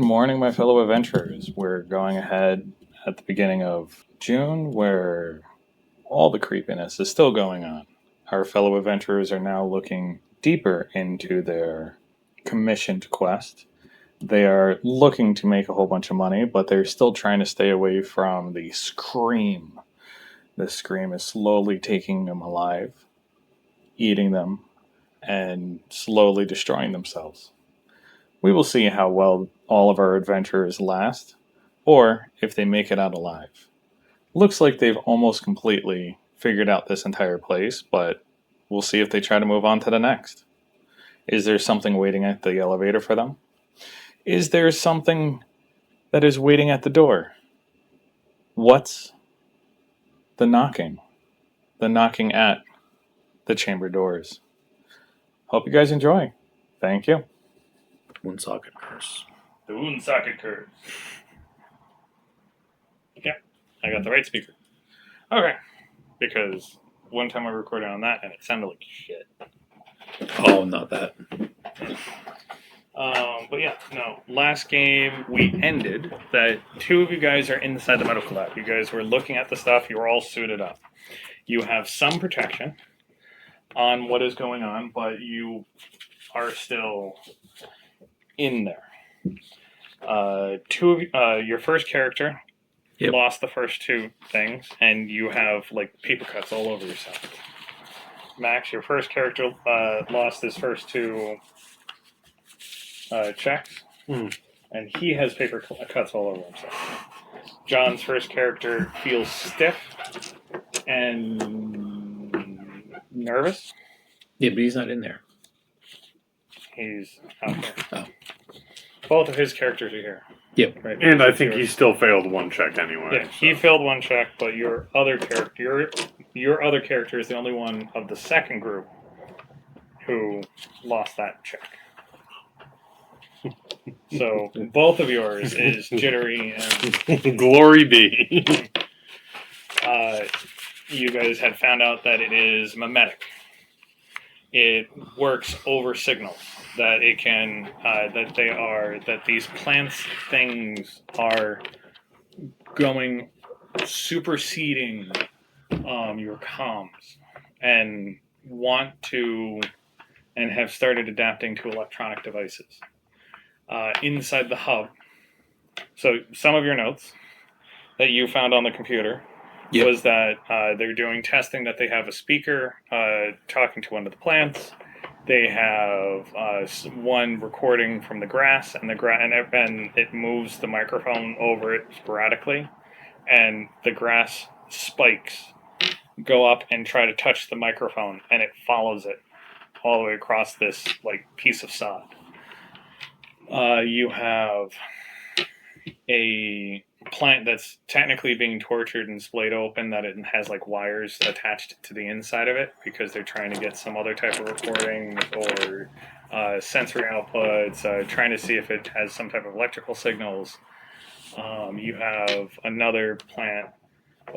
morning, my fellow adventurers. We're going ahead at the beginning of June where all the creepiness is still going on. Our fellow adventurers are now looking deeper into their commissioned quest. They are looking to make a whole bunch of money, but they're still trying to stay away from the scream. The scream is slowly taking them alive, eating them, and slowly destroying themselves. We will see how well all of our adventurers last, or if they make it out alive. Looks like they've almost completely figured out this entire place, but we'll see if they try to move on to the next. Is there something waiting at the elevator for them? Is there something that is waiting at the door? What's the knocking? The knocking at the chamber doors. Hope you guys enjoy. Thank you. Woonsocket curse. The Woonsocket curse. Yeah, I got the right speaker. Okay, because one time I recorded on that and it sounded like shit. Oh, not that. But yeah, no. Last game we ended that two of you guys are inside the medical lab. You guys were looking at the stuff. You were all suited up. You have some protection on what is going on, but you are still in there. Your first character lost the first two things, and you have like paper cuts all over yourself. Max, your first character lost his first two checks, and he has paper cuts all over himself. John's first character feels stiff and nervous. Yeah, but he's not in there. He's out here. Oh. Both of his characters are here. Yep. Right, and I think he still failed one check anyway. Yeah, he failed one check, but your other character, your other character is the only one of the second group who lost that check. So both of yours is jittery and glory be. You guys had found out that it is mimetic. It works over signals. That it can that these plants things are going superseding your comms and want to and have started adapting to electronic devices inside the hub. So some of your notes that you found on the computer was that they're doing testing, that they have a speaker talking to one of the plants. They have one recording from the grass, and and it moves the microphone over it sporadically, and the grass spikes go up and try to touch the microphone, and it follows it all the way across this like piece of sod. You have a plant that's technically being tortured and splayed open, that it has like wires attached to the inside of it because they're trying to get some other type of recording or sensory outputs, trying to see if it has some type of electrical signals. You have another plant,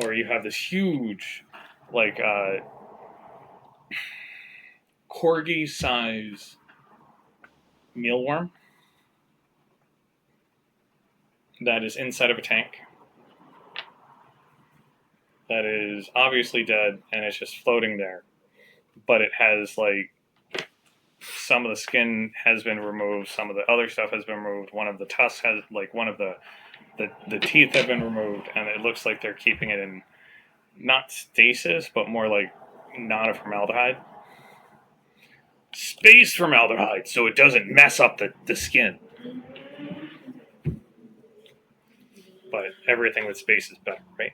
or you have this huge like corgi size mealworm that is inside of a tank that is obviously dead, and it's just floating there. But it has like some of the skin has been removed, some of the other stuff has been removed. One of the tusks has like one of the teeth have been removed, and it looks like they're keeping it in not stasis, but more like non-formaldehyde. Space formaldehyde, so it doesn't mess up the skin. But everything with space is better, right?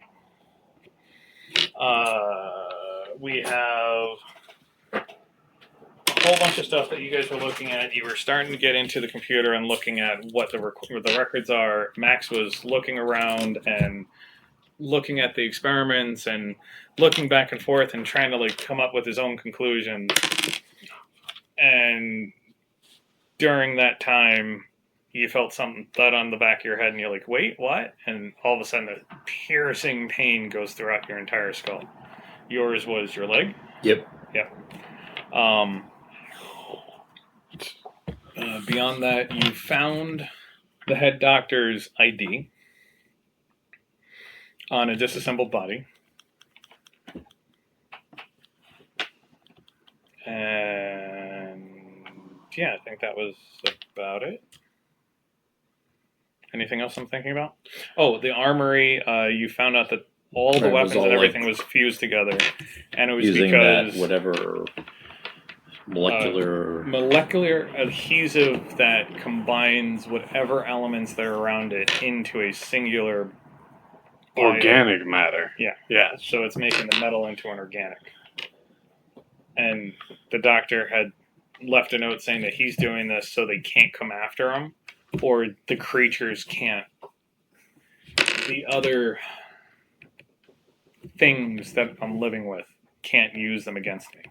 We have a whole bunch of stuff that you guys were looking at. You were starting to get into the computer and looking at what the records are. Max was looking around and looking at the experiments and looking back and forth and trying to like come up with his own conclusions. And during that time, you felt something thud on the back of your head, and you're like, wait, what? And all of a sudden, a piercing pain goes throughout your entire skull. Yours was your leg? Yep. Beyond that, you found the head doctor's ID on a disassembled body. And yeah, I think that was about it. Anything else I'm thinking about? Oh, the armory. You found out that all the Right, it was weapons all, and everything like, was fused together, and it was using because that whatever molecular adhesive that combines whatever elements that are around it into a singular Organic matter. Yeah. Yeah. So it's making the metal into an organic. And the doctor had left a note saying that he's doing this so they can't come after him, or the creatures can't. The other things that I'm living with can't use them against me.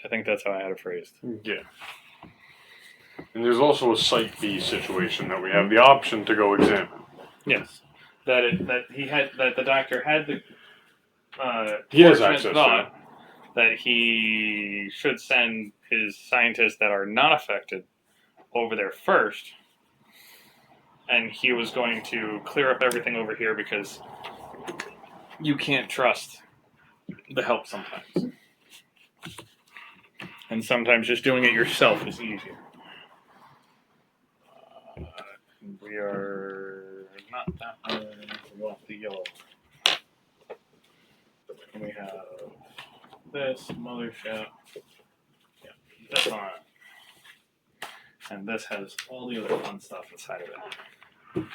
I think that's how I had it phrased. Yeah. And there's also a Site B situation that we have the option to go examine. Yes, that the doctor had the He has fortunate access thought that he should send his scientists that are not affected over there first, and he was going to clear up everything over here because you can't trust the help sometimes. And sometimes just doing it yourself is easier. We are not that one. We want the yellow. And we have this mothership. Yeah, this one. And this has all the other fun stuff inside of it.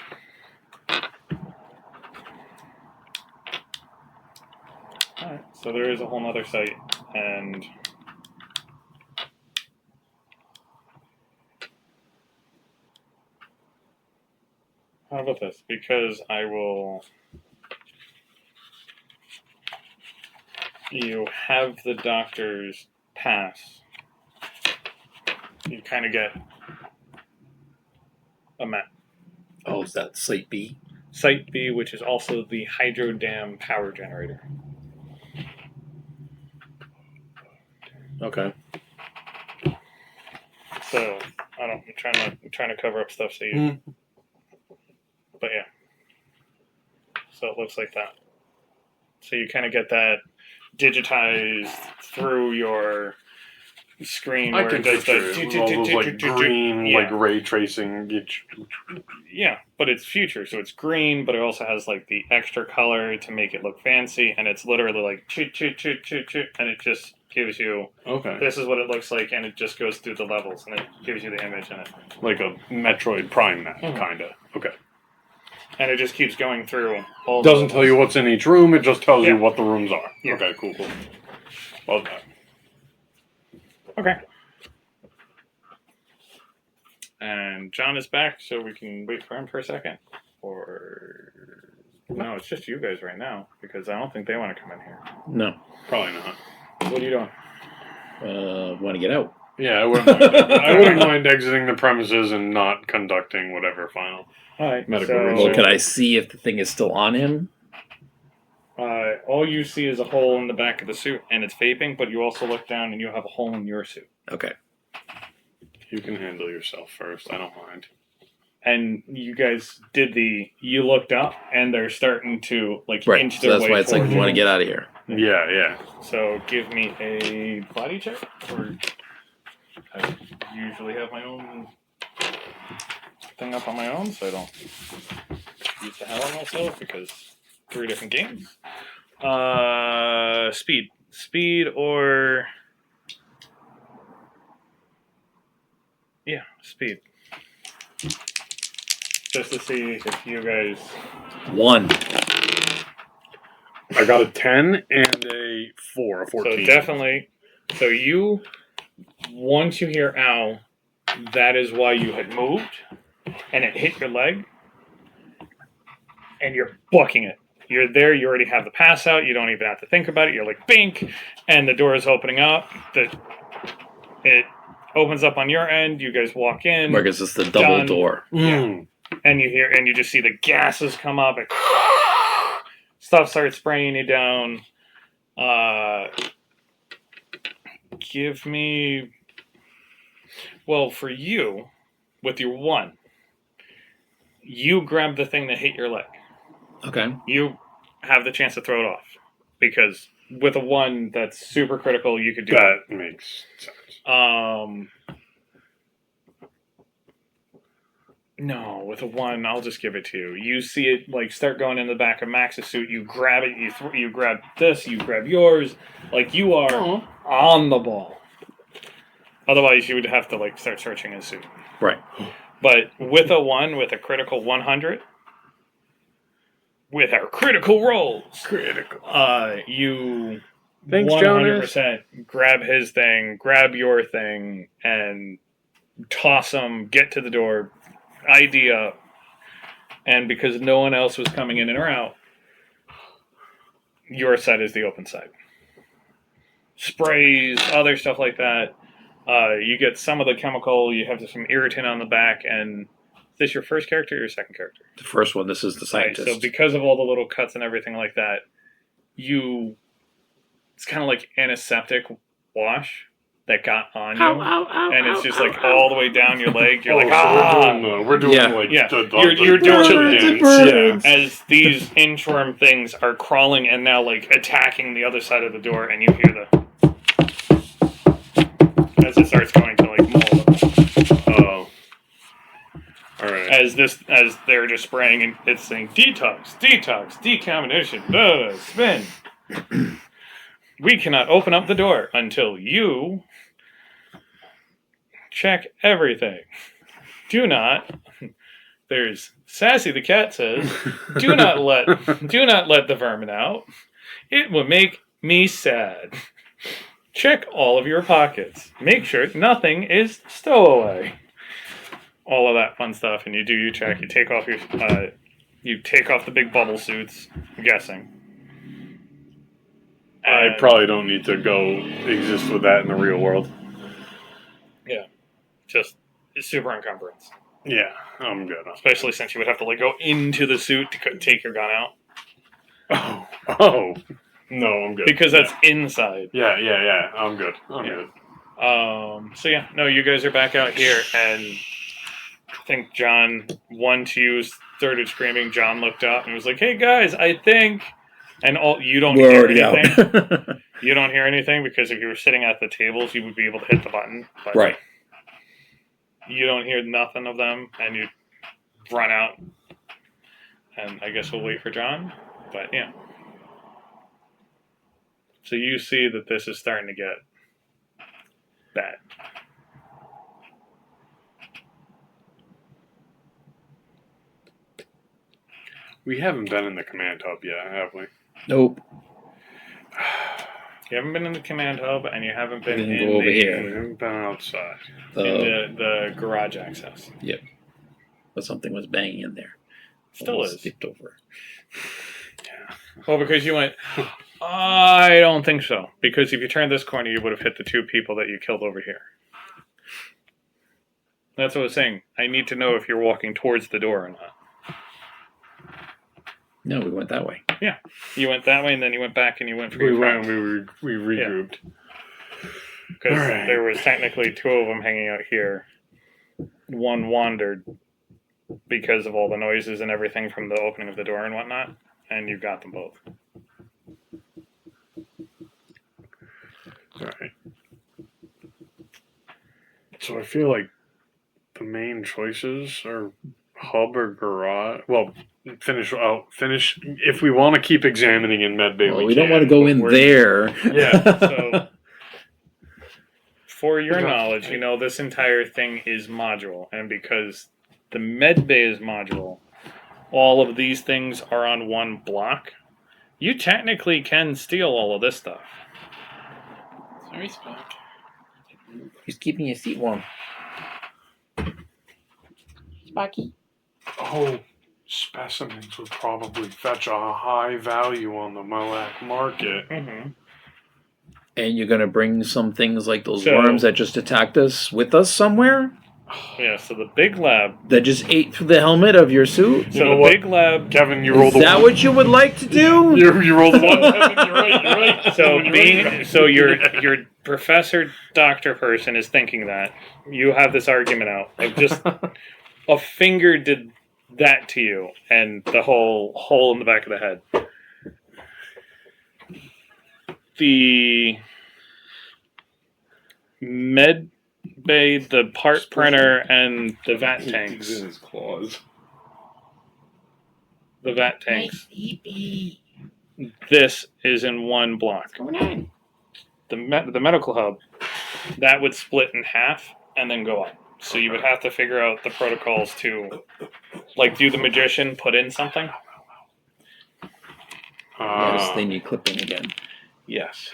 Alright, so there is a whole nother site, and how about this? Because you have the doctor's pass, you kind of get a map. Oh, is that Site B? Site B, which is also the hydro dam power generator. Okay. So I'm trying to cover up stuff so you. But yeah. So it looks like that. So you kind of get that digitized through your screen I where can it does picture it with all those like green, like ray tracing. Yeah, but it's future, so it's green, but it also has like the extra color to make it look fancy, and it's literally like choo, and it just gives you Okay. this is what it looks like, and it just goes through the levels, and it gives you the image in it. Like a Metroid Prime map, kinda. Okay. And it just keeps going through all Doesn't tell you what's in each room, it just tells you Yeah. what the rooms are. Yeah. Okay, cool. Well done. Okay. And John is back, so we can wait for him for a second. Or no, it's just you guys right now because I don't think they want to come in here. No. Probably not. What are you doing? Want to get out. Yeah, I wouldn't mind exiting the premises and not conducting whatever final All right. medical So, Well, research. can I see if the thing is still on him? all you see is a hole in the back of the suit, and it's vaping. But you also look down, and you have a hole in your suit. Okay. You can handle yourself first. I don't mind. And you guys did you looked up, and they're starting to like Right. inch So their that's way why it's like towards we want to you. get out of here. Yeah. So give me a body check, or I usually have my own thing up on my own, so I don't use the hell out of myself because 3 different games. Speed or speed. Just to see if you guys. 1. I got a 10 and a 4, a 14. So definitely. So you, once you hear ow, that is why you had moved, and it hit your leg, and you're booking it. You're there, you already have the pass out, you don't even have to think about it, you're like, bink, and the door is opening up, it opens up on your end, you guys walk in. Marcus, it's the double done. door. Yeah. And you just see the gases come up, and stuff starts spraying you down. Give me, well, for you, with your 1, you grab the thing that hit your leg. Okay. You have the chance to throw it off. Because with a 1 that's super critical, you could do That makes sense. No, with a 1, I'll just give it to you. You see it like start going in the back of Max's suit. You grab it. You grab this. You grab yours. Like you are on the ball. Otherwise, you would have to like start searching his suit. Right. But with a 1, with a critical 100, with our critical rolls, you Thanks, 100% grab his thing, grab your thing, and toss them. Get to the door. ID up, and because no one else was coming in or out, your side is the open side. Sprays, other stuff like that. You get some of the chemical. You have some irritant on the back. And is this your first character or your second character? The first one. This is the scientist. Right, so because of all the little cuts and everything like that, it's kind of like antiseptic wash that got on you, and it's just like all the way down your leg. You're like, we're doing Yeah. the You're doing chili it. dance. As these inchworm things are crawling and now like attacking the other side of the door, and you hear the as it starts going to like maul them. Oh, all right. As they're just spraying and it's saying detox, decontamination, spin. We cannot open up the door until you check everything. Do not. There's Sassy the cat says, do not let the vermin out. It will make me sad. Check all of your pockets. Make sure nothing is stowaway. All of that fun stuff, and you check. You take off the big bubble suits. I'm guessing. I probably don't need to go exist with that in the real world. Yeah, just super encumbrance. Yeah, I'm good. Especially since you would have to like go into the suit to take your gun out. Oh, no, I'm good. Because that's inside. Yeah. I'm good. I'm good. So yeah, no, you guys are back out here, and I think John, 1 to you, started screaming. John looked up and was like, "Hey guys, I think," and you don't We're hear already anything. out. You don't hear anything because if you were sitting at the tables, you would be able to hit the button. But Right. You don't hear nothing of them, and you run out. And I guess we'll wait for John. But yeah. So you see that this is starting to get bad. We haven't been in the command hub yet, have we? Nope. You haven't been in the command hub, and you haven't been We didn't in go over We here. haven't been outside. in the garage access. Yep. But something was banging in there. Still Almost is. skipped over. Well, because you went, I don't think so. Because if you turned this corner, you would have hit the 2 people that you killed over here. That's what I was saying. I need to know if you're walking towards the door or not. No, we went that way. Yeah. You went that way, and then you went back, and you went for We your went. friend. We regrouped. Because Alright. there was technically 2 of them hanging out here. 1 wandered because of all the noises and everything from the opening of the door and whatnot, and you got them both. All right. So I feel like the main choices are hub or garage. Well, finish. If we want to keep examining in medbay, Well, we don't want to go in there. Yeah, so for your knowledge, you know this entire thing is modular, and because the med bay is modular, all of these things are on one block. You technically can steal all of this stuff. Sorry, Spock. He's keeping your seat warm. Spocky. Oh, specimens would probably fetch a high value on the Moac market. Mm-hmm. And you're going to bring some things like those So- worms that just attacked us with us somewhere? Yeah, so the big lab. that just ate through the helmet of your suit? So You know the what? big lab. Kevin, you Is rolled the that one. what you would like to do? You rolled the one, Kevin. You're right. You're right. So You're being right. so your professor doctor person is thinking that you have this argument out of just a finger did that to you and the whole hole in the back of the head. The med bay, the part printer, and the vat He's tanks. in his claws. The vat tanks. Sleepy. This is in one block. What's going on? The medical hub, that would split in half and then go up. So you would have to figure out the protocols to, like, do the magician put in something? Yes, they need clipping again. Yes.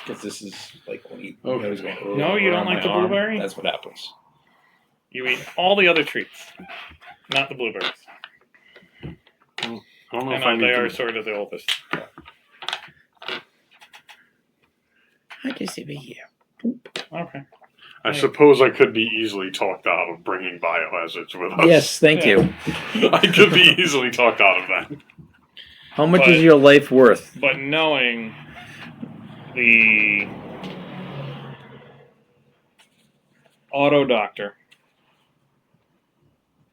Because this is like when he Okay. was going, No, you don't around like my the arm. blueberry? That's what happens. You eat all the other treats, not the blueberries. I don't know I if I know they need are to. sort of the oldest. I just over here. Okay. I suppose I could be easily talked out of bringing biohazards with us. Yes, thank you. I could be easily talked out of that. How much But- is your life worth? But knowing the auto doctor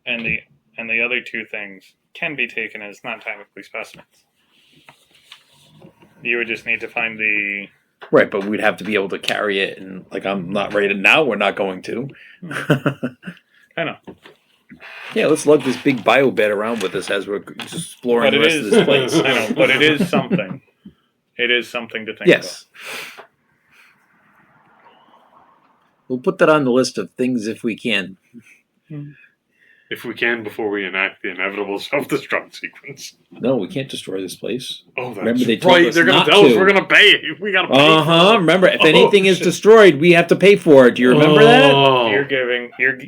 and the other two things can be taken as non-technically specimens. You would just need to find the. Right, but we'd have to be able to carry it, and like I'm not ready to now. We're not going to. I know, Yeah, let's lug this big bio bed around with us as we're just exploring but the it rest is. of this place. I know, but it is something. It is something to think Yes. We'll put that on the list of things if we can. If we can, before we enact the inevitable self-destruct sequence. No, we can't destroy this place. Oh, that's Remember they told right. us They're going not to tell us to. we're going to pay. We got to pay. Uh-huh. Remember, if Oh, anything is shit. destroyed, we have to pay for it. Do you remember that? Oh.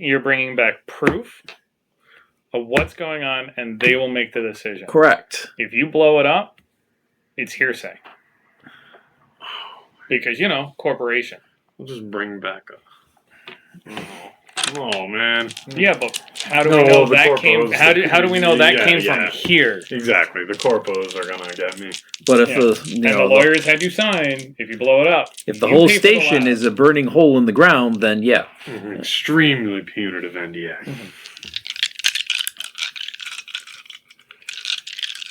You're bringing back proof of what's going on, and they will make the decision. Correct. If you blow it up, it's hearsay. Because, corporation. We'll just bring back a. Oh man. Yeah, but how do No, we know the that came? corpos. How do we know that Yeah, came yeah. from here? Exactly. The corpos are gonna get me. But if Yeah. the And the lawyers had you sign. If you blow it up, if the you whole pay for the station lab. is a burning hole in the ground, then yeah. Extremely punitive NDA.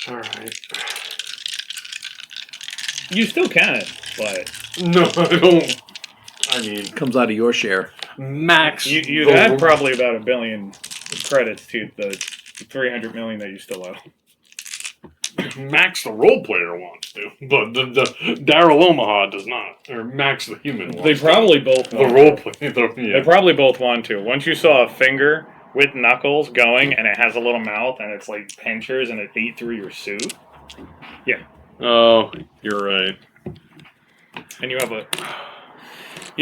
All right. You still can, but No, I don't. I mean, Comes out of your share. max. you'd the- add probably about $1 billion credits to the 300 million that you still owe. Max the role player wants to, but the Daryl Omaha does not, or Max the human wants They probably both to. want The to. role player. They Yeah. probably both want to. Once you saw a finger with knuckles going, and it has a little mouth, and it's like pinchers, and it ate through your suit, Oh, you're right. and you have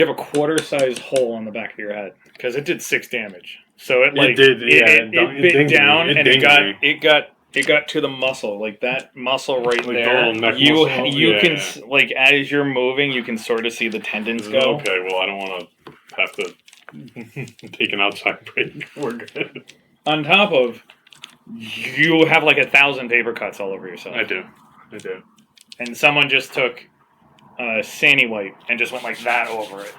a quarter-size hole on the back of your head because it did 6 damage. So it did, yeah, it it bit dinged me. down, It and dinged me. it got to the muscle, like that muscle right Like the there. little neck You muscle? can Yeah. like as you're moving, you can sort of see the tendons go. Okay, well, I don't want to have to take an outside break. We're good. On top of, you have like 1,000 paper cuts all over yourself. I do. And someone just took Sandy White and just went like that over it.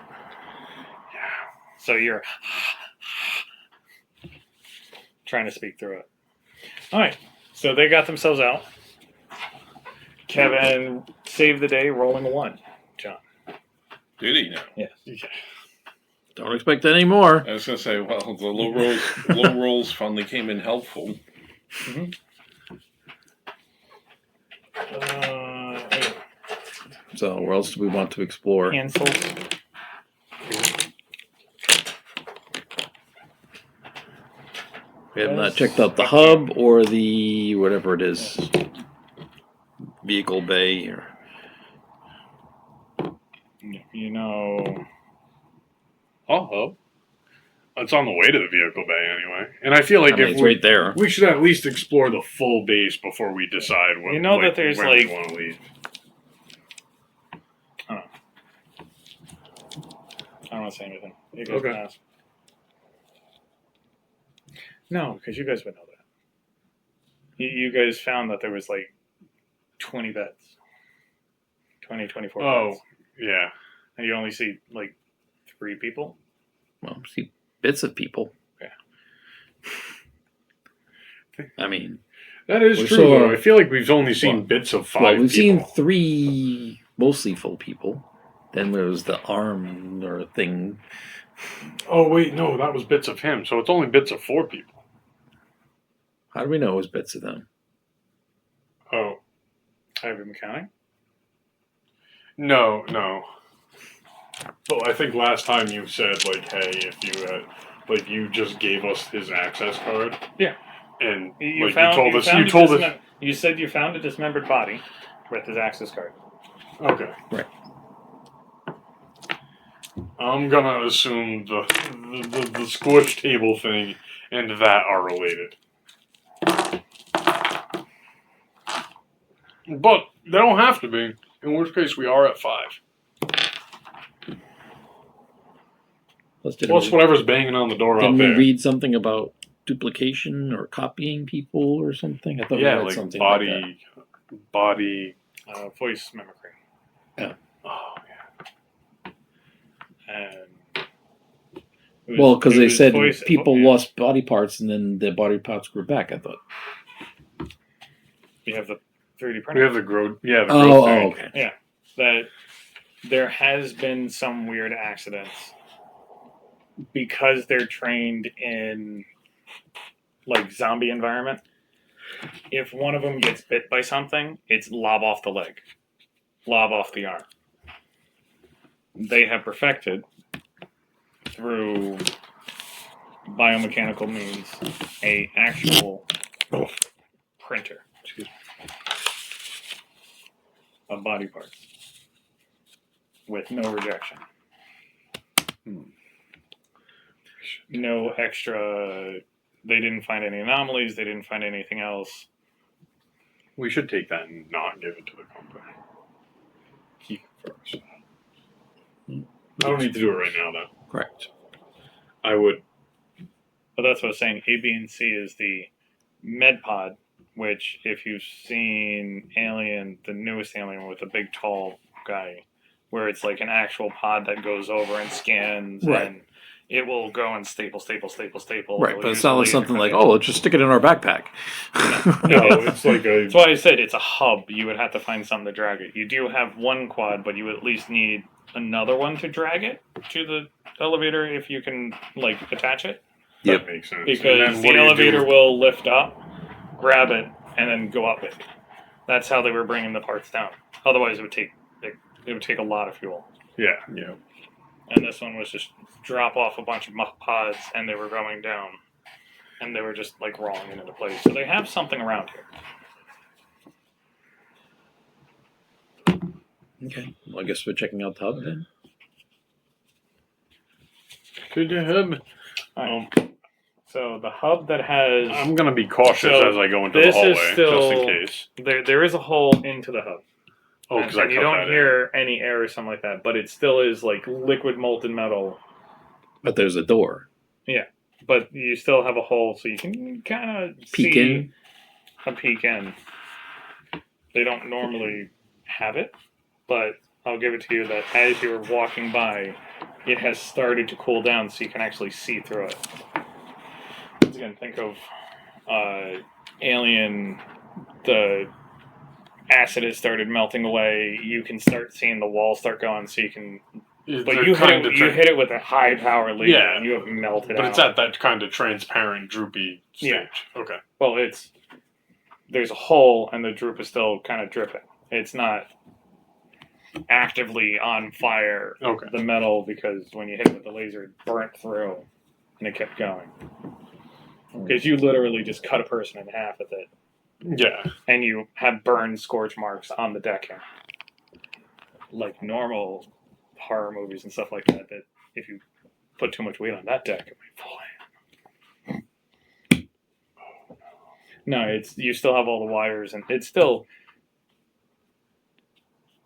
So you're trying to speak through it. All right. So they got themselves out. Kevin saved the day rolling a 1. John. Did he now? Yes. Don't expect any more. I was gonna say, well, the low rolls finally came in helpful. So where else do we want to explore? Cancels. We have not checked out the hub or the whatever it is. Vehicle bay or Oh, it's on the way to the vehicle bay anyway. And I feel like if it's we, right there. we should at least explore the full base before we decide what You know that there's, when we like- want to leave. I don't want to say anything. You guys Okay. can ask. No, because you guys would know that. You guys found that there was like 20 beds. 24 Oh, beds. yeah. And you only see like 3 people? Well, see bits of people. Okay. I mean, That is We true, saw- though. I feel like we've only seen Well, bits of 5 well, we've people. seen 3 mostly full people. Then there was the arm or thing. Oh, wait, no, that was bits of him. So it's only bits of 4 people. How do we know it was bits of them? Oh, Have you been counting? no. Well, I think last time you said, like, hey, if you had, like, you just gave us his access card. Yeah. And, You like, found, you told you us, found you a told us. dismem- You said you found a dismembered body with his access card. Okay. Right. I'm gonna assume the squish table thing and that are related. But they don't have to be. In which case, we are at 5. Plus whatever's banging on the door out Didn't we there. read something about duplication or copying people or something? I thought Yeah, we read like something like that. body. Voice mimicry. Oh, And Well, because they said voice- people yeah. lost body parts and then the body parts grew back. I thought. You have the 3D we printer. have the growth. Yeah, the Oh, growth oh, theory. okay. That there has been some weird accidents because they're trained in like zombie environment. If one of them gets bit by something, it's lob off the leg, lob off the arm. They have perfected through biomechanical means a actual printer of body parts with no rejection. No extra. They didn't find any anomalies. They didn't find anything else. We should take that and not give it to the company. Keep it for us. I don't need to do it right now, though. Correct. I would. But that's what I was saying. A, B, and C is the med pod, which if you've seen Alien, the newest Alien with the big tall guy, where it's like an actual pod that goes over and scans Right. and it will go and staple. Right, It'll but use it's not like laser something like, cutting. oh, let's just stick it in our backpack. No, it's like a. That's why I said it's a hub. You would have to find something to drag it. You do have one quad, but you would at least need another one to drag it to the elevator if you can like attach it. That makes sense. And Because then the what do you elevator do? will lift up, grab it, and then go up with you. That's how they were bringing the parts down. Otherwise, it would take a lot of fuel. Yeah. And this one was just drop off a bunch of pods, and they were going down, and they were just like rolling into place. So they have something around here. Okay. Well, I guess we're checking out the hub then. Could you have? So the hub that has I'm gonna be cautious So as I go into the this is hallway, still- just in case. there is a hole into the hub. Oh, because I and you cut don't that hear any air or something like that, but it still is like liquid molten metal. But there's a door. But you still have a hole, so you can kind of Peek see in. a peek in. They don't normally have it, but I'll give it to you that as you're walking by, it has started to cool down, so you can actually see through it. Once again, think of Alien. The acid has started melting away. You can start seeing the walls start going, so you can. in. But you hit it with a high power laser, Yeah. and you have melted But out. it's at that kind of transparent, droopy stage. Yeah. Okay. Well, there's a hole, and the droop is still kind of dripping. It's not actively on fire. Okay. The metal, because when you hit it with the laser, it burnt through, and it kept going. Because you literally just cut a person in half with it, Yeah. and you have burned scorch marks on the decking, like normal horror movies and stuff like that. That if you put too much weight on that deck, it might fall in. No, you still have all the wires, and it's still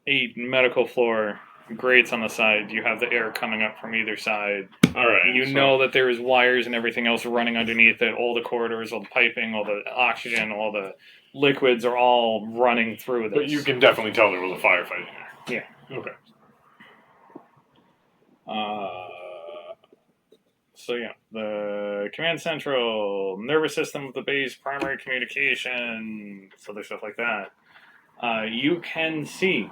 a medical floor grates on the side. You have the air coming up from either side. All right. You know that there is wires and everything else running underneath it. All the corridors, all the piping, all the oxygen, all the liquids are all running through this. But you can definitely tell there was a firefight in there. Yeah. Okay. So yeah, the command central, nervous system of the base, primary communication, other stuff like that. You can see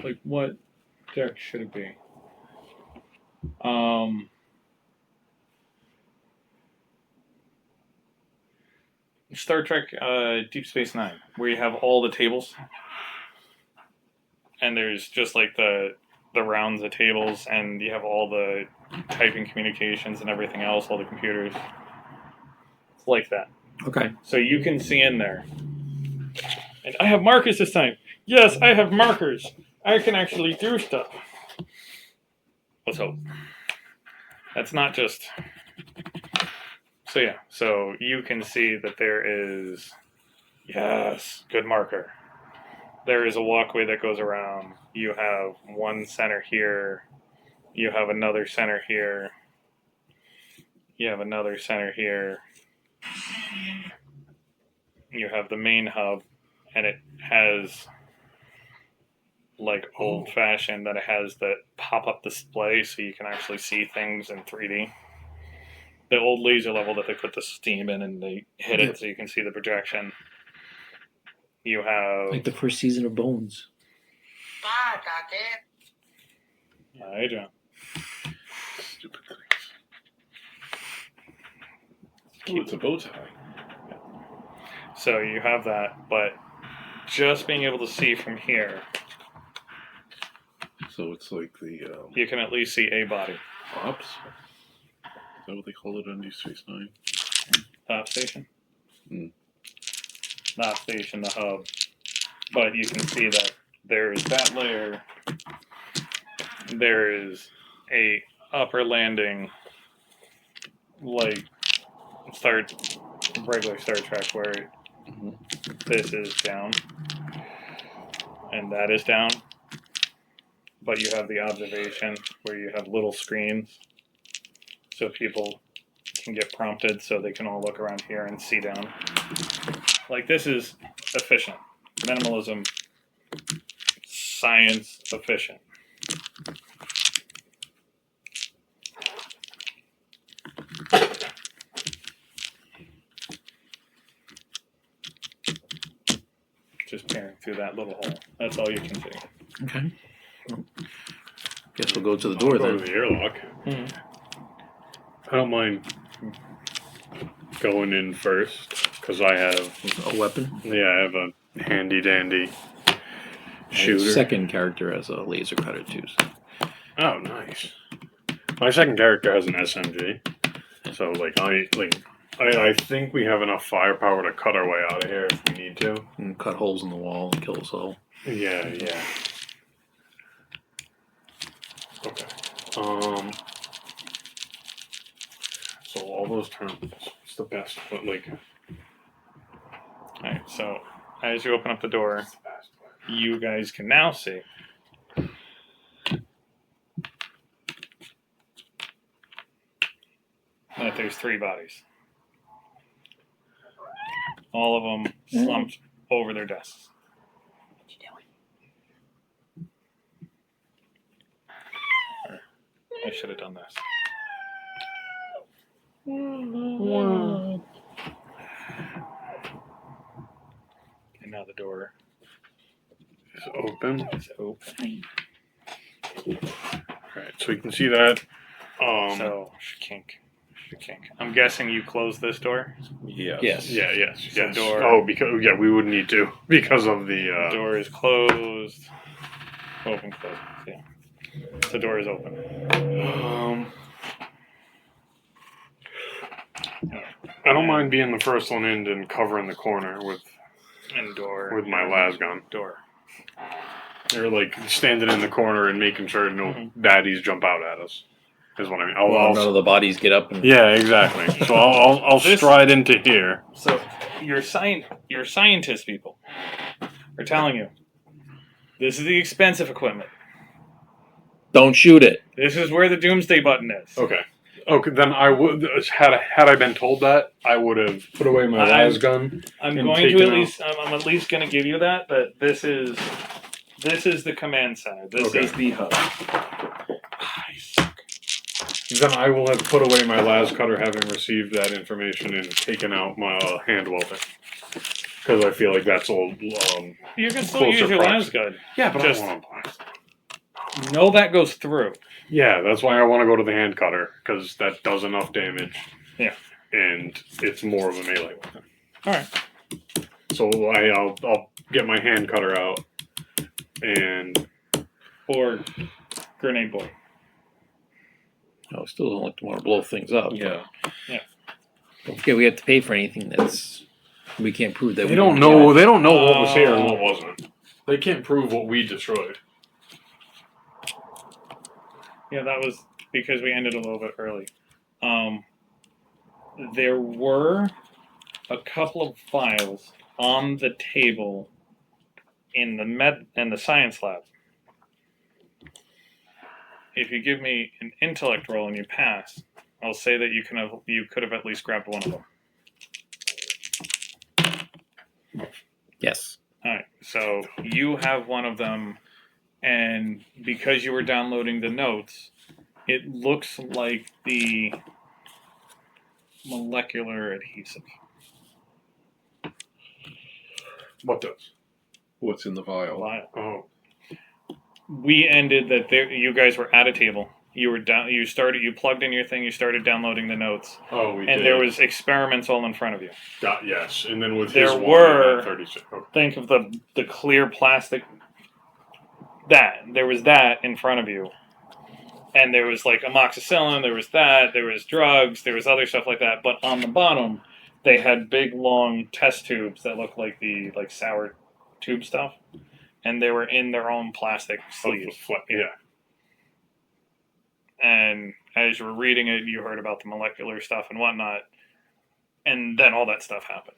like what deck should it be? Star Trek Deep Space Nine, where you have all the tables, and there's just like the rounds of tables, and you have all the typing communications and everything else, all the computers. It's like that. Okay. So you can see in there. And I have markers this time. Yes, I have markers. I can actually do stuff. Let's hope. That's not just. So yeah, so you can see that there is. Yes, good marker. There is a walkway that goes around. You have one center here. You have another center here. You have another center here. You have the main hub, and it has like old fashioned that it has the pop up display so you can actually see things in 3D. The old laser level that they put the steam in and they hit it so you can see the projection. You have Like the first season of Bones. Hi, John. Stupid things. Oh, it's a bow tie. So you have that, but just being able to see from here, So it's like the you can at least see a body. ops. Is that what they call it on Deep Space Nine? Top station. Hmm. Top station, the hub. But you can see that there's that layer. There is a upper landing, like regular Star Trek, where this is down and that is down. But you have the observation where you have little screens, so people can get prompted, so they can all look around here and see down. Like, this is efficient. Minimalism, science efficient. Just peering through that little hole. That's all you can see. Okay. Well, guess we'll go to the door Go then. to the airlock. I don't mind going in first because I have A weapon. I have a handy dandy My shooter. second character has a laser cutter too. So. Oh, nice. My second character has an SMG, so I think we have enough firepower to cut our way out of here if we need to. And cut holes in the wall and kill us all. Yeah. Okay. So all those terms, it's the best, but like. Alright, so as you open up the door, you guys can now see that there's 3 bodies. All of them slumped over their desks. I should have done this. And now the door Is open. is open. Right, so you can see that. So, shkink. I'm guessing you closed this door. Yes. Yes. The door. Oh, because we would need to because of the. Door is closed. Open, closed. Yeah. The door is open. I don't mind being the first one in and covering the corner with And door. my las gun. Door. They're like standing in the corner and making sure no baddies jump out at us. Is what I mean. None of the bodies get up and Yeah, exactly. So I'll This- stride into here. So your scientist people are telling you this is the expensive equipment. Don't shoot it. This is where the doomsday button is. Okay. Okay, then I would had I been told that, I would have put away my las gun. I'm and going to taken at out- least. I'm at least going to give you that. But this is the command center. This Okay. is the hub. Then I will have put away my las cutter, having received that information, and taken out my hand welder. Because I feel like that's all. You can still Closer use your proximity. las gun. Yeah, but Just- I want to blast. No, that goes through. Yeah, that's why I want to go to the hand cutter, because that does enough damage. Yeah. And it's more of a melee weapon. All right. So I'll get my hand cutter out, and Or grenade boy. I still don't like to want to blow things up. Yeah. Don't forget, we have to pay for anything that's we can't prove that they we don't didn't know. get. They don't know what was here and what wasn't. They can't prove what we destroyed. Yeah, that was because we ended a little bit early. There were a couple of files on the table in the science lab. If you give me an intellect roll and you pass, I'll say that you could have at least grabbed one of them. Yes. All right, so you have one of them, and because you were downloading the notes, it looks like the molecular adhesive. What does? What's in the vial? Vial. Oh, We ended that you guys were at a table. You were down. You plugged in your thing. You started downloading the notes, we and did. there was experiments all in front of you. Yes, and then with There his one, were- I got 36. Okay. Think of the clear plastic. There was that in front of you, and there was like amoxicillin. There was that. There was drugs. There was other stuff like that. But on the bottom, they had big long test tubes that looked like the sour tube stuff, and they were in their own plastic sleeves. Yeah. And as you were reading it, you heard about the molecular stuff and whatnot, and then all that stuff happened.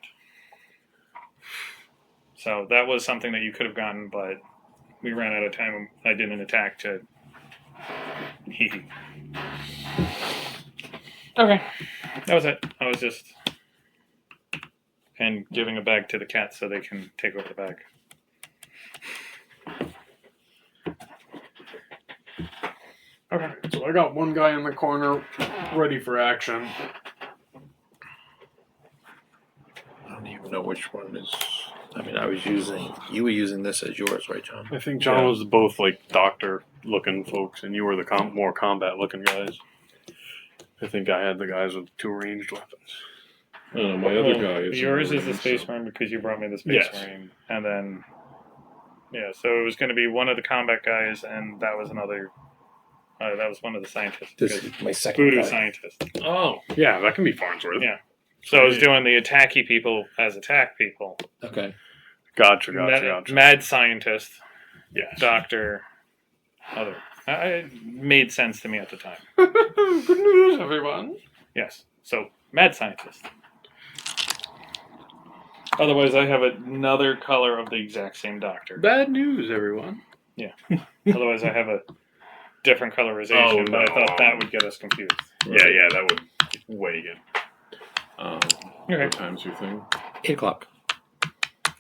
So that was something that you could have gotten, but we ran out of time. I did an attack to. Okay, that was it. I was just and giving a bag to the cats so they can take over the bag. Okay, so I got one guy in the corner, ready for action. I don't even know which one is. I mean, you were using this as yours, right, John? I think John Yeah. was both like doctor-looking folks, and you were the more combat-looking guys. I think I had the guys with two ranged weapons. My other guy is. Yours a is the Marine, Space so- Marine because you brought me the Space Yes. Marine, and then so it was going to be one of the combat guys, and that was another. That was one of the scientists. This because is my second voodoo guy. scientist. Oh, yeah, that can be Farnsworth. Yeah. So I was doing the attacky people as attack people. Okay. Gotcha. Mad scientist, Yes. doctor, other. It made sense to me at the time. Good news, everyone. Yes. So mad scientist. Otherwise, I have another color of the exact same doctor. Bad news, everyone. Otherwise, I have a different colorization, Oh, but I no. thought that would get us confused. Yeah, that would way get. Okay. What time's your thing? 8:00.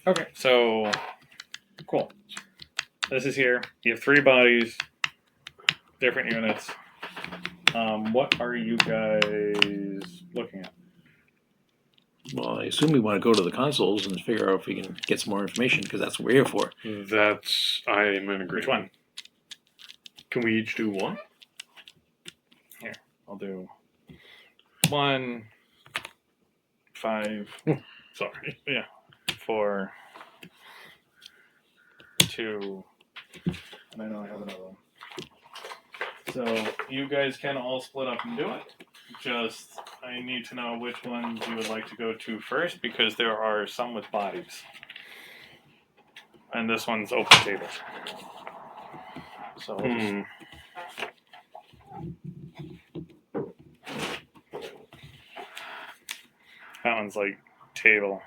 Okay, so cool. This is here. You have 3 bodies, different units. What are you guys looking at? Well, I assume we want to go to the consoles and figure out if we can get some more information because that's what we're here for. I am in agreement. Which one? Can we each do one? I'll do 1, 5, Sorry. 4, 2, and I know I have another one. So you guys can all split up and do it. Just, I need to know which ones you would like to go to first because there are some with bodies. And this one's open table. So we'll just- that one's like table.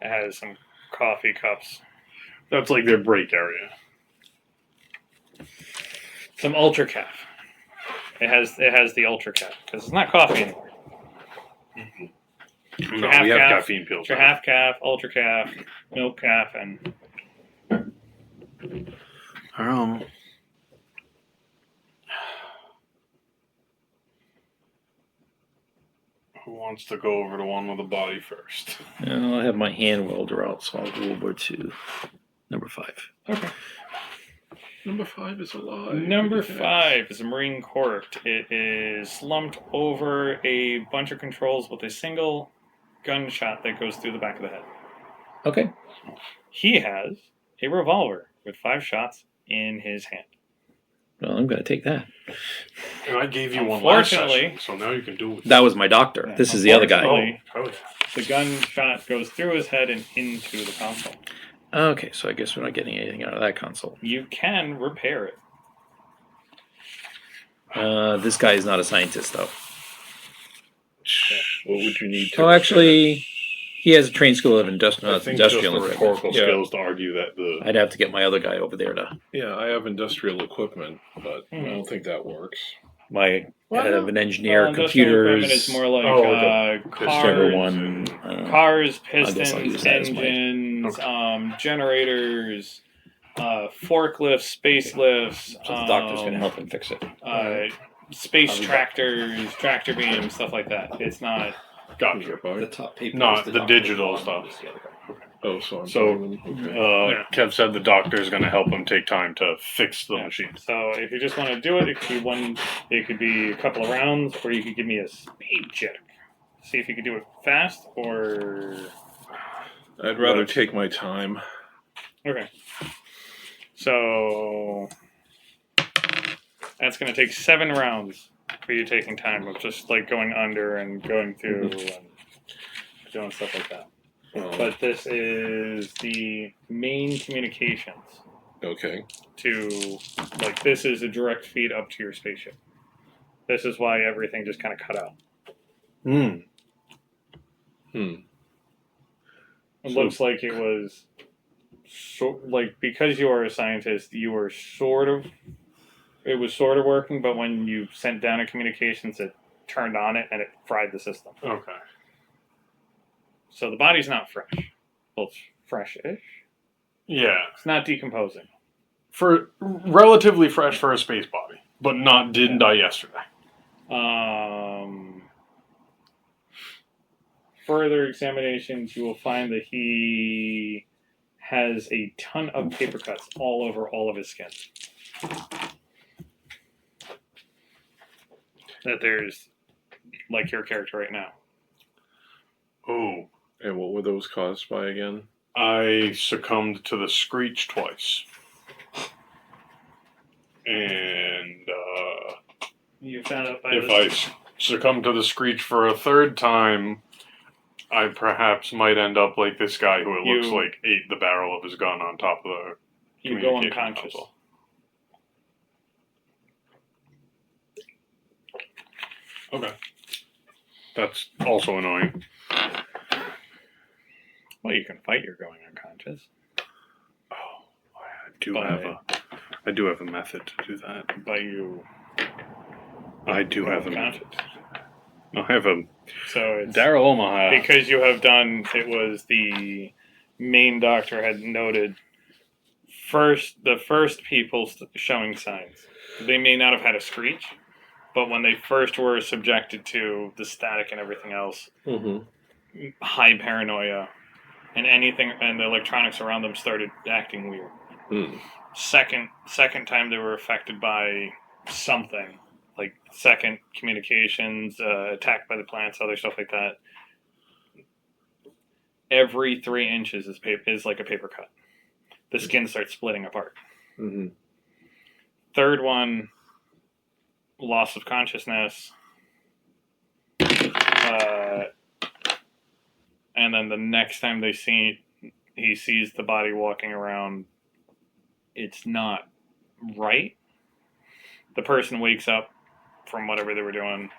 It has some coffee cups. That's like their break area. Some ultra caf. It has the ultra caf because it's not coffee anymore. No, half we have calf, caffeine pills. Your now. half calf, ultra calf, milk calf, and who wants to go over to one with the body first? I'll have my hand welder out, so I'll go over to number 5. Okay. Number 5 is alive. Number 5 is a Marine Corps. It is slumped over a bunch of controls with a single gunshot that goes through the back of the head. Okay. He has a revolver with 5 shots in his hand. Well, I'm going to take that. And I gave you one last session, so now you can do it. That was my doctor. Yeah, This is the other guy. unfortunately, the gunshot goes through his head and into the console. Okay, so I guess we're not getting anything out of that console. You can repair it. This guy is not a scientist, though. What would you need to? Oh, actually, he has a trained school of I industrial think just the equipment. rhetorical Yeah. skills to argue that the I'd have to get my other guy over there to Yeah, I have industrial equipment, but I don't think that works. my head of an engineer, industrial equipment computers. is more like Whichever cars, one. I don't know. cars, I guess I'll use pistons, that as my- engines, generators, forklifts, space lifts. So the doctor's going to help him fix it. Space tractors, tractor beams, stuff like that. It's not. Gotcha. top paper. Not the digital stuff. Oh, so I'm So, okay. Kev said the doctor is going to help him take time to fix the machine. So if you just want to do it, it could be one. It could be a couple of rounds, or you could give me a speed check. See if you could do it fast, or I'd rather take my time. okay. So that's going to take 7 rounds for you taking time of just like going under and going through and doing stuff like that. But this is the main communications Okay. to, like, this is a direct feed up to your spaceship. This is why everything just kind of cut out. It looks like it was, because you are a scientist, you were it was sort of working, but when you sent down a communications, it turned on it and it fried the system. Okay. So the body's not fresh. Well, it's fresh-ish. Yeah. It's not decomposing. For relatively fresh for a space body, but didn't die yesterday. Further examinations, you will find that he has a ton of paper cuts all over all of his skin. That there's, like your character right now. Oh. And what were those caused by again? I succumbed to the screech twice. And you found out if I succumb to the screech for a third time, I perhaps might end up like this guy who looks like ate the barrel of his gun on top of the you go unconscious. Console. Okay. That's also annoying. Well, you can fight your going unconscious. Oh, I do have a method to do that. But I do have a method. I have a. So it's Daryl Omaha. Because you have done. It was the main doctor had noted. The first people showing signs. They may not have had a screech, but when they first were subjected to the static and everything else, high paranoia. And the electronics around them started acting weird. Second time they were affected by something, like second communications, attacked by the plants, other stuff like that. Every 3 inches is like a paper cut. The skin starts splitting apart. Third one, loss of consciousness. And then the next time he sees the body walking around, it's not right. The person wakes up from whatever they were doing,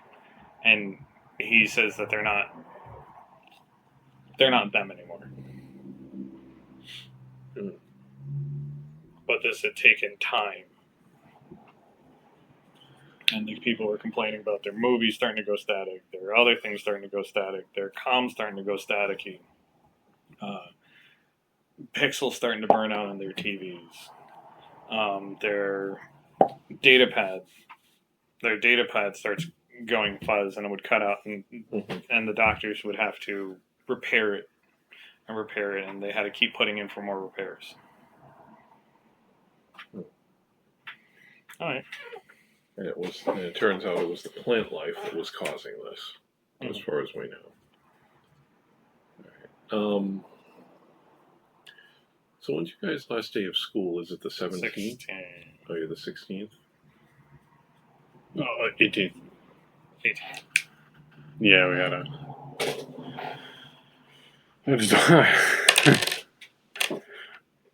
and he says that they're not them anymore. Mm. But this had taken time. And the people were complaining about their movies starting to go static, their other things starting to go static, their comms starting to go staticky, pixels starting to burn out on their TVs, their data pad, starts going fuzz and it would cut out, and the doctors would have to repair it, and they had to keep putting in for more repairs. All right. And it turns out it was the plant life that was causing this, as far as we know. All right. So when's your guys' last day of school? Is it the 17th? 16. Oh, you're the 16th? 18. Yeah, we had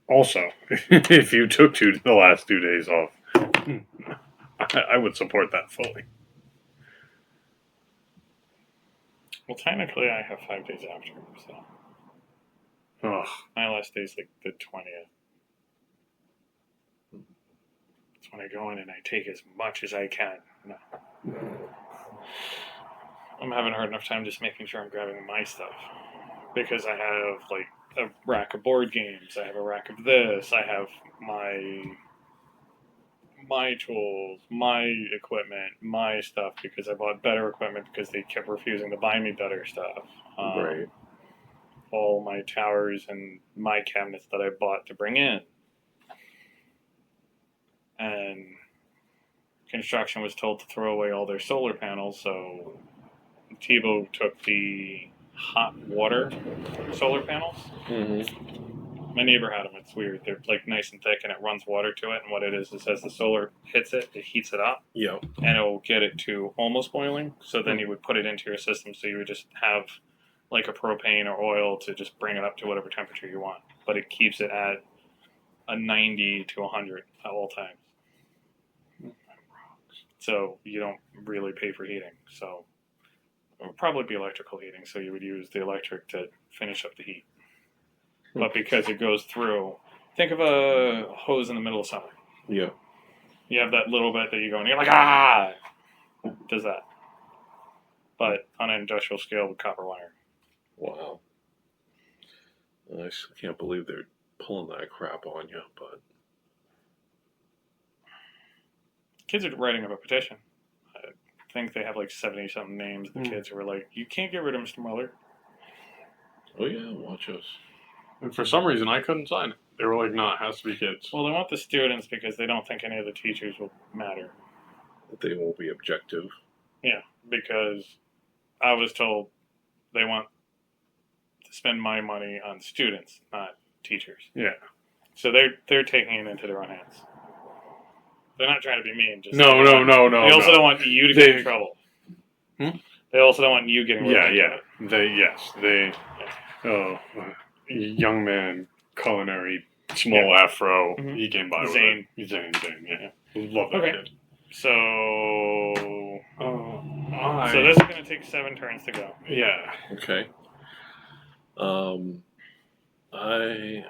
Also, if you took the last 2 days off, I would support that fully. Well, technically, I have 5 days after, so Ugh. my last day is like the 20th. That's when I go in and I take as much as I can. No. I'm having a hard enough time just making sure I'm grabbing my stuff, because I have like a rack of board games, I have a rack of this, I have my tools, my equipment, my stuff, because I bought better equipment because they kept refusing to buy me better stuff. Right. All my towers and my cabinets that I bought to bring in. And construction was told to throw away all their solar panels, so Tebow took the hot water solar panels. Mm-hmm. My neighbor had them. It's weird. They're like nice and thick, and it runs water to it. And what it is as the solar hits it, it heats it up, Yeah. and it'll get it to almost boiling. So then you would put it into your system. So you would just have like a propane or oil to just bring it up to whatever temperature you want. But it keeps it at a 90 to 100 at all times. So you don't really pay for heating. So it would probably be electrical heating. So you would use the electric to finish up the heat. But because it goes through, think of a hose in the middle of summer. Yeah. You have that little bit that you go and you're like, ah! Does that. But on an industrial scale with copper wire. Wow. I still can't believe they're pulling that crap on you, but Kids are writing up a petition. I think they have like 70-something names. The kids who were like, you can't get rid of Mr. Mueller. oh yeah, watch us. And for some reason, I couldn't sign it. They were like, "No, it has to be kids." Well, they want the students because they don't think any of the teachers will matter. That they won't be objective. Yeah, because I was told they want to spend my money on students, not teachers. Yeah. So they're taking it into their own hands. They're not trying to be mean. Just No. They also don't want you to get in trouble. They also don't want you getting. Yeah. They. Oh, young man, culinary, small afro. Mhm. He came by Zane. with it. Zane. Yeah. Love that Okay. kid. So I. this is going to take 7 turns to go. Yeah. Okay. Okay.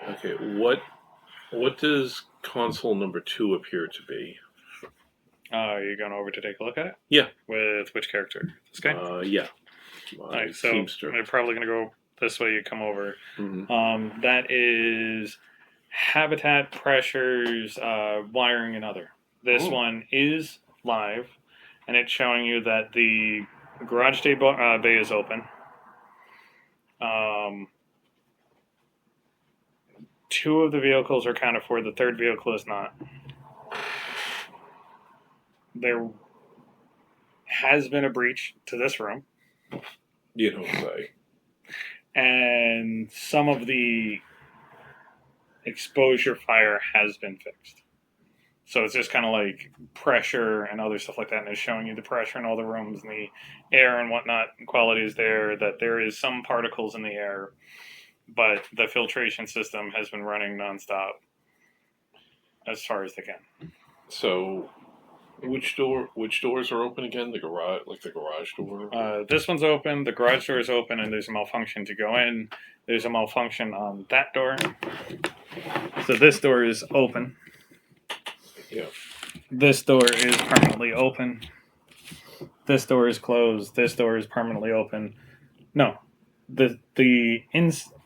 What does console number 2 appear to be? Are you going over to take a look at it? Yeah. With which character? This guy? Yeah. All right, so Teamster. I'm probably going to go this way. You come over. Mm-hmm. That is habitat, pressures, wiring, and other. This one is live, and it's showing you that the garage bay is open. 2 of the vehicles are accounted for. The 3rd vehicle is not. There has been a breach to this room. You don't say. And some of the exposure fire has been fixed. So it's just kind of like pressure and other stuff like that, and it's showing you the pressure in all the rooms and the air and whatnot quality is there, that there is some particles in the air, but the filtration system has been running nonstop as far as they can. So Which doors are open again? The garage, like the garage door. This one's open. The garage door is open, and there's a malfunction to go in. There's a malfunction on that door. So this door is open. Yeah. This door is permanently open. This door is closed. This door is permanently open. No, the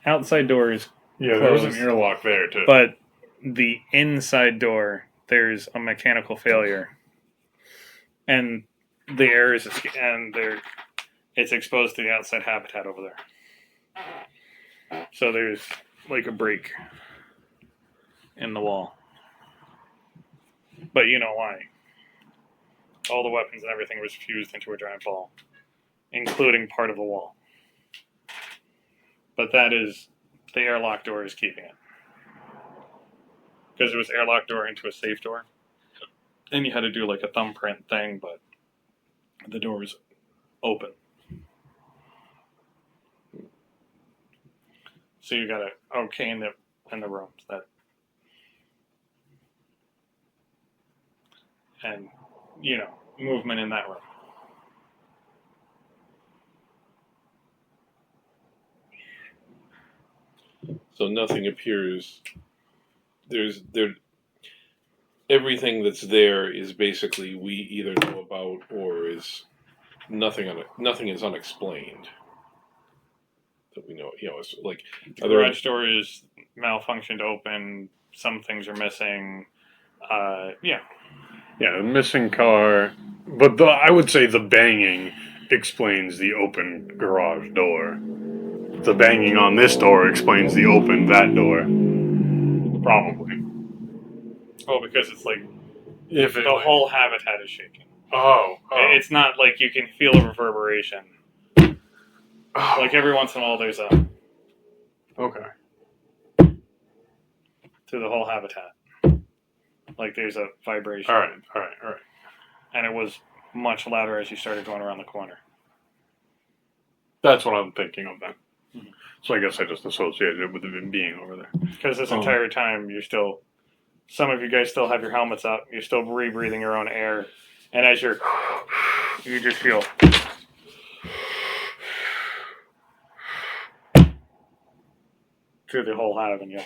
outside door is Yeah, there was an closed, airlock there too. but the inside door there's a mechanical failure, and the air is it's exposed to the outside habitat over there. So there's like a break in the wall, but you know why? All the weapons and everything was fused into a giant ball, including part of the wall. But that is the airlock door is keeping it. Because it was airlock door into a safe door. And you had to do like a thumbprint thing, but the door was open. So you got a okay in the rooms that, and you know, movement in that room. So nothing appears. Everything that's there is basically we either know about or is nothing is unexplained. That we know, it's like The garage door is malfunctioned open. Some things are missing. Yeah. Yeah, the missing car. But I would say the banging explains the open garage door. The banging on this door explains the open that door. Probably. Oh, because it's like If the whole habitat is shaking. Oh. It's not like you can feel a reverberation. Like every once in a while, there's a Okay. through the whole habitat. Like there's a vibration. All right. And it was much louder as you started going around the corner. That's what I'm thinking of then. Mhm. So I guess I just associated it with it being over there. Because this entire time, some of you guys still have your helmets up. You're still rebreathing your own air. And as you just feel. Through the whole avenue.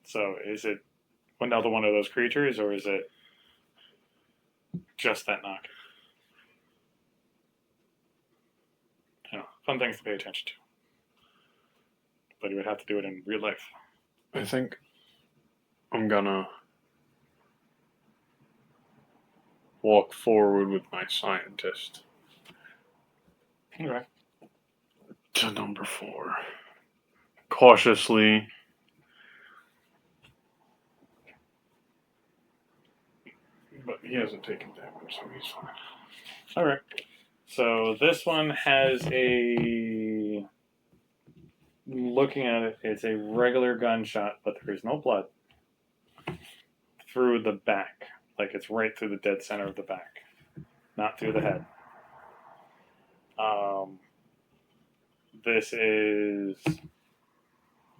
So is it another one of those creatures, or is it just that knock? Fun things to pay attention to. But you would have to do it in real life. I think I'm gonna walk forward with my scientist Okay. to number 4. Cautiously. But he hasn't taken damage, so he's fine. All right. So this one has looking at it, it's a regular gunshot, but there is no blood through the back. Like it's right through the dead center of the back, not through the head. This is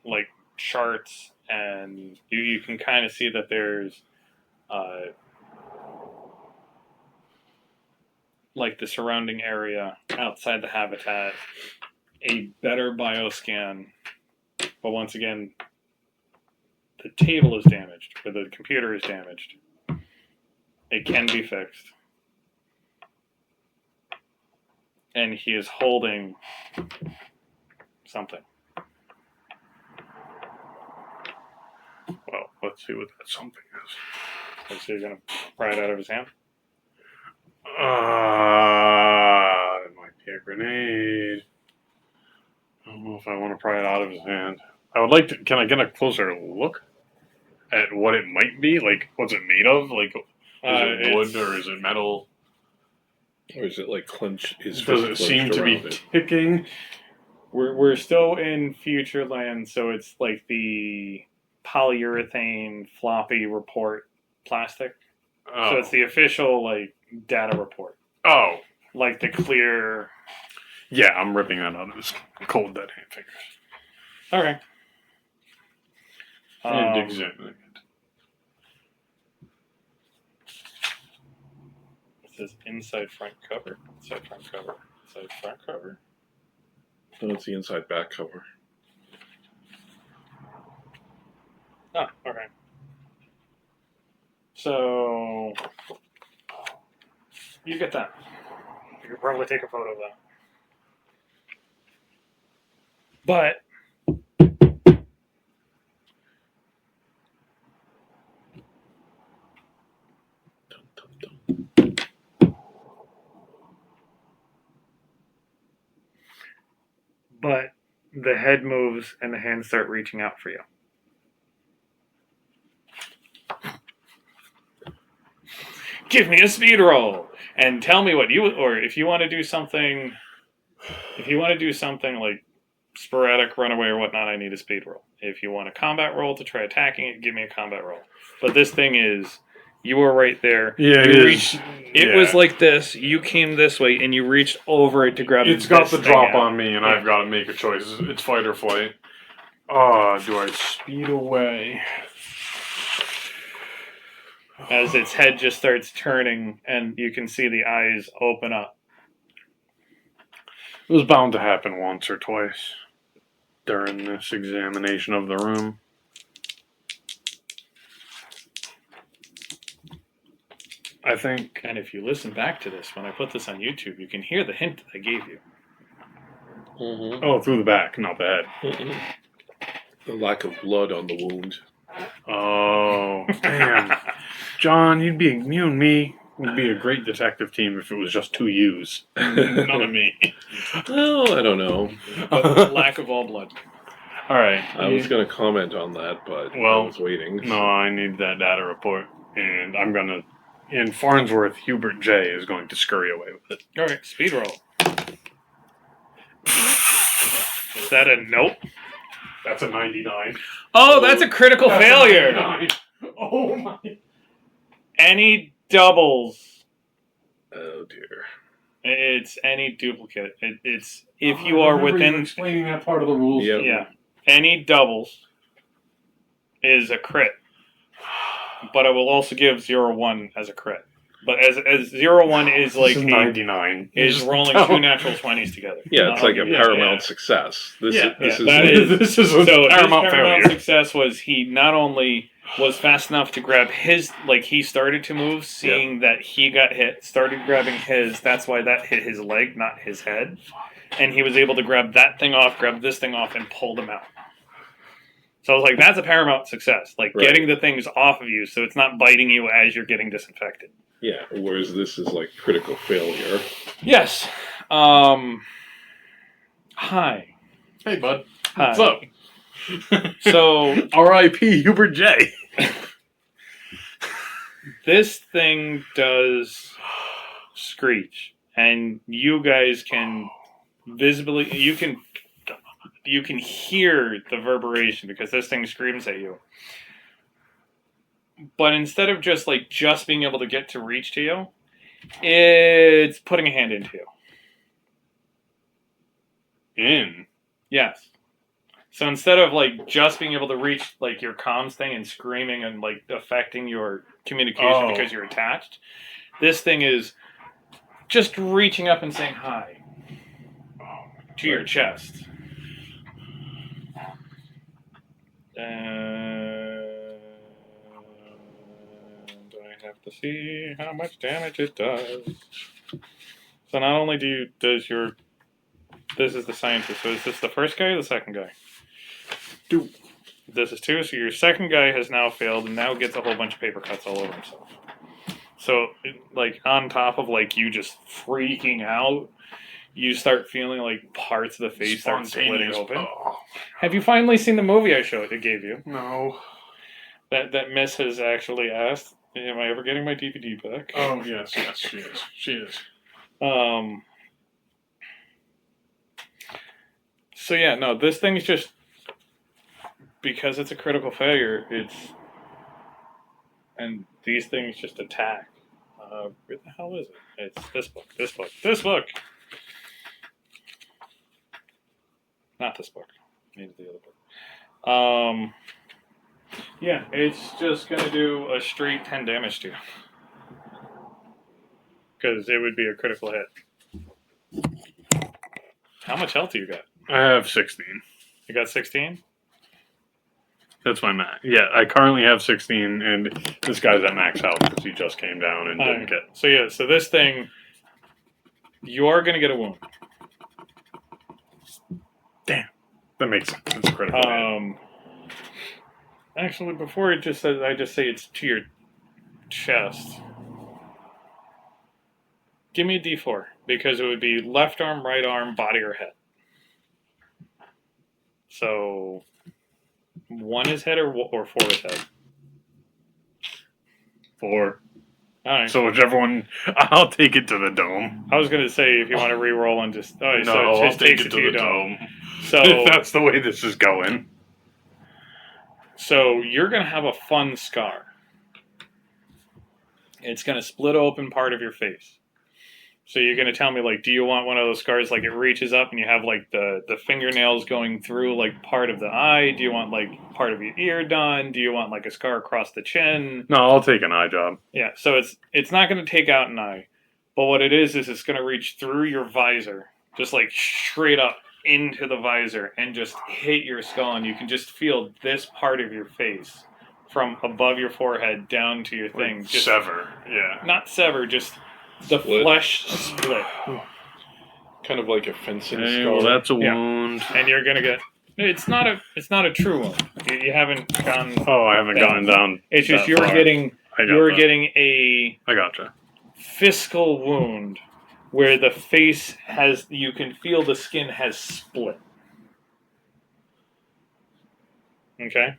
like charts, and you can kind of see that there's like the surrounding area outside the habitat, a better bioscan, but once again, the table is damaged, or the computer is damaged. It can be fixed. And he is holding something. Well, let's see what that something is. Is he going to pry it out of his hand? It might be a grenade. I don't know if I want to pry it out of his hand. I would like to. Can I get a closer look at what it might be? Like, what's it made of? Like, is it wood or is it metal? or is it like clench? Does it seem to be ticking? We're still in future land, so it's like the polyurethane floppy report plastic. Oh. So it's the official like data report. Oh. Like the clear. Yeah, I'm ripping that out of his cold dead hand fingers. All right. And examining it. says inside front cover. Inside front cover. Inside front cover. No, it's the inside back cover. Oh, okay. So you get that. You could probably take a photo of that. But the head moves and the hands start reaching out for you. Give me a speed roll and tell me what you, or if you want to do something, like sporadic runaway or whatnot, I need a speed roll. If you want a combat roll to try attacking it, give me a combat roll. But this thing is, you were right there. Yeah, it was like this. You came this way and you reached over it to grab. It's got the drop on me, and I've got to make a choice. It's fight or flight. Do I speed away? As its head just starts turning, and you can see the eyes open up. It was bound to happen once or twice during this examination of the room. I think. And if you listen back to this, when I put this on YouTube, you can hear the hint that I gave you. Mm-hmm. Oh, through the back, not the head. Mm-mm. The lack of blood on the wound. Oh, damn. John, you and me would be a great detective team if it was just two yous. None of me. Well, I don't know. But lack of all blood. All right. I was going to comment on that, but I was waiting. No, I need that data report, and I'm going to. In Farnsworth, Hubert J. is going to scurry away with it. All right, speed roll. Is that a nope? That's a 99. Oh, that's a critical failure. 99. Oh my. Any doubles. Oh dear. It's any duplicate. It's if you are within. Explaining that part of the rules. Yep. Yeah. Any doubles is a crit. But I will also give 0-1 as a crit. But as 0-1 is like 99. is rolling two natural 20s together. Yeah, it's like a paramount success. This is a paramount failure. Success was he not only was fast enough to grab his, like he started to move, seeing that he got hit, started grabbing his. That's why that hit his leg, not his head, and he was able to grab that thing off, grab this thing off, and pull them out. So I was like, that's a paramount success. Like getting the things off of you so it's not biting you as you're getting disinfected. Yeah, whereas this is like critical failure. Yes. Hi. Hey, bud. Hi. What's up? So, R.I.P. Hubert J. This thing does screech, and you guys can visibly, you can hear the reverberation because this thing screams at you. But instead of just being able to get to reach to you, it's putting a hand into you. In? Yes. So instead of just being able to reach your comms thing and screaming and affecting your communication because you're attached, this thing is just reaching up and saying hi to your chest. And I have to see how much damage it does. So not only this is the scientist. So is this the first guy or the second guy? 2. This is 2. So your second guy has now failed and now gets a whole bunch of paper cuts all over himself. So on top of you just freaking out, you start feeling parts of the face start splitting open. Oh. Have you finally seen the movie I gave you? No. That Miss has actually asked, am I ever getting my DVD back? Oh, yes, she is. She is. So yeah, no, this thing's just, because it's a critical failure, and these things just attack. Where the hell is it? It's this book. Not this book. Maybe the other book. Yeah, it's just gonna do a straight 10 damage to you. because it would be a critical hit. How much health do you got? I have 16. You got 16? That's my max. Yeah, I currently have 16, and this guy's at max health because he just came down and didn't get. So yeah, so this thing, you are going to get a wound. That makes sense. It's a critical hit. Actually, before it just says, I just say it's to your chest. Give me a D4 because it would be left arm, right arm, body, or head. So 1 is head or 4 is head. 4. All right. So whichever one, I'll take it to the dome. I was going to say if you want to re-roll and just so it I'll just take takes it it to to your the dome. dome. So If that's the way this is going. So you're going to have a fun scar. It's going to split open part of your face. So you're going to tell me, like, do you want one of those scars, like, it reaches up and you have, like, the fingernails going through, like, part of the eye? Do you want, like, part of your ear done? Do you want, like, a scar across the chin? No, I'll take an eye job. Yeah, so it's not going to take out an eye. But what it is it's going to reach through your visor, just, like, straight up into the visor and just hit your skull. And you can just feel this part of your face from above your forehead down to your thing. Like Just sever, yeah. not sever, just the Split. flesh split. Kind of like a fencing Hey, scar. well, that's a Yeah. wound. And you're gonna get. It's not a true wound. You haven't gone. Oh, I haven't down. gotten down. It's just that you're far. getting I got you're that. getting a I gotcha. fiscal wound where the face has, you can feel the skin has split. Okay.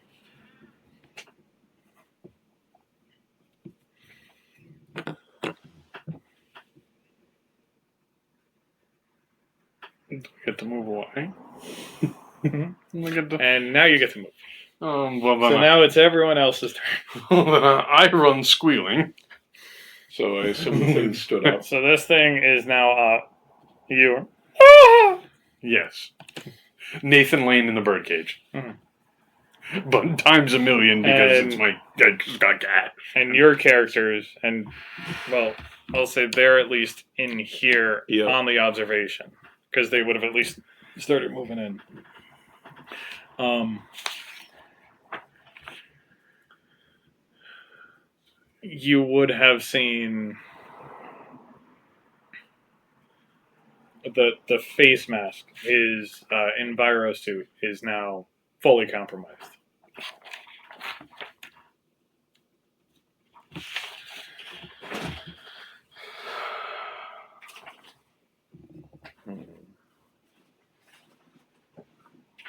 Get to move away. And now you get to move. Well, So then now it's everyone else's turn. I run squealing. So I assume the thing stood up. So this thing is now you. Yes. Nathan Lane in the birdcage. Mhm. But times a million because And- it's I just got cat. And your characters, and well, I'll say they're at least in here Yeah. on the observation because they would have at least started moving in. You would have seen the face mask is Envirosuit is now fully compromised.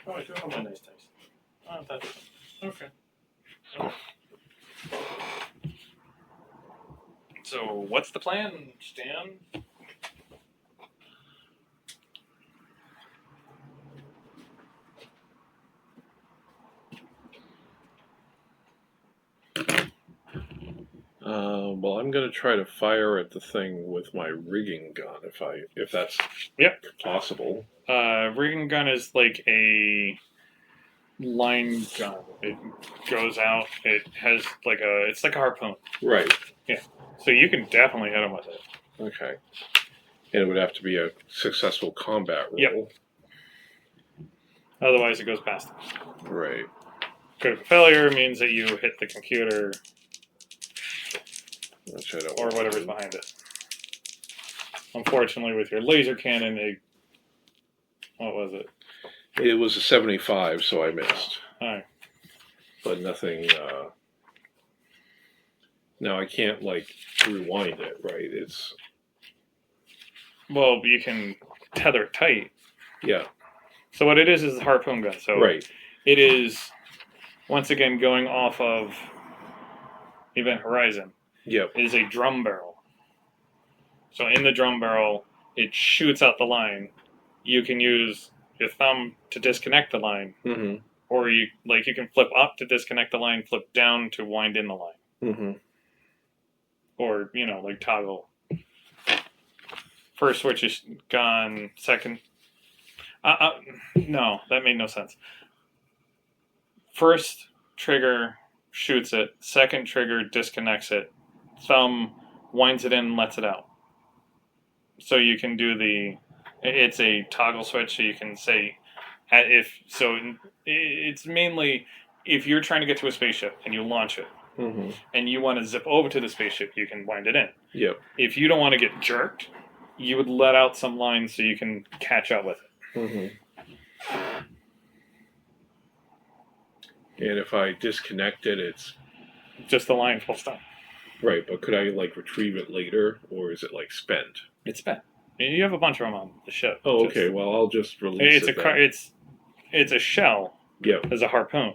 Oh, I do have a nice taste. Oh, that's okay. So, what's the plan, Stan? Well, I'm going to try to fire at the thing with my rigging gun, if that's possible. Rigging gun is like a line gun. It goes out. It has it's like a harpoon. Right. So you can definitely hit him with it. Okay. And it would have to be a successful combat roll. Yep. Otherwise, it goes past him. Right. Critical failure means that you hit the computer Which I don't or want to whatever's do. behind it. Unfortunately, with your laser cannon, what was it? It was a 75, so I missed. All right. But nothing. Now I can't rewind it, right? It's Well, you can tether it tight. yeah. So what it is a harpoon gun. So Right. it is, once again, going off of Event Horizon. Yep. It is a drum barrel. So in the drum barrel, it shoots out the line. You can use your thumb to disconnect the line, Mm-hmm. or you can flip up to disconnect the line, flip down to wind in the line, Mm-hmm. or toggle. First switch is gone. Second, no, that made no sense. First trigger shoots it. Second trigger disconnects it. Thumb winds it in and lets it out. So you can do it's a toggle switch, so you can say, it's mainly if you're trying to get to a spaceship and you launch it, Mm-hmm. and you want to zip over to the spaceship, you can wind it in. Yep. If you don't want to get jerked, you would let out some lines so you can catch up with it. Mm-hmm. And if I disconnect it, it's Just the line full stop. right. But could I like retrieve it later, or is it like spent? It's spent. You have a bunch of them on the ship. Oh, okay. Well, I'll just release it. It's a shell. Yep. As a harpoon.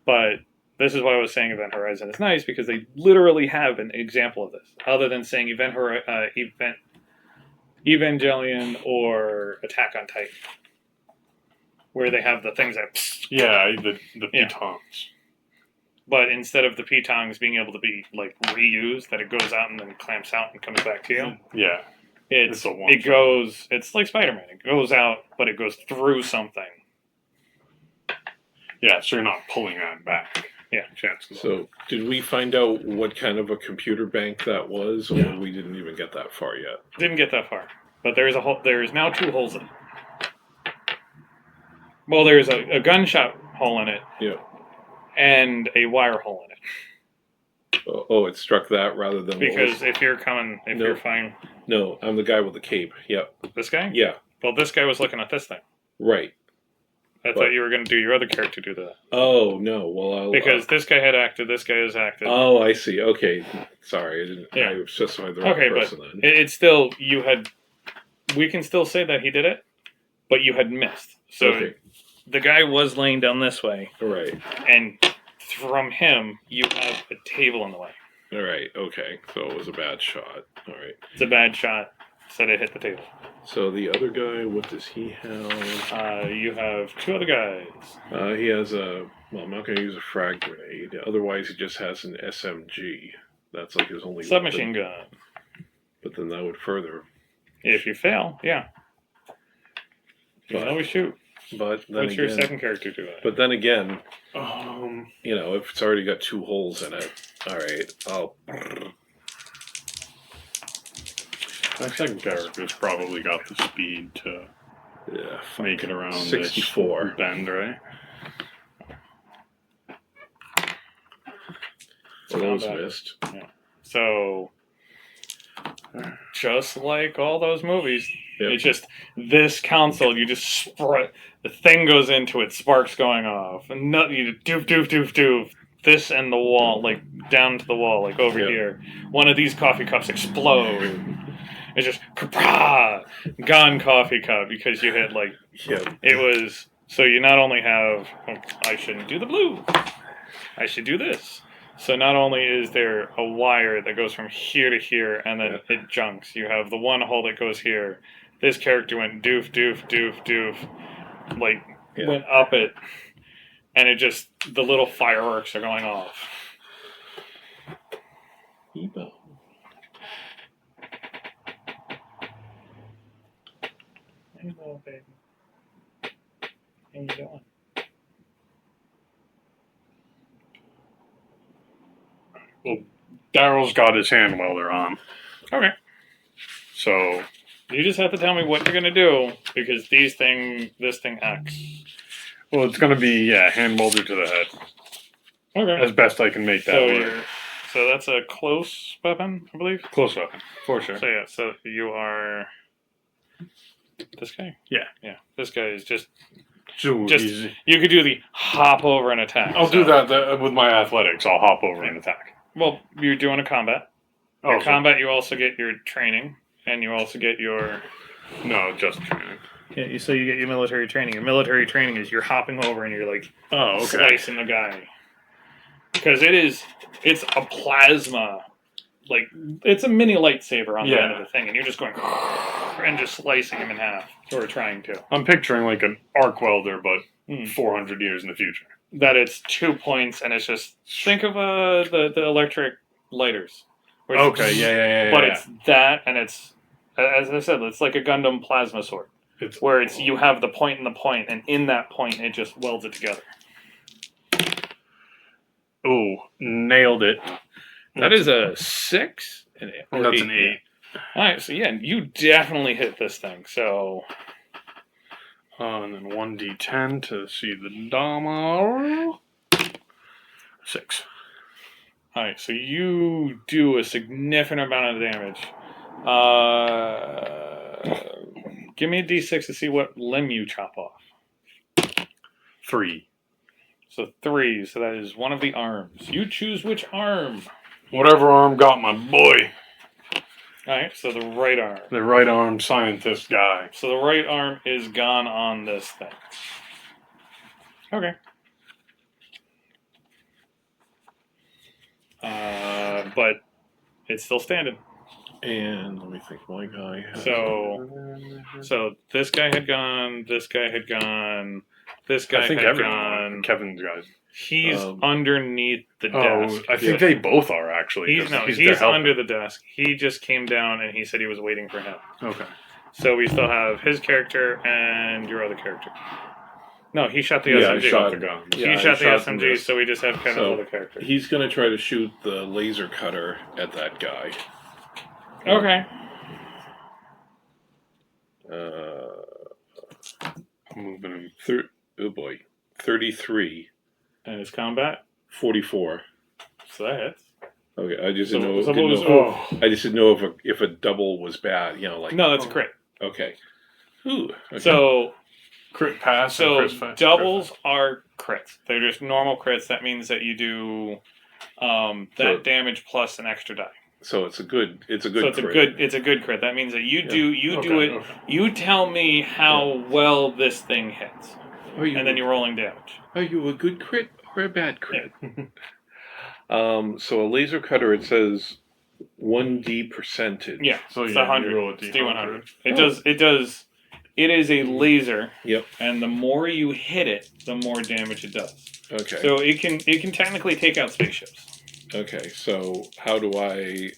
But this is why I was saying Event Horizon is nice, because they literally have an example of this, other than saying Evangelion or Attack on Titan, where they have the things that. Yeah, the Yeah. pitons. But instead of the pitons being able to be like reused, that it goes out and then clamps out and comes back to you. Yeah. It's a one it goes. It's like Spider-Man. It goes out, but it goes through something. Yeah, so you're not pulling that back. Yeah. Chances. So, did we find out what kind of a computer bank that was, or Yeah. we didn't even get that far yet? Didn't get that far, but there's a hole. There's now 2 holes in it. Well, there's a gunshot hole in it. Yeah. And a wire hole in it. Oh, it struck that rather than Because if you're fine. No, I'm the guy with the cape. Yep. This guy? Yeah. Well, this guy was looking at this thing. Right. I thought you were going to do your other character do that. Oh no! Well, because this guy had acted, this guy has acted. Oh, I see. Okay, sorry, I didn't. Yeah. I specified the wrong person but then. it's still you had. We can still say that he did it, but you had missed. So Okay. the guy was laying down this way, All right. and from him you have a table in the way. All right. Okay. So it was a bad shot. All right. It's a bad shot. Said it hit the table. So the other guy, what does he have? You have 2 other guys. He has a. Well, I'm not going to use a frag grenade. Otherwise, he just has an SMG. That's like his only Submachine weapon. gun. But then that would further. If you fail, yeah. You can But- always shoot. But then What's again, your second character do? But then again, You know, if it's already got 2 holes in it, all right. I'll. my second character's probably got the speed to make it around 64 this bend, right? So those missed. Yeah. So, just like all those movies, Yep. it's just this console. You just the thing goes into it, sparks going off, and nothing. You doof doof doof doof. This and the wall, like down to the wall, like over Yep. here. One of these coffee cups explode. It's just kapah, gone coffee cup because you hit like Yep. it was. So you not only have I shouldn't do the blue. I should do this. So not only is there a wire that goes from here to here and then it junks, you have the one hole that goes here. This character went doof, doof, doof, doof, like went up it, and it just, the little fireworks are going off. Ebo. Hey, little baby. How you doing? Well, Daryl's got his hand welder on. Okay. So You just have to tell me what you're gonna do because this thing acts. well, it's going to be hand welder to the head Okay. as best I can make that work. So that's a close weapon, I believe. Close weapon for sure. So yeah, so you are this guy. Yeah. Yeah. This guy is just So Just- easy. you could do the hop over and attack. I'll do so- that with my athletics. I'll hop over and attack. Well, you're doing a combat. Oh, Your combat, you also get your training, and you also get your. no, just training. Yeah, so you get your military training. Your military training is you're hopping over and you're like Oh, okay. slicing the guy. Because it's a plasma, like it's a mini lightsaber on the Yeah. end of the thing, and you're just going and just slicing him in half, or trying to. I'm picturing like an arc welder, but Hmm. 400 years in the future. That it's 2 points, and it's just think of the electric lighters. Where it's Okay, yeah. But it's that, and it's as I said, it's like a Gundam plasma sword, It's where it's you have the point and the point, and in that point, it just welds it together. nailed it. That is a 6. That's an 8. All right, so yeah, you definitely hit this thing. So And then 1d10 to see the damage. 6. all right, so you do a significant amount of damage. Give me a d6 to see what limb you chop off. 3. So 3. So that is one of the arms. You choose which arm. Whatever arm got my boy. All right, so the right arm. The right arm scientist guy. So the right arm is gone on this thing. Okay. But it's still standing. And let me think. My guy. Has So this guy had gone. This guy had gone. This guy I think had everyone. gone. Kevin's guys. He's underneath the desk. I think they both are actually. He's helping. under the desk. He just came down and he said he was waiting for him. Okay. So we still have his character and your other character. No, he shot the Yeah, SMG. I shot the gun. He Yeah, shot the I SMG, this. so we just have Kevin's So, other character. He's going to try to shoot the laser cutter at that guy. Okay. I'm moving him. Oh boy. 33. And his combat, 44. so that hits. Okay, I just So- didn't know. so what didn't was- know I just didn't know if a double was bad. You know, like No, that's a crit. okay. Ooh. Okay. So Crit pass. So and crit doubles are crits. They're just normal crits. That means that you do that So- damage plus an extra die. So it's a good. It's a good. So it's crit. a good crit. That means that you Yeah. do Okay, it. okay. You tell me how well this thing hits, Are you? and then you're rolling damage. Are you a good crit or a bad crit? So a laser cutter. It says 1d percentage. Yeah. So It's yeah, 100. you roll a It's D100. D100. It Oh. does. It does. It is a laser, Yep. and the more you hit it, the more damage it does. Okay. So it can technically take out spaceships. Okay. So how do I?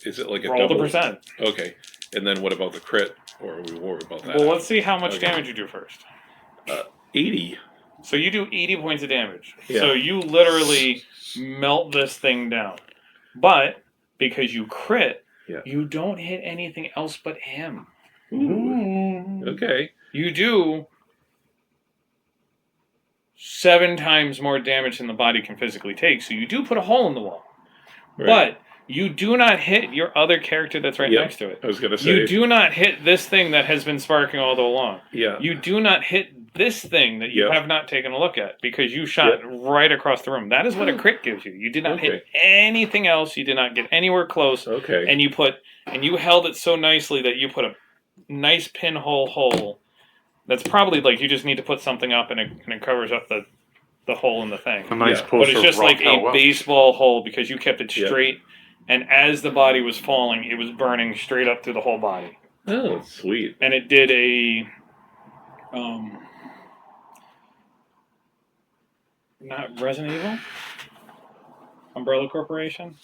Is it like a Roll double? the percent. Okay. And then what about the crit? Or are we worried about that? Well, let's see how much Okay. damage you do first. 80. So you do 80 points of damage. Yeah. So you literally melt this thing down. But because you crit, Yeah. you don't hit anything else but him. Ooh. Okay. You do 7 times more damage than the body can physically take. So you do put a hole in the wall. Right. But you do not hit your other character that's right Yep. next to it. I was gonna say. You do not hit this thing that has been sparking all day long. Yeah. You do not hit this thing that you Yep. have not taken a look at because you shot right across the room. That is what a crit gives you. You did not hit anything else. You did not get anywhere close. Okay. And you held it so nicely that you put a nice pinhole hole. That's probably like you just need to put something up and it covers up the hole in the thing. A nice Yeah. poster. But it's just of like Raquel a Welch. baseball hole because you kept it Yeah. straight. And as the body was falling, it was burning straight up through the whole body. Oh, sweet. And it did a not Resident Evil? Umbrella Corporation?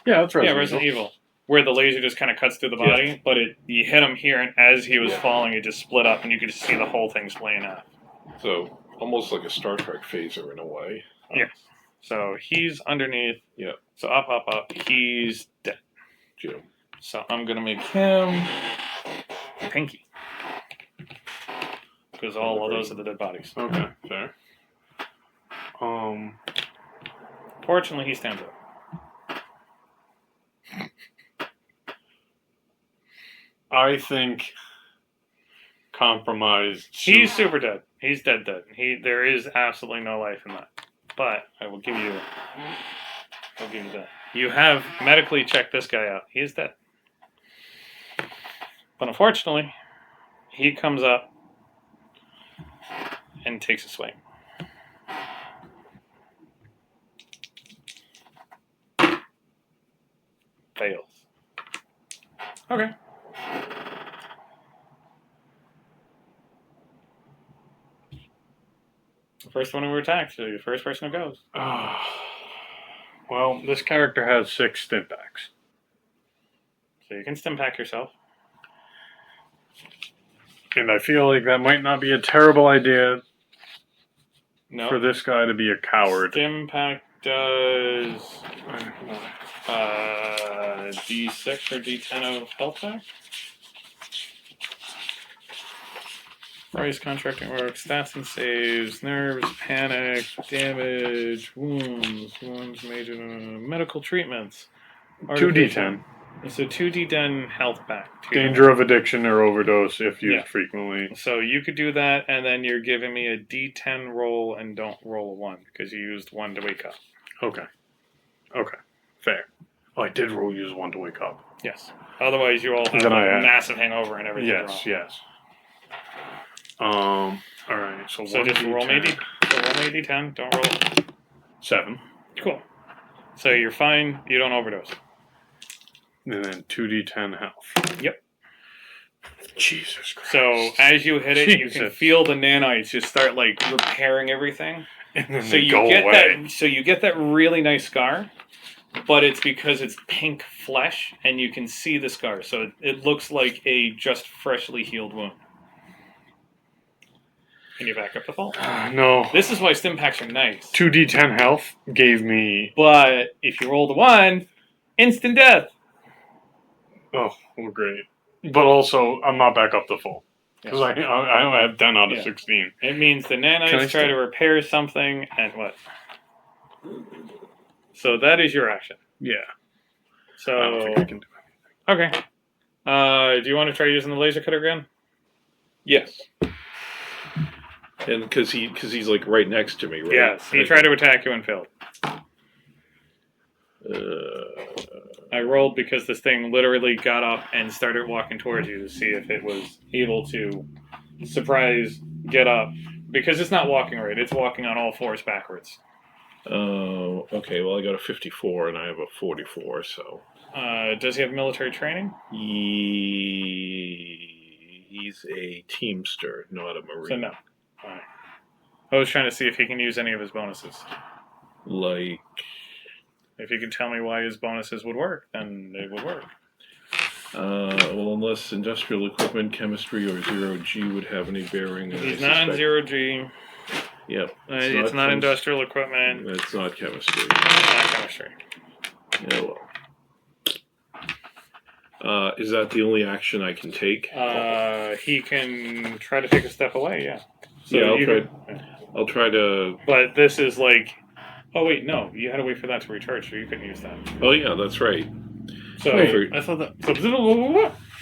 Yeah, that's right. Yeah, Resident Evil. Where the laser just kind of cuts through the body, but you hit him here, and as he was falling, it just split up, and you could just see the whole thing splaying out. So almost like a Star Trek phaser in a way. Yeah. So he's underneath. Yeah. So up. He's dead. Jim. So I'm going to make him Pinky. Because all of those are the dead bodies. Okay, fair. Fortunately, he stands up. I think compromised. He's super dead. He's dead. There is absolutely no life in that. But I will give you that. You have medically checked this guy out. He is dead. But unfortunately, he comes up and takes a swing. Fails. Okay. The first one who attacked, so you're the first person who goes. Well, this character has 6 stim packs. So you can stim pack yourself. And I feel like that might not be a terrible idea No. for this guy to be a coward. Stim pack does. D6 or D10 of health back. Price, contracting work, stats and saves, nerves, panic, damage, wounds, major medical treatments. 2d10. So 2d10 health back. Danger of addiction or overdose if used frequently. So you could do that, and then you're giving me a d10 roll and don't roll a 1 because you used 1 to wake up. Okay. Fair. Oh, I did use 1 to wake up. Yes. Otherwise, you all have Then a massive hangover and everything. Yes. All right. So just roll me d10. Don't roll 7. Cool. So you're fine. You don't overdose. And then 2d10 health. Yep. Jesus Christ. So as you hit it, you can feel the nanites just start like repairing everything. And then So they you go get away. that. So you get that really nice scar, but it's because it's pink flesh, and you can see the scar. So it looks like a just freshly healed wound. Can you back up the fall? No. This is why stim packs are nice. 2d10 health gave me. But if you roll the 1, instant death. Oh, well, great. But also, I'm not back up to full. Because I only have 10 out of 16. It means the nanites try to repair something, and what? So that is your action. Yeah. So I don't think I can do anything. Okay. Do you want to try using the laser cutter again? Yes. And because he's like right next to me, right? Yes. He tried to attack you and failed. I rolled because this thing literally got up and started walking towards you to see if it was able to surprise, get up. Because it's not walking right. It's walking on all fours backwards. Oh, okay. Well, I got a 54 and I have a 44, so. Does he have military training? He's a teamster, not a marine. So no. All right. I was trying to see if he can use any of his bonuses. Like. If you can tell me why his bonuses would work, then they would work. Well, unless industrial equipment, chemistry, or 0G would have any bearing. He's not on 0G. Yep. It's not industrial equipment. It's not chemistry. It's not chemistry. Yeah, well. Is that the only action I can take? He can try to take a step away, yeah. So yeah, I'll try to... But this is like... Oh, wait, no. You had to wait for that to recharge, so you couldn't use that. Oh, yeah, that's right. So, I thought that...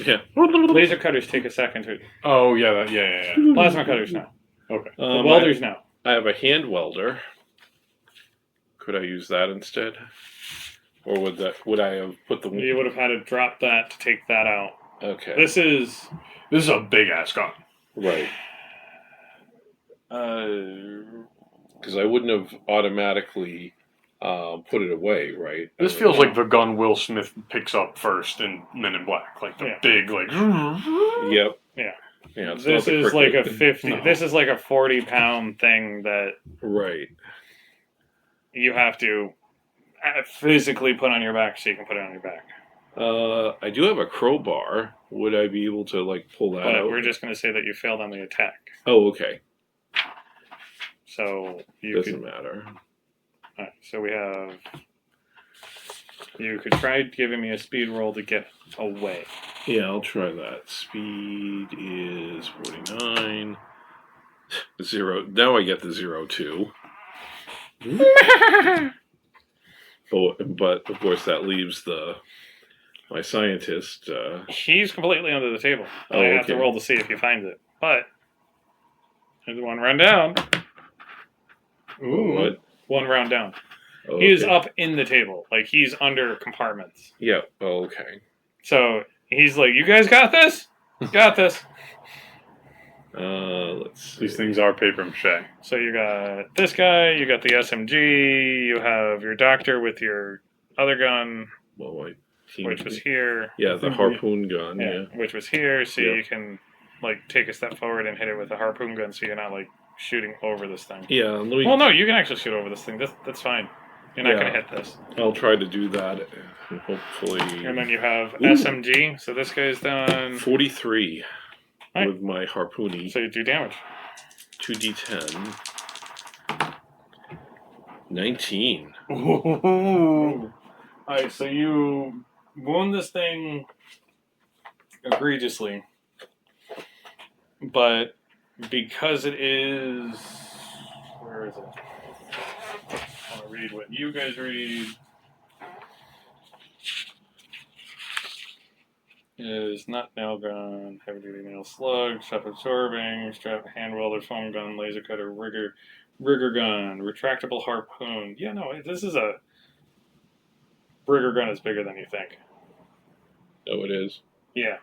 Yeah. Laser cutters take a second to... Oh, yeah, yeah. Plasma cutters now. Okay. The welders now. I have a hand welder. Could I use that instead? Or would I have put the... You would have had to drop that to take that out. Okay. This is a big-ass gun. Right. Because I wouldn't have automatically put it away, right? This feels like the gun Will Smith picks up first in Men in Black, like the big, like. Yep. Yeah. Yeah. This is like a 50. No. This is like a 40-pound thing that. Right. You have to physically put on your back so you can put it on your back. I do have a crowbar. Would I be able to pull that out? We're just going to say that you failed on the attack. Oh, okay. So doesn't matter. All right, so we have. You could try giving me a speed roll to get away. Yeah, I'll try that. Speed is 49. 0. Now I get the 0-2. But of course that leaves my scientist. He's completely under the table. I have to roll to see if he finds it. But there's one round down. Ooh. What? One round down. Oh, he is up in the table. Like, he's under compartments. Yeah. Oh, okay. So, he's like, you guys got this? Got this. Let's see. These things are paper mache. So, you got this guy, you got the SMG, you have your doctor with your other gun, which was here. Yeah, the harpoon gun, yeah. Which was here, so you can, take a step forward and hit it with a harpoon gun so you're not, shooting over this thing. Yeah. Well, no, you can actually shoot over this thing. That's fine. You're not going to hit this. I'll try to do that, hopefully. And then you have SMG. So this guy's done 43 with my harpoony. So you do damage. 2d10. 19. Ooh. Alright, so you wound this thing egregiously, but because it is... Where is it? I'll read what you guys read. Is not nail gun, heavy duty nail slug, strap absorbing, strap hand welder, foam gun, laser cutter, rigger gun, retractable harpoon. Yeah, no, this is a rigger gun is bigger than you think. Oh, it is. Yeah,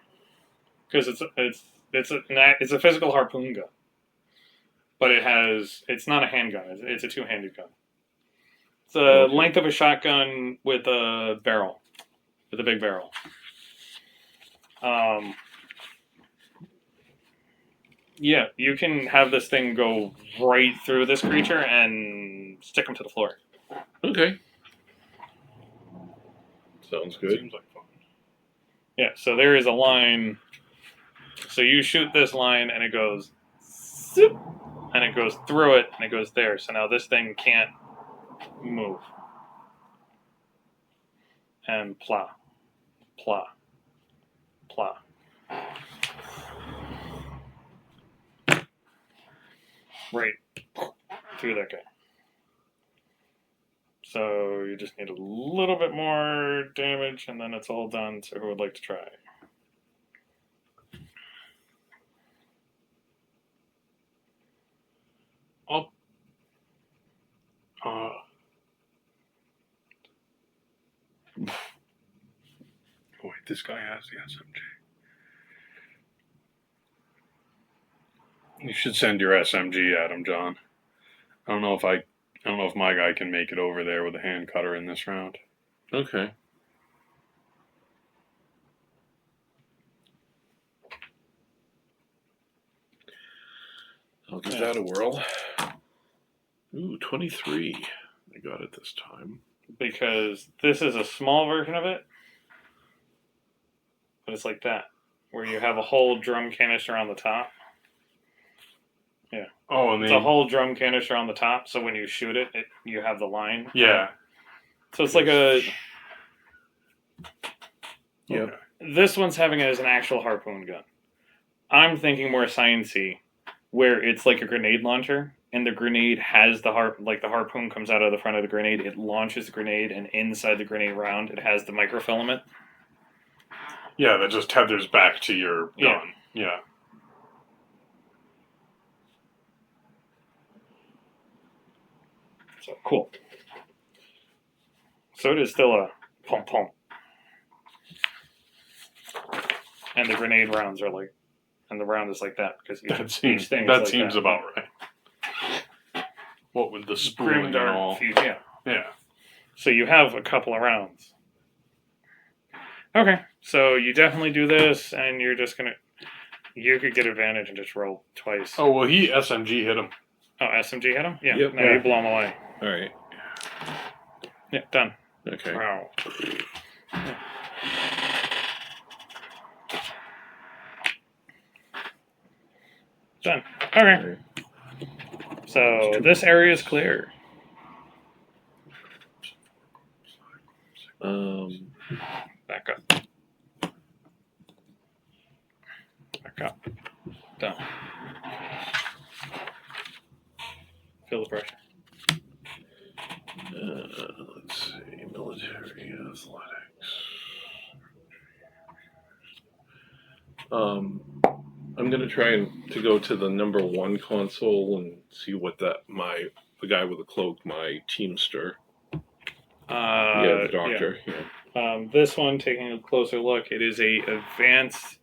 because it's a physical harpoon gun, but it's not a handgun. It's a two-handed gun. It's the length of a shotgun with a barrel, with a big barrel. Yeah, you can have this thing go right through this creature and stick him to the floor. Okay. Sounds good. Seems like fun. Yeah, so there is a line. So you shoot this line and it goes, zoop, and it goes through it and it goes there. So now this thing can't move. And plah, plah, plah. Right through that guy. So you just need a little bit more damage and then it's all done. So who would like to try? I'll. Wait, this guy has the SMG. You should send your SMG at him, John. I don't know if my guy can make it over there with a hand cutter in this round. Okay. I'll give that a whirl. Ooh, 23. I got it this time. Because this is a small version of it, but it's like that, where you have a whole drum canister on the top. Yeah. Oh, and It's a whole drum canister on the top, so when you shoot it, you have the line. Yeah. So it's like a... Yep. Okay. This one's having it as an actual harpoon gun. I'm thinking more science-y, where it's like a grenade launcher, and the grenade has the harpoon comes out of the front of the grenade, it launches the grenade, and inside the grenade round, it has the microfilament. Yeah, that just tethers back to your gun. Yeah. So, cool. So it is still a pom-pom. And the grenade rounds are like, and the round is like that, because That seems each thing is like seems that. about right. What with the spooling and all. Yeah. Yeah. So you have a couple of rounds. Okay, so you definitely do this, and you're just gonna... You could get advantage and just roll twice. Oh, well, he SMG hit him. Oh, SMG hit him? Yeah. Yep. No, you blow him away. All right. Yeah, done. Okay. Wow. Yeah. Done. Okay. All right. So this area is clear. Back up. Back up. Done. Feel the pressure. Let's see. Military athletics. I'm gonna try to go to the number 1 console and see what the guy with the cloak, my Teamster. The doctor. Yeah. This one, taking a closer look, it is a advanced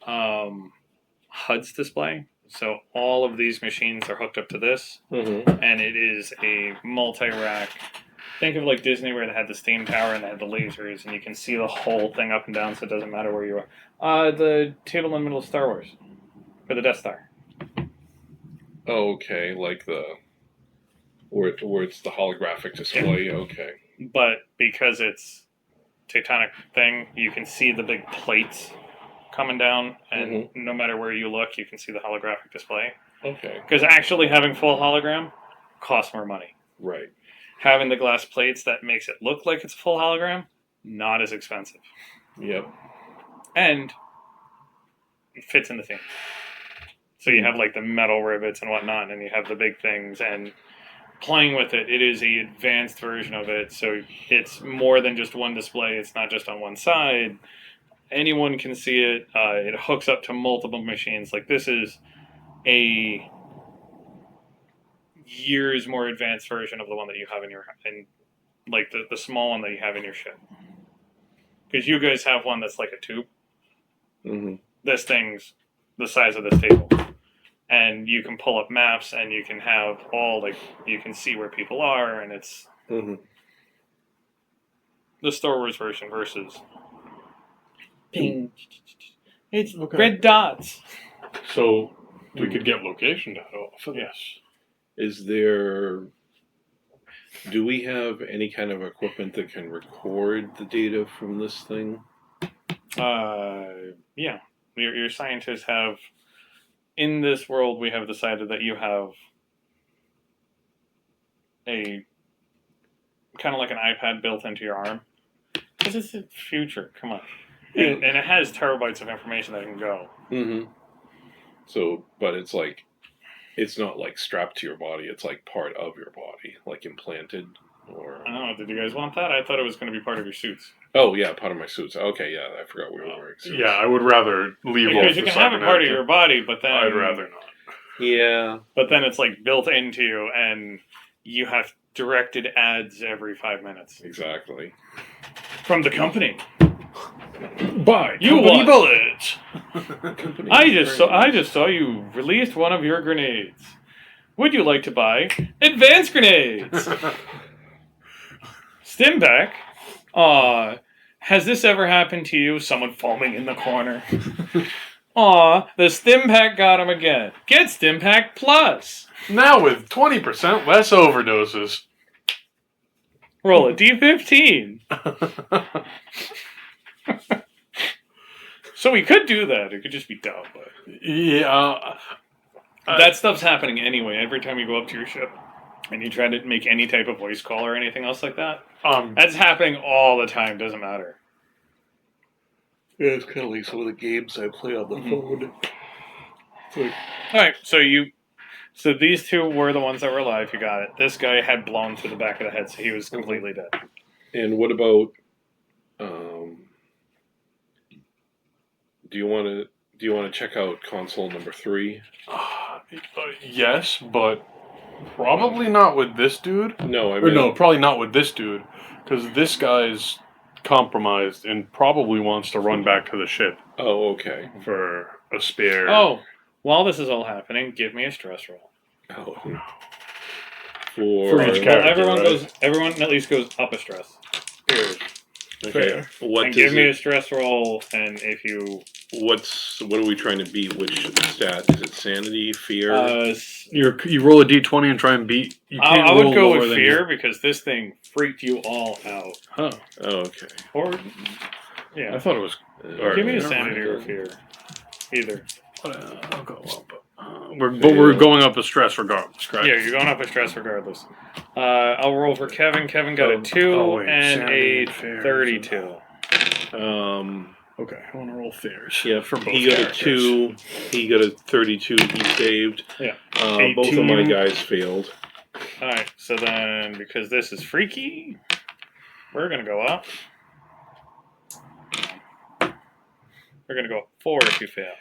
HUD's display. So all of these machines are hooked up to this, and it is a multi-rack. Think of like Disney where they had the steam tower and they had the lasers, and you can see the whole thing up and down, so it doesn't matter where you are. The table in the middle of Star Wars, or the Death Star. Oh, okay, like where it's the holographic display. Yeah. Okay. But because it's tectonic thing, you can see the big plates coming down, and no matter where you look, you can see the holographic display. Okay. Because actually having full hologram costs more money. Right. Having the glass plates that makes it look like it's a full hologram not as expensive. Yep. And it fits in the theme. So you have like the metal rivets and whatnot, and you have the big things, and playing with it, it is a advanced version of it. So it's more than just one display. It's not just on one side. Anyone can see it. It hooks up to multiple machines. Like this is a years more advanced version of the one that you have in your like the small one that you have in your ship. Because you guys have one that's like a tube. Mm-hmm. This thing's the size of this table. And you can pull up maps and you can have all, like, you can see where people are, and it's the Star Wars version versus ping. It's red dots. So we could get location data for this. Is there... Do we have any kind of equipment that can record the data from this thing? Yeah. Your scientists have... In this world, we have decided that you have a... kind of like an iPad built into your arm. Because it's the future. Come on. And it has terabytes of information that can go. Mm-hmm. So, but it's like... It's not like strapped to your body. It's like part of your body, like implanted, or... I don't know. Did you guys want that? I thought it was going to be part of your suits. Oh yeah, part of my suits. Okay, yeah, I forgot we were wearing suits. Yeah, I would rather leave off Because the you can have it part of cybernetic. your body, but then I'd rather not. Yeah, But then it's like built into you, and you have directed ads every 5 minutes exactly. from the company. Buy You company want- bullets. I just saw you released one of your grenades. Would you like to buy advanced grenades? Stimback. Has this ever happened to you? Someone foaming in the corner. Aw, the Stimpack got him again. Get Stimpack Plus. Now with 20% less overdoses. Roll a D15. So we could do that. It could just be dumb, but Yeah. that stuff's happening anyway. Every time you go up to your ship and you try to make any type of voice call or anything else like that, that's happening all the time. Doesn't matter. Yeah, it's kind of like some of the games I play on the phone. It's like, All right, so these two were the ones that were alive. You got it. This guy had blown through the back of the head, so he was completely dead. and what about? Do you want to check out console number 3? Yes, but probably not with this dude. No, I Or mean no, probably not with this dude. Because this guy's compromised and probably wants to run back to the ship Oh, okay. for a spare. Oh, while this is all happening, give me a stress roll. Oh, For each Well, character, everyone at least goes up a stress. Period. okay. What And does give me a it? stress roll, and if you What are we trying to beat? Which stat is it? Sanity, fear? You roll a d20 and try and beat. You can't I would roll go lower with than fear because this thing freaked you all out. Huh. Oh, okay. Or I yeah, thought it was. give me a never sanity mind. or fear. Either. I'll go up. We're going up a stress regardless, correct? Yeah, you're going up a stress regardless. I'll roll for Kevin. Kevin got a 2 wait, and sanity a and fear, 32. Okay, I want to roll fears. Yeah, for both he got characters. a 2. He got a 32. He saved. Yeah. Both of my 18. guys failed. Alright, so then, because this is freaky, we're going to go up. We're going to go up 4 if you fail.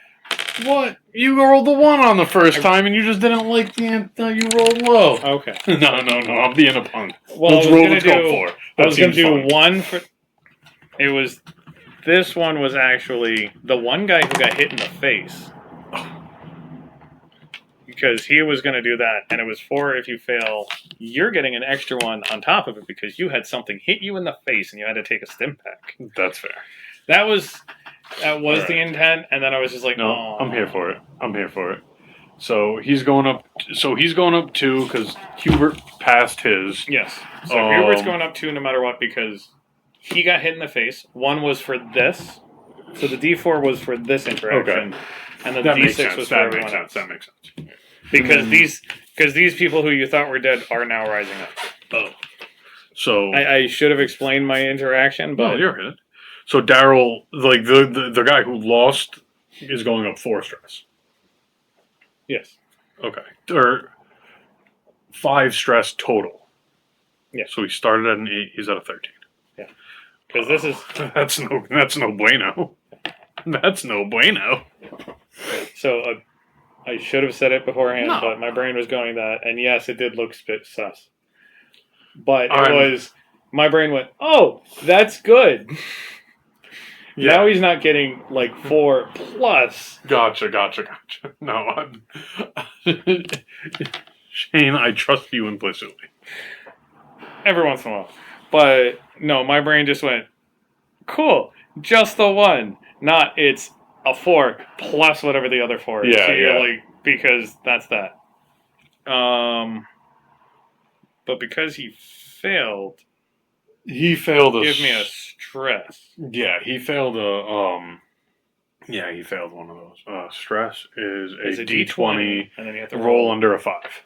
What? You rolled the 1 on the first time, and you just didn't like the you rolled low. Okay. No, I'm being a punk. Well, Let's go 4. I was going to do 1 for... It was... This one was actually the one guy who got hit in the face. Because he was going to do that, and it was 4 if you fail. You're getting an extra 1 on top of it because you had something hit you in the face and you had to take a stim pack. That's fair. That was Alright. the intent, and then I was just like, No, oh. I'm here for it. So he's going up 2 because Hubert passed his. Yes. So Hubert's going up 2 no matter what because he got hit in the face. 1 was for this. So the D4 was for this interaction. Okay. And the That D6 makes sense. was for That everyone makes sense. else. That makes sense. Because these people who you thought were dead are now rising up. Oh. So I should have explained my interaction, well, but you're good. So Daryl, like the guy who lost, is going up 4 stress. yes. Okay, or 5 stress total. Yeah. So he started at an 8. He's at a 13. Because this is That's no bueno. That's no bueno. so. I should have said it beforehand, No. but my brain was going that, and yes, it did look spit sus. But it I'm- was my brain went, "Oh, that's good." Yeah. Now he's not getting like 4 plus. Gotcha. No, I'm Shane, I trust you implicitly. Every once in a while. But no, my brain just went, cool, just the one. Not it's a 4 plus whatever the other 4 is. Yeah, So you're yeah. like, because that's that. But because he failed, He failed a give me a stress. Yeah, he failed a yeah, he failed one of those. Stress is It's a a D20 and then you have to roll under a 5.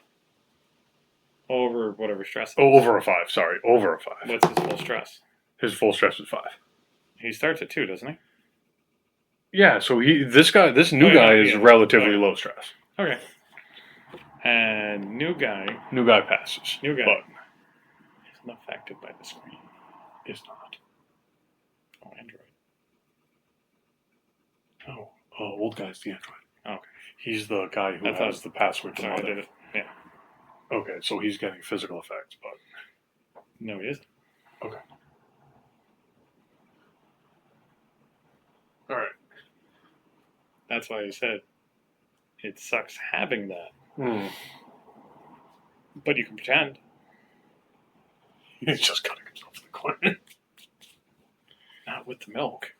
over whatever stress. Is. Oh, over a 5. Sorry, over a 5. What's his full stress? His full stress is 5. He starts at 2, doesn't he? Yeah, so this new Oh, guy yeah, is yeah. relatively Okay. low stress. Okay. And new guy New guy passes. New guy. But isn't affected by the screen. is not. Oh, Android. Oh, old guy's the android. Oh, okay. He's the guy who I thought- has the password to Sorry, I mother. did it. Yeah. Okay, so he's getting physical effects, but No, he isn't. okay. All right. That's why I said it sucks having that. But you can pretend. He's just cutting himself in the corner. Not with the milk.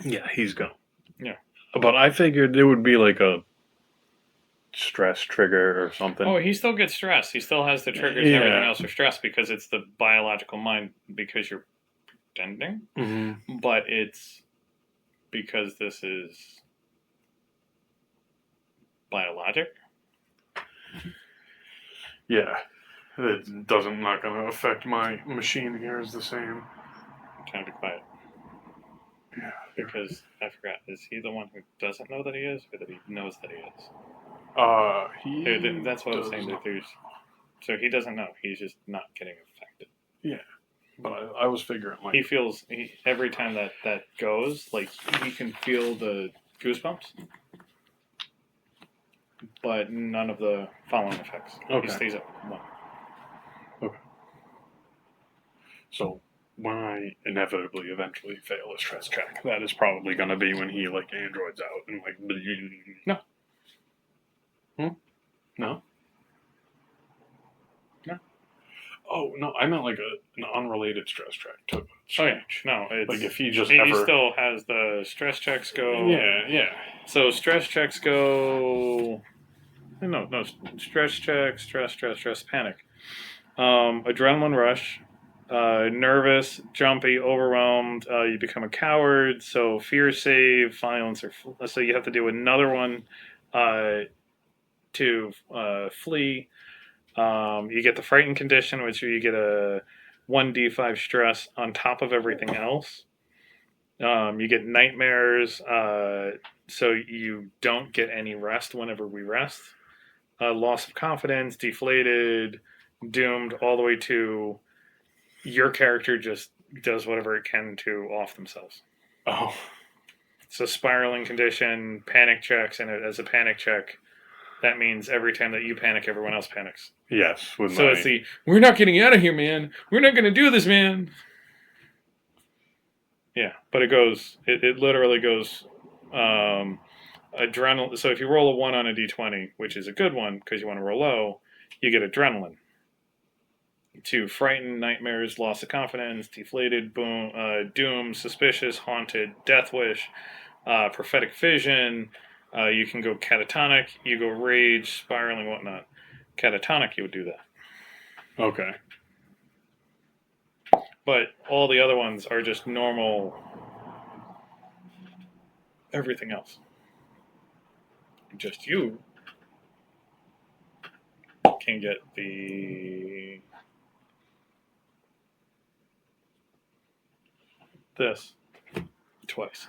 Yeah, he's gone. Yeah. But I figured there would be like a stress trigger or something. Oh, he still gets stressed. He still has the triggers and Yeah. everything else for stress because it's the biological mind because you're pretending. Mm-hmm. But it's because this is biologic. Yeah. It not going to affect my machine here is the same. Trying to be quiet. Yeah. Because I forgot, is he the one who doesn't know that he is, or that he knows that he is? That's what I was saying. That there's, so he doesn't know. He's just not getting affected. Yeah, but I was figuring like He feels every time that goes, like he can feel the goosebumps, but none of the following effects. Okay. He stays up one. So when I inevitably eventually fail a stress check, that is probably going to be when he like androids out and like. No. No. No. Oh no, I meant like an unrelated stress check to change. No, it's Like if he just he ever. still has the stress checks go. Yeah. So stress checks go. No. Stress check, stress, panic. Adrenaline rush. Nervous, jumpy, overwhelmed. You become a coward. So fear save, violence, or so you have to do another one to flee. You get the frightened condition, which you get a 1d5 stress on top of everything else. You get nightmares, so you don't get any rest whenever we rest. Loss of confidence, deflated, doomed, all the way to your character just does whatever it can to off themselves. Oh. So spiraling condition, panic checks, and as a panic check, that means every time that you panic, everyone else panics. Yes. So it's we're not getting out of here, man. We're not going to do this, man. Yeah, but it literally goes adrenaline. So if you roll a 1 on a d20, which is a good one because you want to roll low, you get adrenaline. To frighten, nightmares, loss of confidence, deflated, doom, suspicious, haunted, death wish, prophetic vision. You can go catatonic, you go rage, spiraling, whatnot. Catatonic, you would do that. Okay. But all the other ones are just normal. Everything else. Just you can get this twice.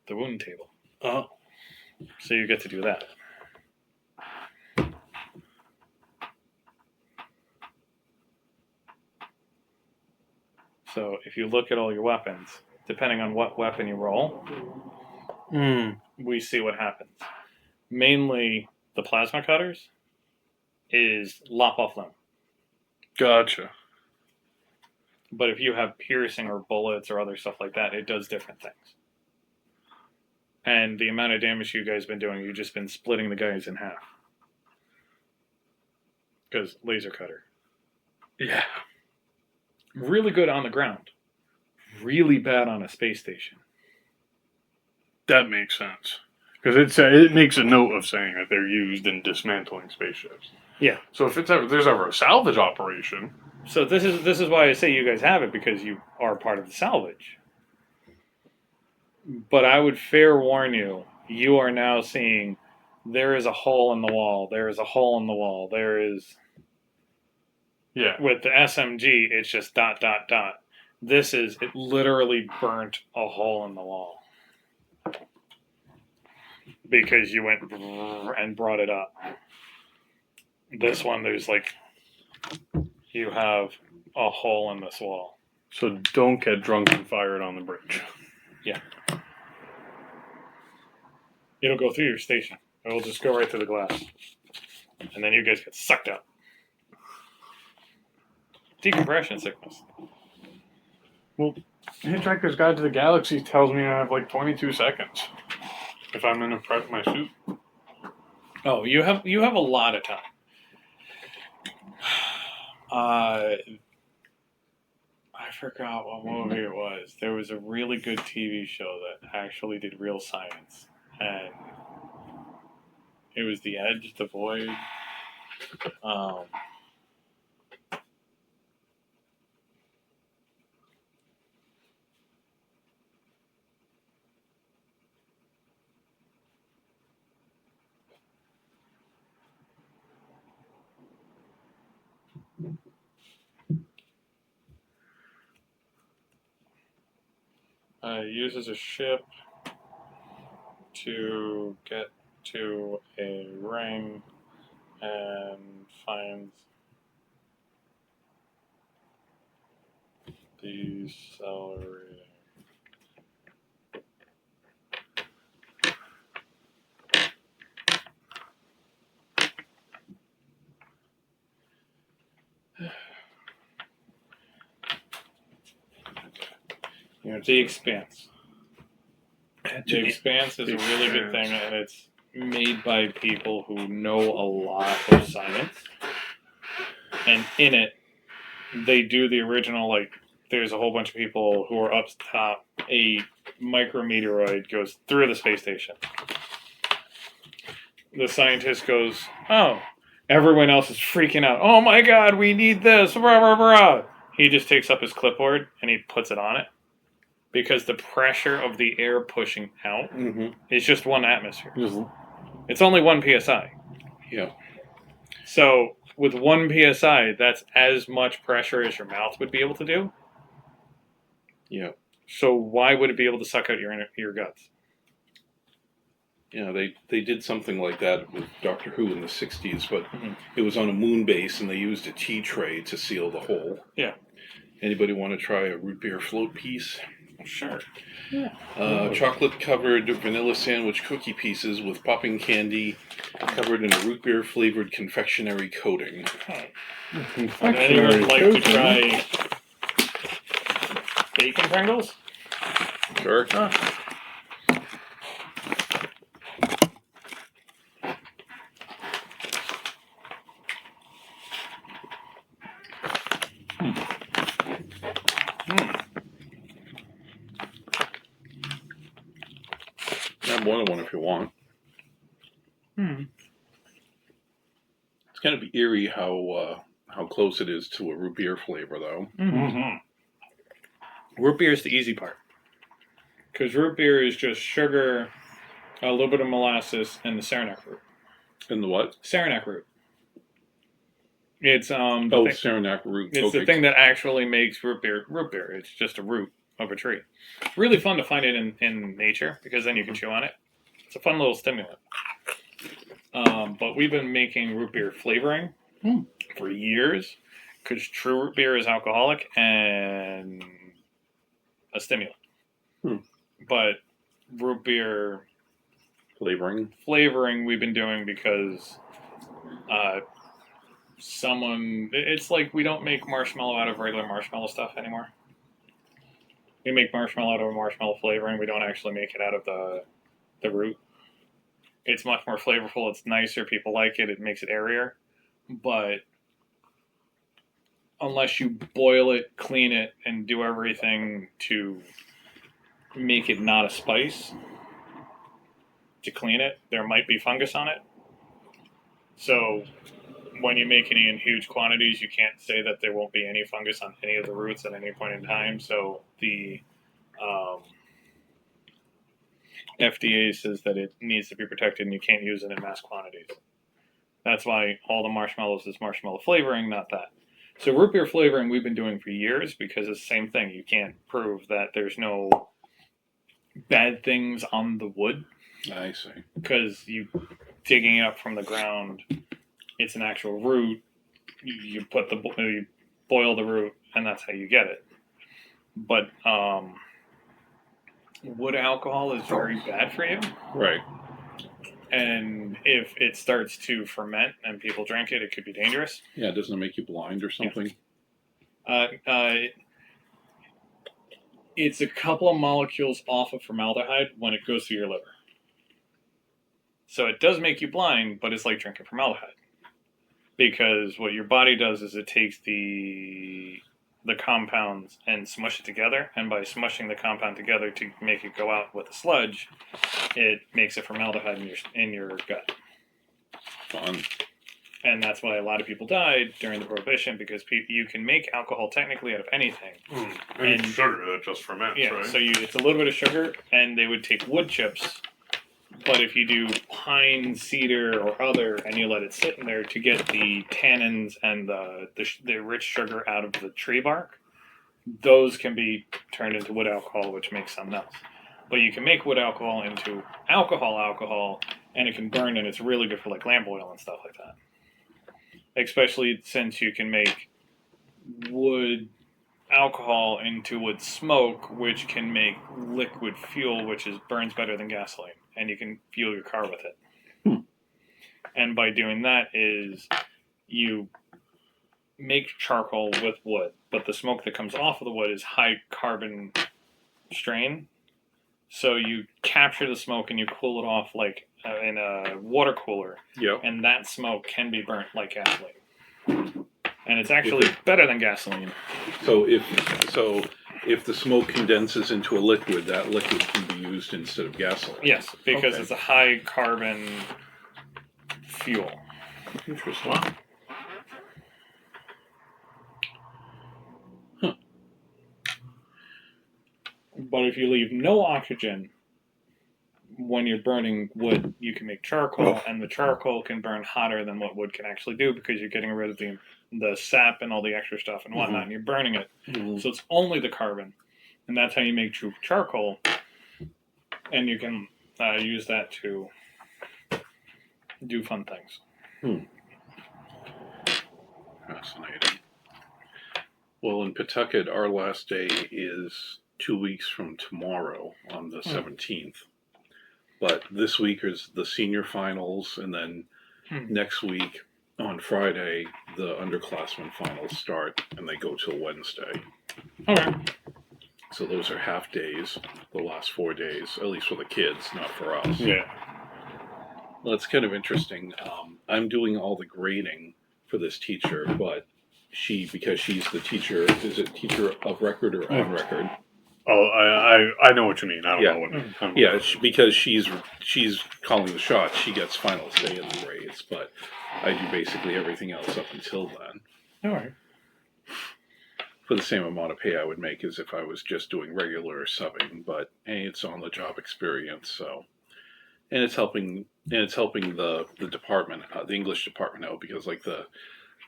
The wound table. Oh. So you get to do that. So if you look at all your weapons, depending on what weapon you roll, we see what happens. Mainly the plasma cutters is lop off limb. Gotcha. But if you have piercing or bullets or other stuff like that, it does different things. And the amount of damage you guys have been doing, you've just been splitting the guys in half. Because laser cutter. Yeah. Really good on the ground. Really bad on a space station. That makes sense. Because it makes a note of saying that they're used in dismantling spaceships. Yeah. So if there's ever a salvage operation, So this is why I say you guys have it, because you are part of the salvage. But I would fair warn you, you are now seeing there is a hole in the wall. There is a hole in the wall. There is... yeah. With the SMG, it's just ... This is, it literally burnt a hole in the wall. Because you went and brought it up. This one, there's like, you have a hole in this wall. So don't get drunk and fired on the bridge. Yeah. It'll go through your station. It'll just go right through the glass. And then you guys get sucked up. Decompression sickness. Well, Hitchhiker's Guide to the Galaxy tells me I have like 22 seconds if I'm in my suit. Oh, you have a lot of time. I forgot what movie it was. There was a really good TV show that actually did real science, and it was The Edge, The Void. Uses a ship to get to a ring and finds decelerating. The Expanse. The Expanse is a really good thing, and it's made by people who know a lot of science. And in it, they do the original, like, there's a whole bunch of people who are up top. A micrometeoroid goes through the space station. The scientist goes, oh, everyone else is freaking out. Oh my god, we need this. Rah, rah, rah. He just takes up his clipboard and he puts it on it. Because the pressure of the air pushing out is just 1 atmosphere. It's only 1 psi. Yeah. So with 1 psi, that's as much pressure as your mouth would be able to do. Yeah. So why would it be able to suck out your guts? Yeah, they did something like that with Doctor Who in the 60s, but it was on a moon base and they used a tea tray to seal the hole. Yeah. Anybody want to try a root beer float piece? Sure. Yeah. Chocolate-covered vanilla sandwich cookie pieces with popping candy covered in a root beer-flavored confectionery coating. Would anyone like to try bacon Pringles? Sure. Have one of one if you want. It's kind of eerie how close it is to a root beer flavor, though. Root beer is the easy part. Because root beer is just sugar a little bit of molasses, and the Saranac root. And the what? Saranac root. It's Saranac root. It's the thing that actually makes root beer root beer. It's just a root of a tree. Really fun to find it in nature because then you can chew on it. It's a fun little stimulant. But we've been making root beer flavoring for years because true root beer is alcoholic and a stimulant. But root beer flavoring we've been doing because it's like we don't make marshmallow out of regular marshmallow stuff anymore. We make marshmallow out of marshmallow flavoring. We don't actually make it out of the root. It's much more flavorful. It's nicer. People like it. It makes it airier. But unless you boil it, clean it, and do everything to make it not a spice, to clean it, there might be fungus on it. So when you make any in huge quantities, you can't say that there won't be any fungus on any of the roots at any point in time. So the FDA says that it needs to be protected and you can't use it in mass quantities. That's why all the marshmallows is marshmallow flavoring, not that. So root beer flavoring we've been doing for years because it's the same thing. You can't prove that there's no bad things on the wood. I see. Because you digging it up from the ground, it's an actual root. You boil the root, and that's how you get it. But wood alcohol is very bad for you. Right. And if it starts to ferment and people drink it, it could be dangerous. Yeah, doesn't it make you blind or something? Yeah. It's a couple of molecules off of formaldehyde when it goes through your liver. So it does make you blind, but it's like drinking formaldehyde. Because what your body does is it takes the compounds and smush it together, and by smushing the compound together to make it go out with a sludge, it makes a formaldehyde in your gut. Fun. And that's why a lot of people died during the Prohibition, because you can make alcohol technically out of anything. And sugar that just ferments, yeah, right? So it's a little bit of sugar, and they would take wood chips, but if you do pine, cedar, or other, and you let it sit in there to get the tannins and the rich sugar out of the tree bark, those can be turned into wood alcohol, which makes something else. But you can make wood alcohol into alcohol, and it can burn, and it's really good for like lamp oil and stuff like that. Especially since you can make wood alcohol into wood smoke, which can make liquid fuel, which burns better than gasoline, and you can fuel your car with it. And by doing that is you make charcoal with wood, but the smoke that comes off of the wood is high carbon strain. So you capture the smoke and you cool it off like in a water cooler. Yep. And that smoke can be burnt like gasoline. And it's actually better than gasoline. So if the smoke condenses into a liquid, that liquid can be used instead of gasoline. Yes, because it's a high carbon fuel. Interesting. Wow. But if you leave no oxygen when you're burning wood, you can make charcoal, and the charcoal can burn hotter than what wood can actually do because you're getting rid of the sap and all the extra stuff and whatnot, and you're burning it. So it's only the carbon, and that's how you make true charcoal. And you can use that to do fun things. Fascinating. Well, in Pawtucket, our last day is 2 weeks from tomorrow on the 17th. But this week is the senior finals, and then next week on Friday, the underclassmen finals start, and they go till Wednesday. Okay. So those are half days, the last 4 days, at least for the kids, not for us. Yeah. Well, it's kind of interesting. I'm doing all the grading for this teacher, but because she's the teacher, is it teacher of record or on record? Oh, I know what you mean. I don't know what. Yeah, because she's calling the shots. She gets final say in the grades, but I do basically everything else up until then. All right. For the same amount of pay I would make as if I was just doing regular subbing, but hey, it's on the job experience. So, and it's helping the department, the English department out, because like the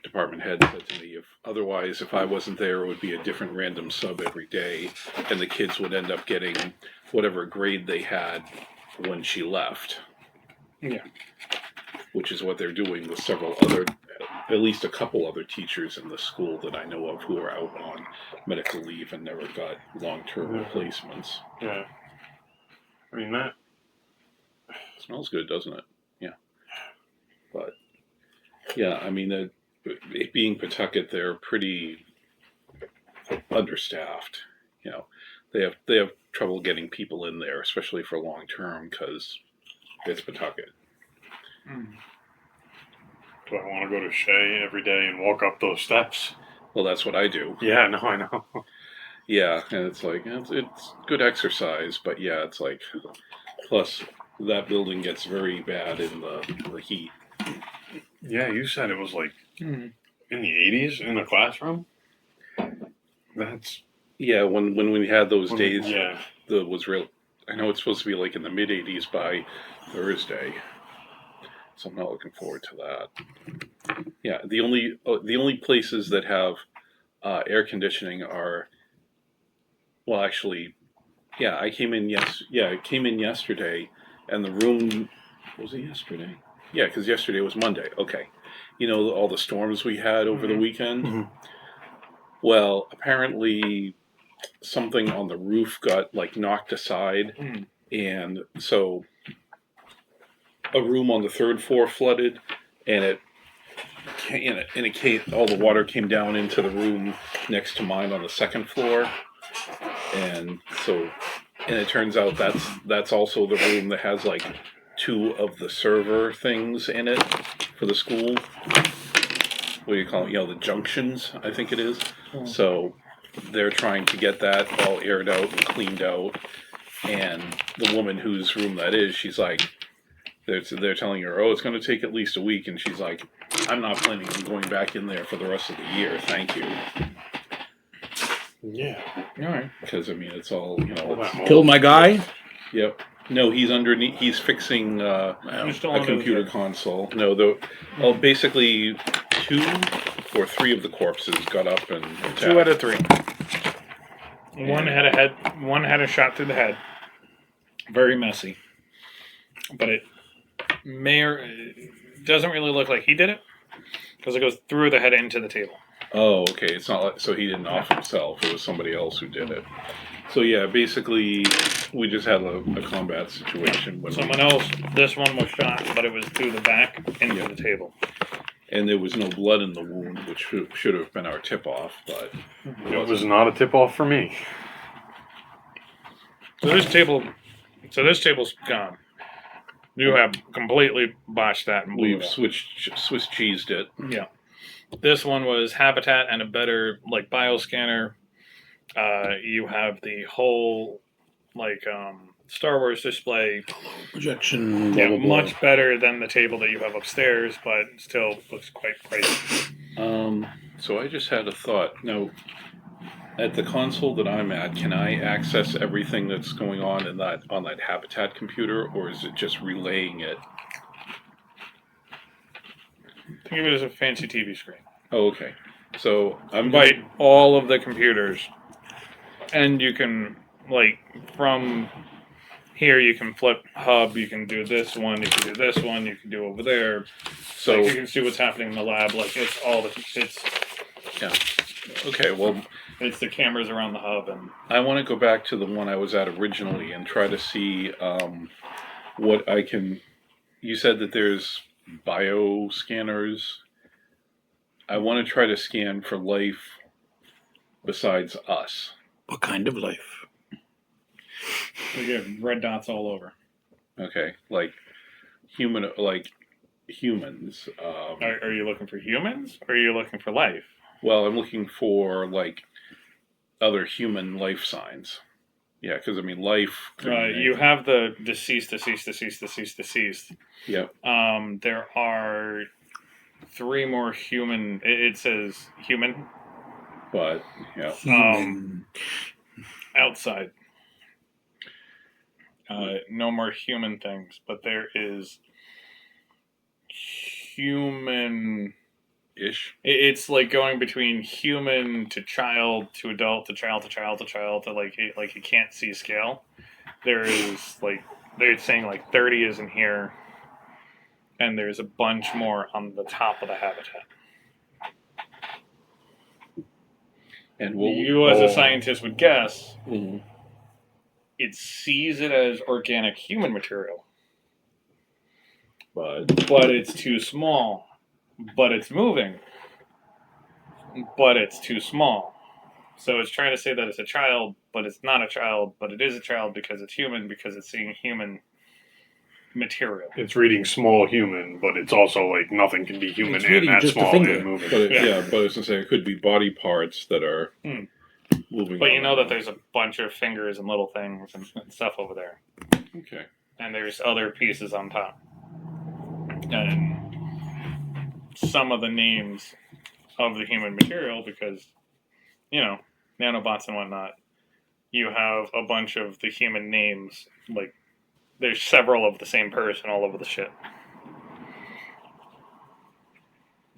department head said to me, if I wasn't there, it would be a different random sub every day, and the kids would end up getting whatever grade they had when she left. Yeah. Which is what they're doing with at least a couple other teachers in the school that I know of who are out on medical leave and never got long-term replacements. Yeah. I mean, that smells good, doesn't it? Yeah. But yeah, I mean, it being Pawtucket, they're pretty understaffed. You know, they have trouble getting people in there, especially for long term, because it's Pawtucket. Do I want to go to Shea every day and walk up those steps? Well, that's what I do. Yeah, no, I know. Yeah, and it's like it's good exercise, but yeah, it's like plus that building gets very bad in the heat. Yeah, you said it was like in the 80s in the classroom. That's when we had those days. Yeah, that was real. I know it's supposed to be like in the mid 80s by Thursday, so I'm not looking forward to that. Yeah, the only places that have air conditioning are, well, actually, yeah, I came in yesterday, and the room, was it yesterday? Yeah, because yesterday was Monday. Okay, you know all the storms we had over the weekend. Mhm. Well, apparently something on the roof got like knocked aside, and so a room on the third floor flooded, and it came, all the water came down into the room next to mine on the second floor, and it turns out that's also the room that has like 2 of the server things in it for the school. What do you call it? You know, the junctions, I think it is. So they're trying to get that all aired out and cleaned out, and the woman whose room that is, she's like, they're telling her, oh, it's going to take at least a week, and she's like, I'm not planning on going back in there for the rest of the year, thank you. Yeah. All right. Because I mean, it's all, you know. Kill my guy? Yep. No, he's underneath. He's fixing a computer console. No, basically 2 or 3 of the corpses got up and attacked. 2 out of 3. One had a shot through the head. Very messy. But it doesn't really look like he did it, because it goes through the head into the table. Oh, okay. It's not like, so he didn't off himself. It was somebody else who did it. So yeah, basically, we just had a combat situation. This one was shot, but it was through the back into the table. And there was no blood in the wound, which should have been our tip-off, but It was not a tip-off for me. So this table's gone. You have completely botched that and blew we've it up. Swiss cheesed it. Yeah. This one was Habitat and a better like bioscanner. You have the whole like Star Wars display Projection. Yeah, blah, blah, blah. much better than the table that you have upstairs, but still looks quite pricey. So I just had a thought. Now, at the console that I'm at, can I access everything that's going on in that Habitat computer, or is it just relaying it? Think of it as a fancy TV screen. Oh, okay. So I'm Invite all of the computers, and you can like from here you can flip hub. You can do this one. You can do this one. You can do over there. So you can see what's happening in the lab. Like it's all it's yeah. Okay. Well, it's the cameras around the hub, and I want to go back to the one I was at originally and try to see what I can. You said that there's bio scanners. I want to try to scan for life besides us. What kind of life? you get red dots all over. Okay, like humans. Are you looking for humans, or are you looking for life? Well, I'm looking for like other human life signs. Yeah, because I mean, life. You have the deceased. Yep. There are 3 more human. It says human. But yeah. Outside. No more human things, but there is human. It's like going between human to child to adult to child to child to child to like you can't see scale. There is like they're saying like 30 is in here, and there's a bunch more on the top of the habitat. And you, as a scientist, would guess Mhm. it sees it as organic human material, But but it's too small. But it's moving, but it's too small. So it's trying to say that it's a child, but it's not a child, but it is a child because it's human, because it's seeing human material. It's reading small human, but it's also like nothing can be human It's and reading that just a small finger. and moving. but Yeah. but I was gonna say it could be body parts that are moving. But you on know their that there's a bunch of fingers and little things and stuff over there. own. Okay. And there's other pieces on top. And some of the names of the human material, because, you know, nanobots and whatnot, you have a bunch of the human names, like, there's several of the same person all over the ship.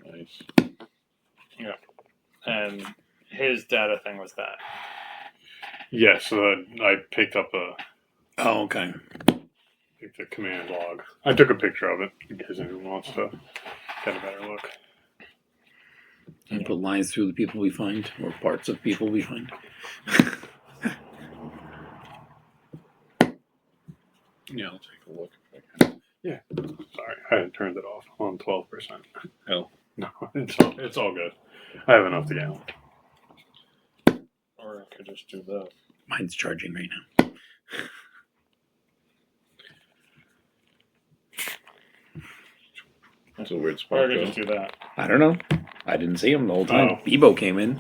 Nice. Yeah. And his data thing was that. Yes, I picked up Oh, okay. the command log. I took a picture of it in case anyone wants to get a better look. And put lines through the people we find, or parts of people we find. Yeah, I'll take a look if I can. Sorry, I had turned it off on 12%. Hell. No, it's all good. I have enough to get. Or I could just do that. Mine's charging right now. That's a weird Or spot. I could Though. just do that. I don't know. I didn't see him the whole time. Oh. Bebo came in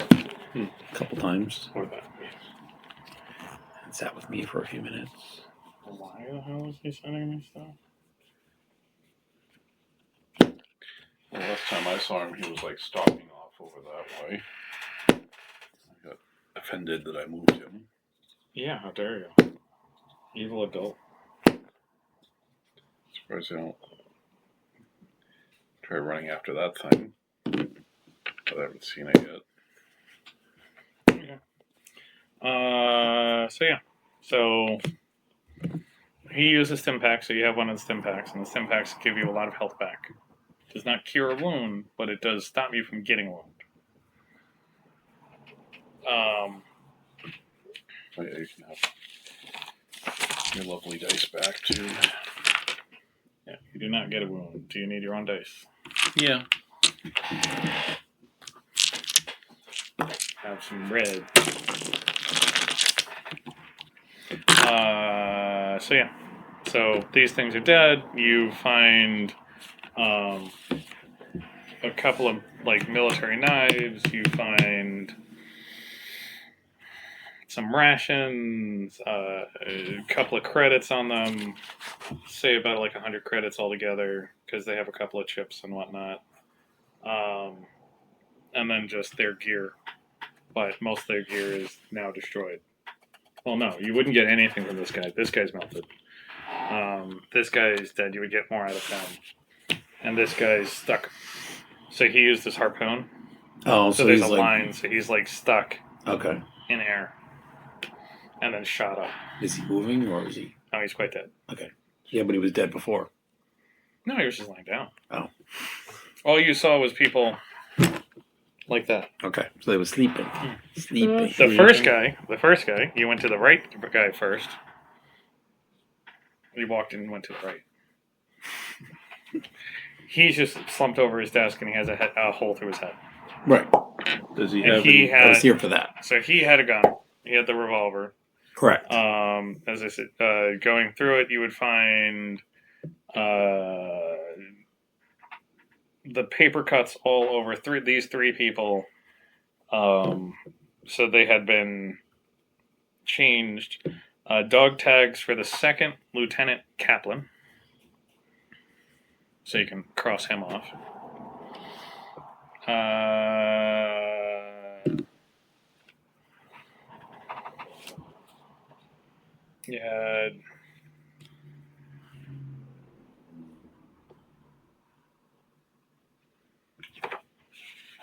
a couple times Or that. and sat with me for a few minutes. Why the hell is he sending me stuff? Well, last time I saw him, he was like stalking off over that way. I got offended that I moved him. Yeah, how dare you? Evil adult. Surprised I don't try running after that thing. But I haven't seen it yet. So yeah. So he uses stim packs, so you have one of the stim packs, and the stim packs give you a lot of health back. It does not cure a wound, but it does stop you from getting a wound. Oh, yeah, you can have your lovely dice back too. Yeah, you do not get a wound. Do you need your own dice? Yeah. Have some red. So yeah. So these things are dead. You find a couple of like military knives. You find some rations, a couple of credits on them. Say about like 100 credits altogether because they have a couple of chips and whatnot. And then just their gear. But most of their gear is now destroyed. Well, no, you wouldn't get anything from this guy. This guy's melted. This guy is dead. You would get more out of him. And this guy's stuck. So he used his harpoon. Oh, So so there's he's a like, line. So he's like stuck okay. in air. And then shot up. Is he moving or is he? No, he's quite dead. Okay. Yeah, but he was dead before. No, he was just lying down. Oh. All you saw was people like that. Okay. So they were sleeping. Sleeping. The first guy, you went to the right guy first. He walked in and went to the right. He's just slumped over his desk and he has a hole through his head. Right. Does he And have he any? I was had, here for that. so he had a gun. He had the revolver. Correct. As I said, going through it, you would find the paper cuts all over these three people. So they had been changed. Dog tags for the second Lieutenant Kaplan. So you can cross him off. You had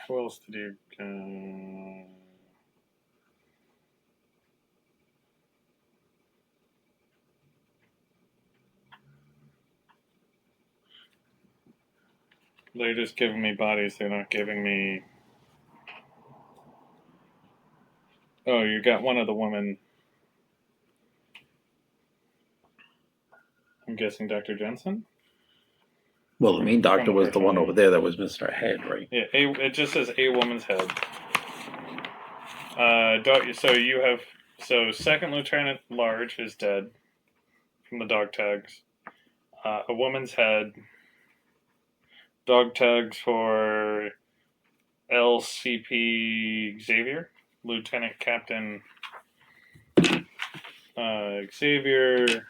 Who else did you? They're just giving me bodies. They're not giving me. Oh, you got one of the women. I'm guessing Dr. Jensen? Well, the main doctor From the was the one first over there that was missing her head, right? Yeah, it just says a woman's head. So you have Second Lieutenant Large is dead from the dog tags. A woman's head. Dog tags for LCP Xavier, Lieutenant Captain Xavier,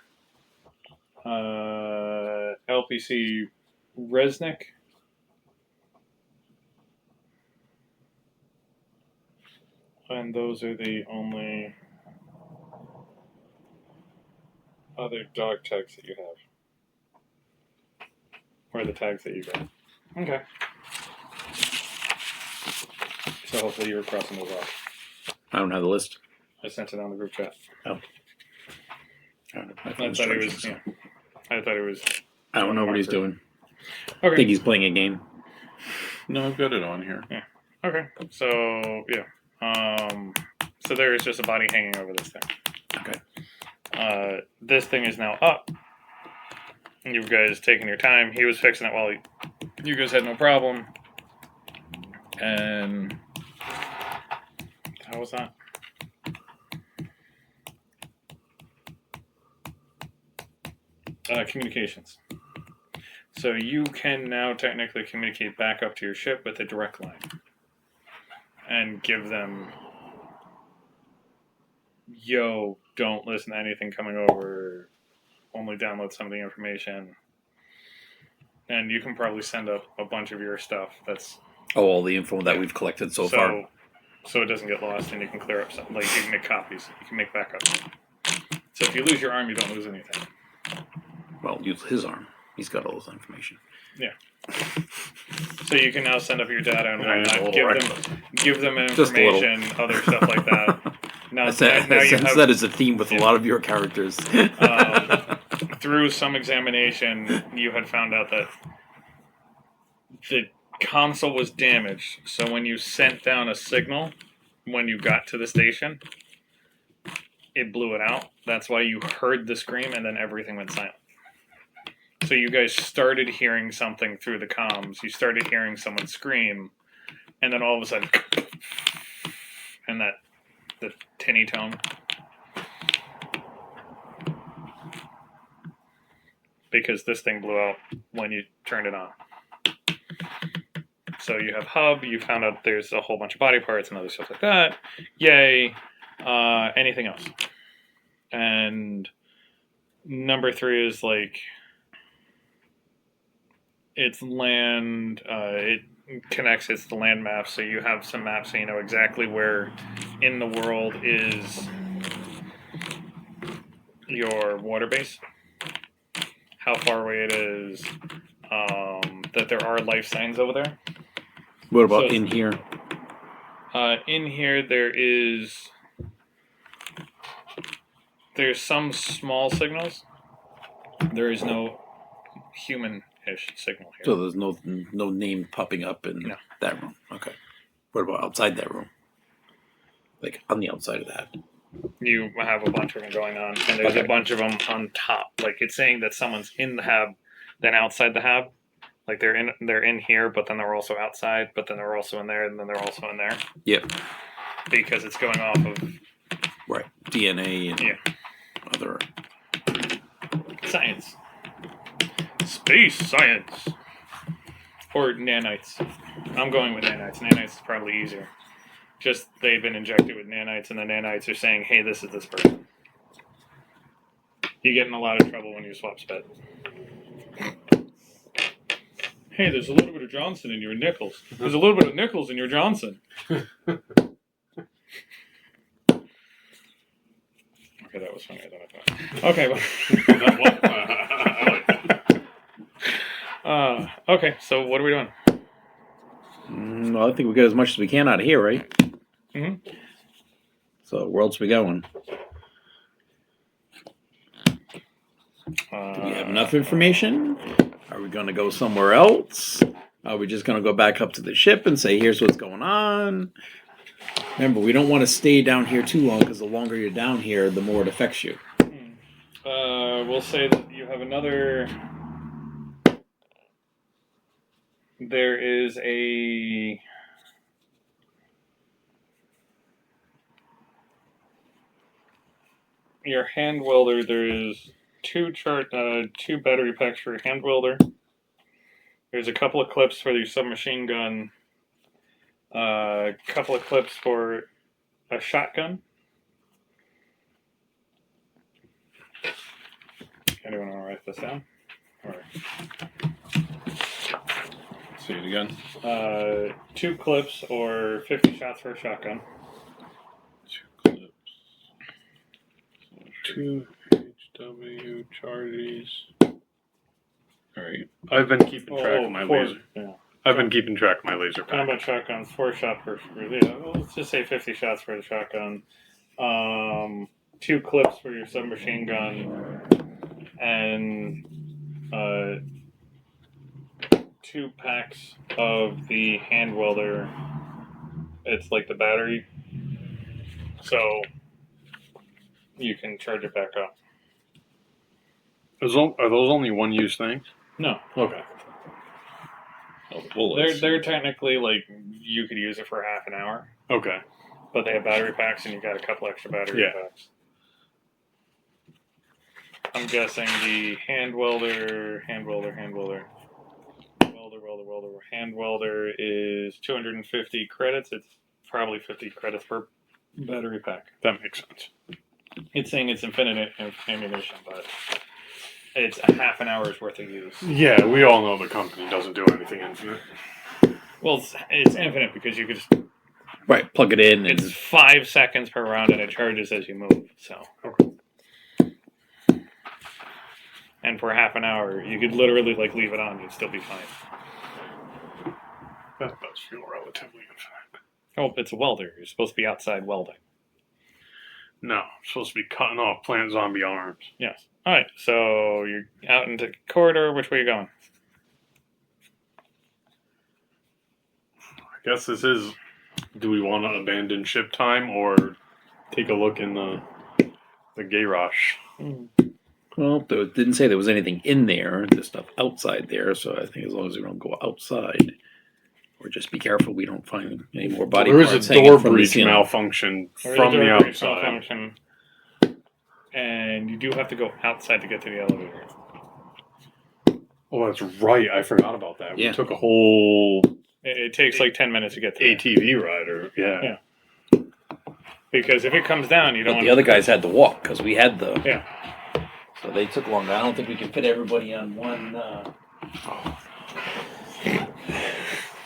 LPC Resnick. And those are the only other dog tags that you have. Or the tags that you got. Okay. So hopefully you were crossing those off. I don't have the list. I sent it on the group chat. Oh. I I thought it was. Yeah. I thought it was. I don't know what he's doing. Okay. I think he's playing a game. No, I've got it on here. Yeah. Okay. So yeah. So there is just a body hanging over this thing. Okay. This thing is now up. You guys taking your time. He was fixing it while you guys had no problem. And how was that? Communications. So you can now technically communicate back up to your ship with a direct line. And give them, yo, don't listen to anything coming over. Only download some of the information. And you can probably send up a bunch of your stuff that's... Oh, all the info that we've collected so far. So it doesn't get lost and you can clear up something. Like you can make copies. You can make backups. So if you lose your arm, you don't lose anything. Well, use his arm. He's got all this information. Yeah. So you can now send up your data and Yeah, whatnot, give them Just a little. information, other stuff like that. Now, I sense that is a theme with a lot of your characters. Through some examination, you had found out that the console was damaged. So when you sent down a signal, when you got to the station, it blew it out. That's why you heard the scream and then everything went silent. So you guys started hearing something through the comms. You started hearing someone scream, and then all of a sudden, and the tinny tone. Because this thing blew out when you turned it on. So you have hub. You found out there's a whole bunch of body parts and other stuff like that. Yay. Anything else? And number 3 is like... It's land, it connects, it's the land map, so you have some maps so you know exactly where in the world is your water base, how far away it is, that there are life signs over there. What about in here? In here there's some small signals. There is no human-ish signal here. So there's no name popping up in that room. Okay. What about outside that room? Like on the outside of that? You have a bunch of them going on, and there's a bunch of them on top. Like it's saying that someone's in the hab, then outside the hab. Like they're in here, but then they're also outside, but then they're also in there, and then they're also in there. Yep. Because it's going off of DNA and other science. Space science. Or nanites. I'm going with nanites. Nanites is probably easier. Just they've been injected with nanites, and the nanites are saying, hey, this is this person. You get in a lot of trouble when you swap sped. Hey, there's a little bit of Johnson in your Nichols. There's a little bit of Nichols in your Johnson. Okay, that was funnier than I thought. Okay, okay, so what are we doing? Well, I think we got as much as we can out of here, right? Mhm. So where else we going? Do we have enough information? Are we going to go somewhere else? Are we just going to go back up to the ship and say, here's what's going on? Remember, we don't want to stay down here too long because the longer you're down here, the more it affects you. We'll say that you have another. There is a. Your hand welder. There is two battery packs for your hand welder. There's a couple of clips for your submachine gun. A couple of clips for a shotgun. Anyone want to write this down? Or, Say it again. 2 clips or 50 shots for a shotgun. 2 clips. 2 HW Charlies. All right. I've been keeping track of my laser. Yeah. I've been keeping track of my laser pack. Combat shotgun, 4 shot per. Yeah, let's just say 50 shots for the shotgun. 2 clips for your submachine gun, and 2 packs of the hand welder. It's like the battery, so you can charge it back up. Are those only one-use things? No, Okay. Oh, the bullets. they're technically like you could use it for half an hour, Okay. but they have battery packs, and you got a couple extra battery Yeah. packs. I'm guessing the hand welder is 250 credits. It's probably 50 credits per battery pack. That makes sense. It's saying it's infinite ammunition, but it's a half an hour's worth of use. Yeah, we all know the company doesn't do anything infinite. Well, it's infinite because you could just. Right, plug it in. And It's 5 seconds per round, and it charges as you move. So. Okay. And for half an hour, you could literally leave it on; you'd still be fine. That does feel relatively infinite. Oh, it's a welder. You're supposed to be outside welding. No, I'm supposed to be cutting off plant zombie arms. Yes. All right. So you're out into the corridor. Which way are you going? I guess this is. Do we want to abandon ship time or take a look in the garage? well, it didn't say there was anything in there. There's stuff outside there. So I think as long as we don't go outside, or just be careful we don't find any more body There parts. is a hanging door from the breach ceiling. malfunction There is from a the door breach outside. malfunction. And you do have to go outside to get to the elevator. Oh, that's right. I forgot about that. Yeah. We took a whole It takes 10 minutes to get to there. ATV rider. Yeah. Yeah. Because if it comes down, you don't But want the other guys had to walk because we had the. Yeah. So they took longer. I don't think we can fit everybody on one.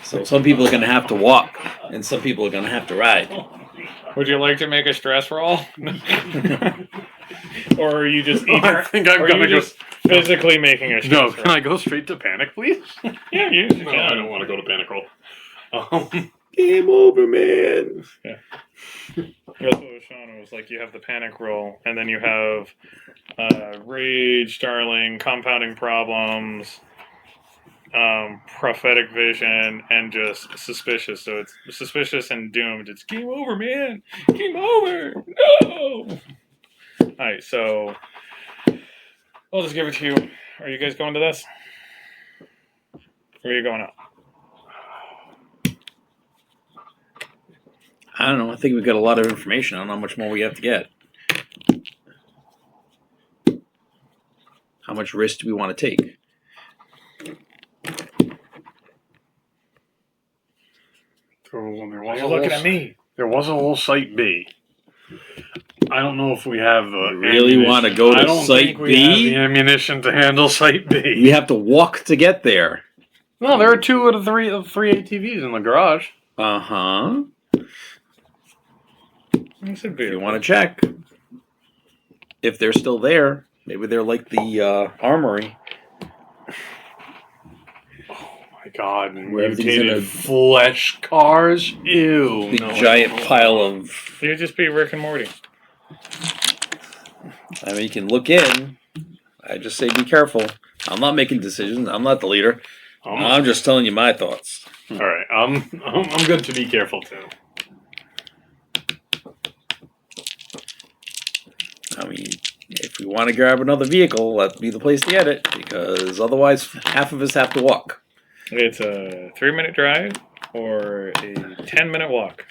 So some people are going to have to walk, and some people are going to have to ride. Would you like to make a stress roll? Or are you just I think I'm gonna go. physically making a stress No, roll? can I go straight to panic, please? Yeah, you No, can. I don't want to go to panic roll. Game over, man. That's what was shown. It was like you have the panic roll, and then you have rage, starling, compounding problems, prophetic vision, and just suspicious. So it's suspicious and doomed. It's game over, man. Game over. No. All right, so I'll just give it to you. Are you guys going to this? Or are you going out? I don't know. I think we've got a lot of information. I don't know how much more we have to get. How much risk do we want to take? You're looking at me. There was a whole Site B. I don't know if we have the Really want to go I to don't Site think we have the B? ammunition to handle Site B. We have to walk to get there. No, there are 2 out of 3 ATVs in the garage. Uh-huh. It's a If beer. you want to check. If they're still there. Maybe they're like the armory. Oh my god, Where everything's in mutated a flesh cars? Ew. big no, giant no. pile of. You just be Rick and Morty. I mean, you can look in. I just say be careful. I'm not making decisions. I'm not the leader. I'm just telling you my thoughts. All right, I'm good to be careful too. I mean, if we want to grab another vehicle, that'd be the place to get it, because otherwise, half of us have to walk. It's a 3-minute drive or a 10-minute walk.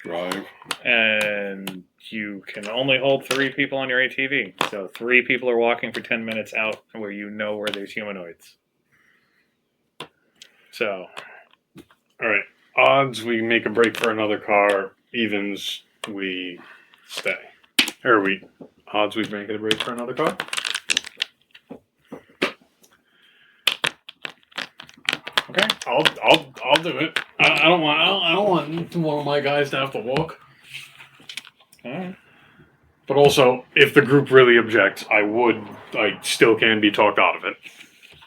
Drive. And you can only hold 3 people on your ATV. So 3 people are walking for 10 minutes out where you know where there's humanoids. So, All right, odds we make a break for another car. Evens we stay. Or we odds we make it a break for another car. okay. I'll do it. I don't want one of my guys to have to walk. All right. But also, if the group really objects, I still can be talked out of it.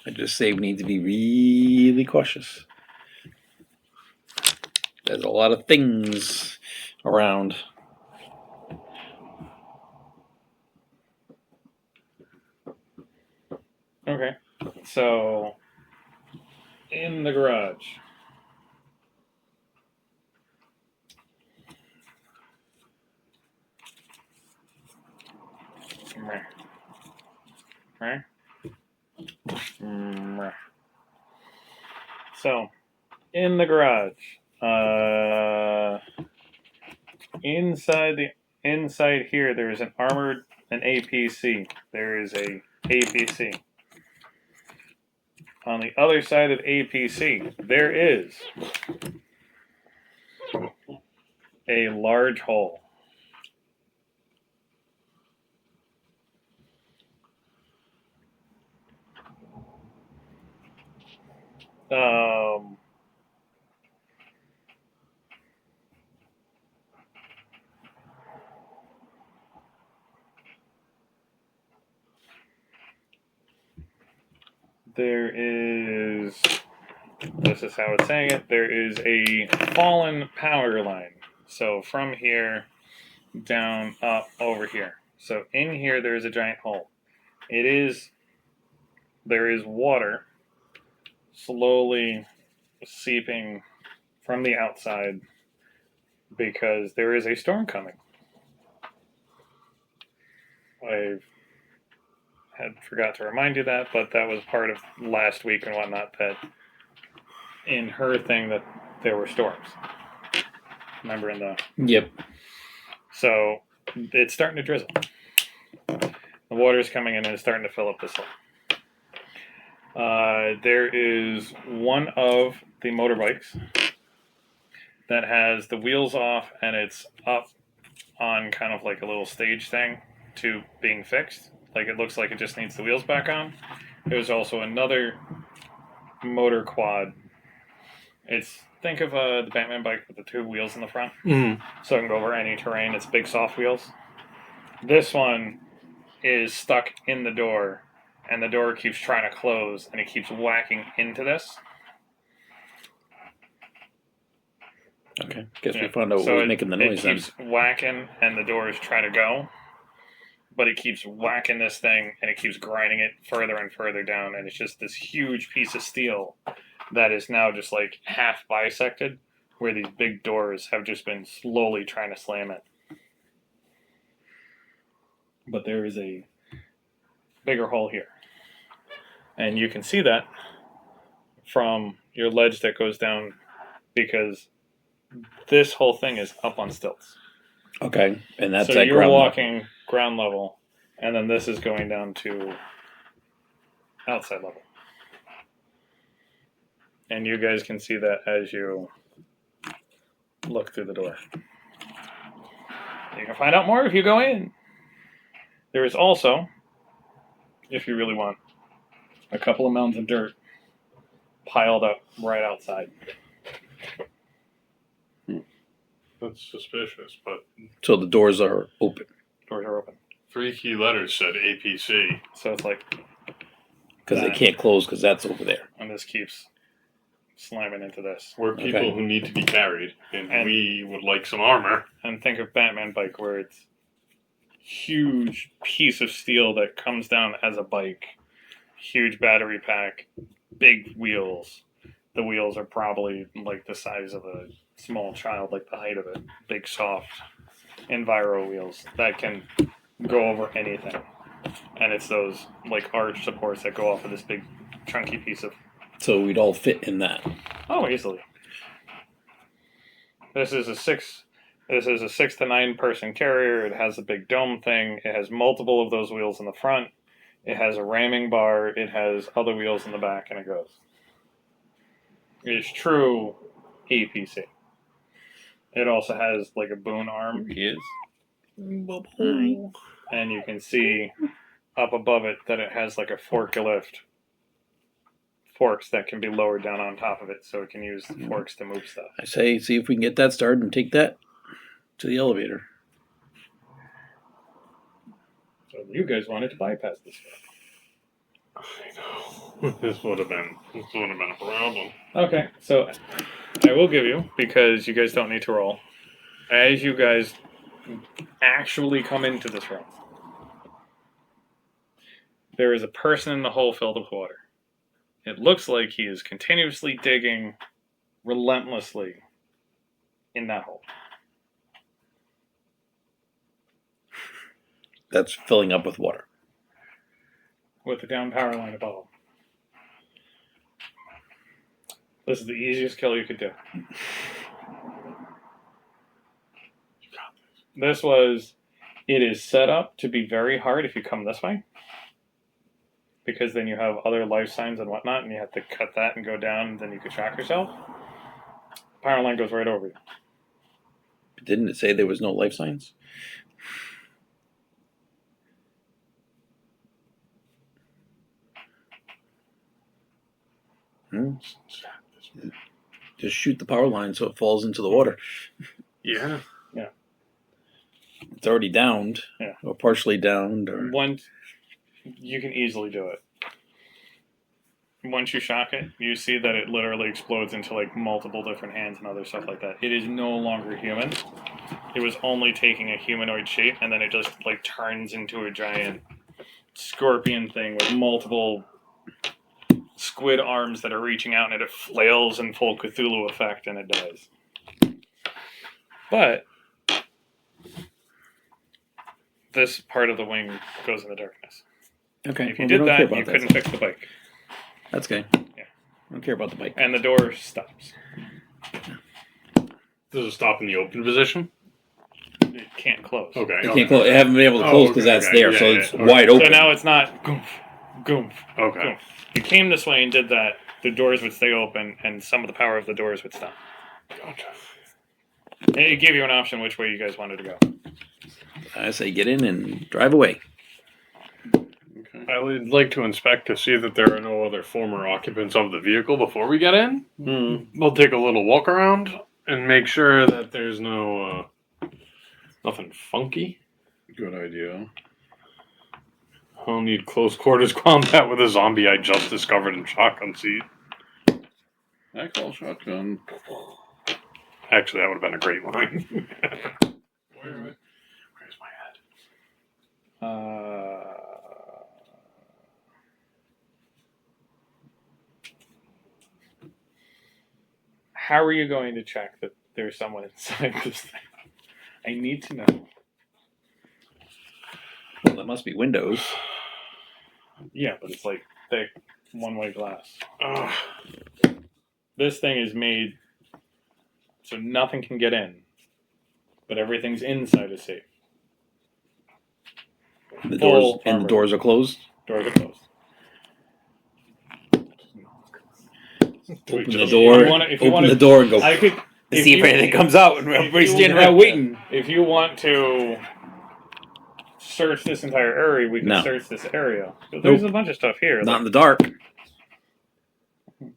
I just say we need to be really cautious. There's a lot of things around. Okay. So, in the garage. Right? So, in the garage, inside here, there is an APC. There is a APC. On the other side of APC, there is a large hole. There is, this is how it's saying it, there is a fallen power line. So from here down up over here. So in here there's a giant hole. There is water slowly seeping from the outside because there is a storm coming. I had forgot to remind you that, but that was part of last week and whatnot, that in her thing that there were storms. Remember in the... Yep. So it's starting to drizzle. The water's coming in and it's starting to fill up this hole. There is one of the motorbikes that has the wheels off and it's up on kind of like a little stage thing to being fixed. Like it looks like it just needs the wheels back on. There's also another motor quad. Think of the Batman bike with the 2 wheels in the front. So it can go over any terrain. It's big soft wheels. This one is stuck in the door and the door keeps trying to close and it keeps whacking into this. Okay. Guess we found out what was making the noise then. It keeps whacking and the door is trying to go. But it keeps whacking this thing and it keeps grinding it further and further down. And it's just this huge piece of steel that is now just like half bisected, where these big doors have just been slowly trying to slam it. But there is a bigger hole here. And you can see that from your ledge that goes down because this whole thing is up on stilts. Okay, and that's so at you're ground walking level. Ground level, and then this is going down to outside level. And you guys can see that as you look through the door. You can find out more if you go in. There is also, if you really want, a couple of mounds of dirt piled up right outside. That's suspicious, but... So the doors are open. Doors are open. 3 key letters said APC. So it's like... Because they can't close because that's over there. And this keeps slamming into this. We're people who need to be carried, and we would like some armor. And think of Batman bike, where it's huge piece of steel that comes down as a bike, huge battery pack, big wheels. The wheels are probably like the size of a small child, like the height of it. Big, soft Enviro wheels that can go over anything. And it's those like arch supports that go off of this big, chunky piece of. So we'd all fit in that. Oh, easily. This is a 6 to 9 person carrier. It has a big dome thing. It has multiple of those wheels in the front. It has a ramming bar. It has other wheels in the back, and it goes. It is true EPC. It also has like a boon arm. He is. And you can see up above it that it has like a forklift. Forks that can be lowered down on top of it, so it can use the forks to move stuff. I say, see if we can get that started and take that to the elevator. So you guys wanted to bypass this stuff. I know. This would have been a problem. Okay, so I will give you, because you guys don't need to roll, as you guys actually come into this room, there is a person in the hole filled with water. It looks like he is continuously digging relentlessly in that hole. That's filling up with water. With the down power line above him. This is the easiest kill you could do. It is set up to be very hard if you come this way. Because then you have other life signs and whatnot, and you have to cut that and go down, and then you could shock yourself. Power line goes right over you. Didn't it say there was no life signs? Just shoot the power line so it falls into the water. Yeah. Yeah. It's already downed. Yeah. Or partially downed. Or... Once you can easily do it. Once you shock it, you see that it literally explodes into like multiple different hands and other stuff like that. It is no longer human. It was only taking a humanoid shape, and then it just like turns into a giant scorpion thing with multiple squid arms that are reaching out, and it flails in full Cthulhu effect, and it dies. But this part of the wing goes in the darkness. Okay. If you did that, you couldn't fix the bike. That's okay. Yeah. I don't care about the bike. And the door stops. Does it stop in the open position? It can't close. Okay. You can't close. I haven't been able to close because that's there, so it's wide open. So now it's not goomph, goomph. Okay. Goomph. You came this way and did that, the doors would stay open, and some of the power of the doors would stop. Gotcha. And it gave you an option which way you guys wanted to go. I say get in and drive away. I would like to inspect to see that there are no other former occupants of the vehicle before we get in. We'll take a little walk around and make sure that there's no nothing funky. Good idea. I'll need close quarters combat with a zombie I just discovered in shotgun seat. I call shotgun. Actually, that would have been a great line. Where's my head? How are you going to check that there's someone inside this thing? I need to know. Well, there must be windows. Yeah, but it's like thick, one-way glass. This thing is made so nothing can get in, but everything's inside is safe. The Full doors and armor. the doors are closed. Doors are closed. Open the door. Open the door and go. I could See if anything comes out, and everybody's standing around waiting. If you want to search this entire area, we can No. search this area. But there's a bunch of stuff here. Not in the dark. All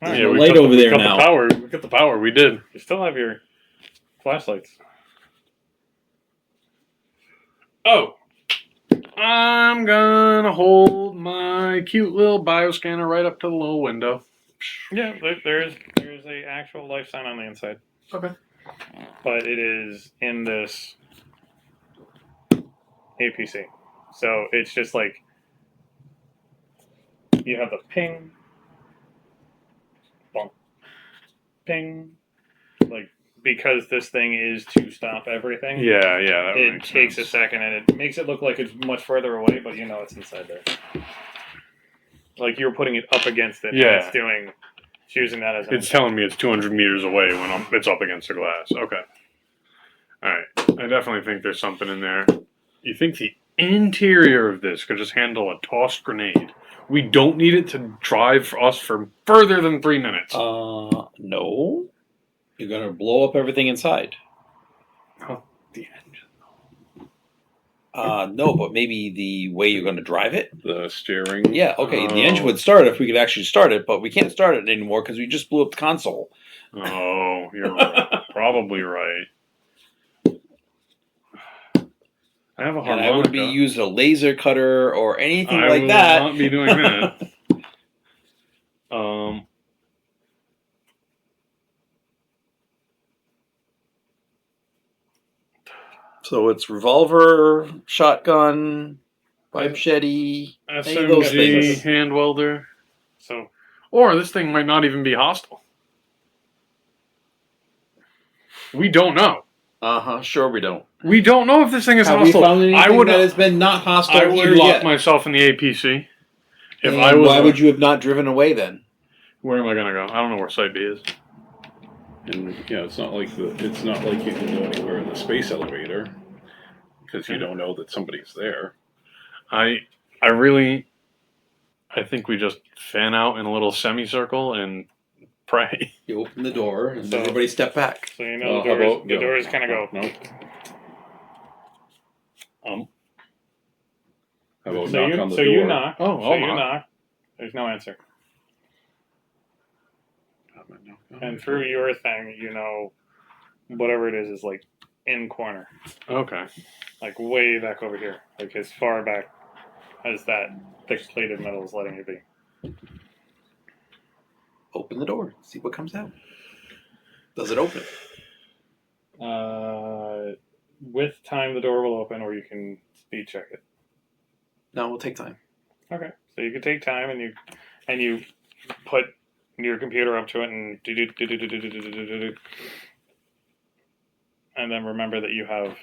right, Yeah, we light cut over there cut now. The power. We got the power. We did. you still have your flashlights. Oh. I'm gonna hold my cute little bioscanner right up to the little window. Yeah, there's a actual life sign on the inside. Okay. But it is in this APC. So it's just like you have the ping, bump, ping, like because this thing is to stop everything. Yeah, that It makes takes sense. a second and it makes it look like it's much further away, but you know it's inside there. Like you're putting it up against it. Yeah. And it's using that as an. It's telling me it's 200 meters away when it's up against the glass. Okay. All right. I definitely think there's something in there. You think the interior of this could just handle a tossed grenade? We don't need it to drive us for further than 3 minutes. No. You're gonna blow up everything inside. Oh, the engine. No, but maybe the way you're gonna drive it. The steering. Yeah, okay. The engine would start if we could actually start it, but we can't start it anymore because we just blew up the console. Oh, you're right. Probably right. I have a harmonica. And I would be using a laser cutter or anything like will that. not be doing that. So it's revolver, shotgun, pipe shetty, any of those SMG, things. hand welder. So Or this thing might not even be hostile. We don't know. Sure we don't. We don't know if this thing is Have hostile. we found anything I would that has been not hostile I here would lock yet? myself in the APC. If And I was why would you have not driven away then? Where am I gonna go? I don't know where Site B is. And it's not like you can go anywhere in the space elevator because you don't know that somebody's there. I think we just fan out in a little semicircle and pray. You open the door and So- everybody step back. So you know Well, the how doors. about- The yeah. doors kind of go. No. How about So knock you, on the so door? you knock. Oh, so I'll you knock. knock. There's no answer. And through your thing, you know, whatever it is like in corner, Okay. like way back over here, like as far back as that thick plated metal is letting you be. Open the door. See what comes out. Does it open? With time, the door will open, or you can speed check it. No, we'll take time. Okay, so you can take time and you put your computer up to it and and then remember that you have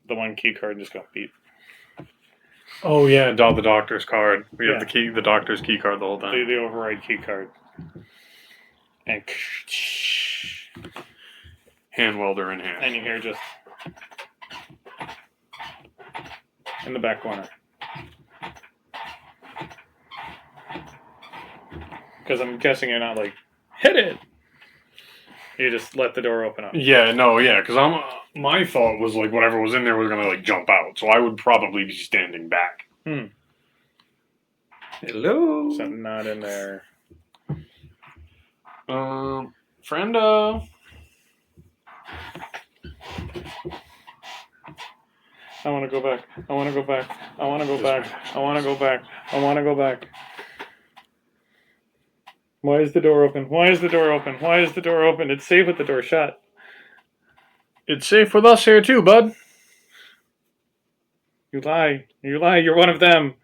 the one key card and just go beep. Oh yeah, the doctor's card. We have Yeah. the doctor's key card the whole time. The override key card. And Hand welder in hand. you hear just in the back corner. Because I'm guessing you're not like, hit it! You just let the door open up. Yeah, because my thought was like whatever was in there was gonna like jump out, so I would probably be standing back. Hello. Something not in there. Friendo. I want to go back. I want to go back. I want to go back. I want to go back. I want to go back. Why is the door open? Why is the door open? Why is the door open? It's safe with the door shut. It's safe with us here too, bud. You lie. You lie. You're one of them.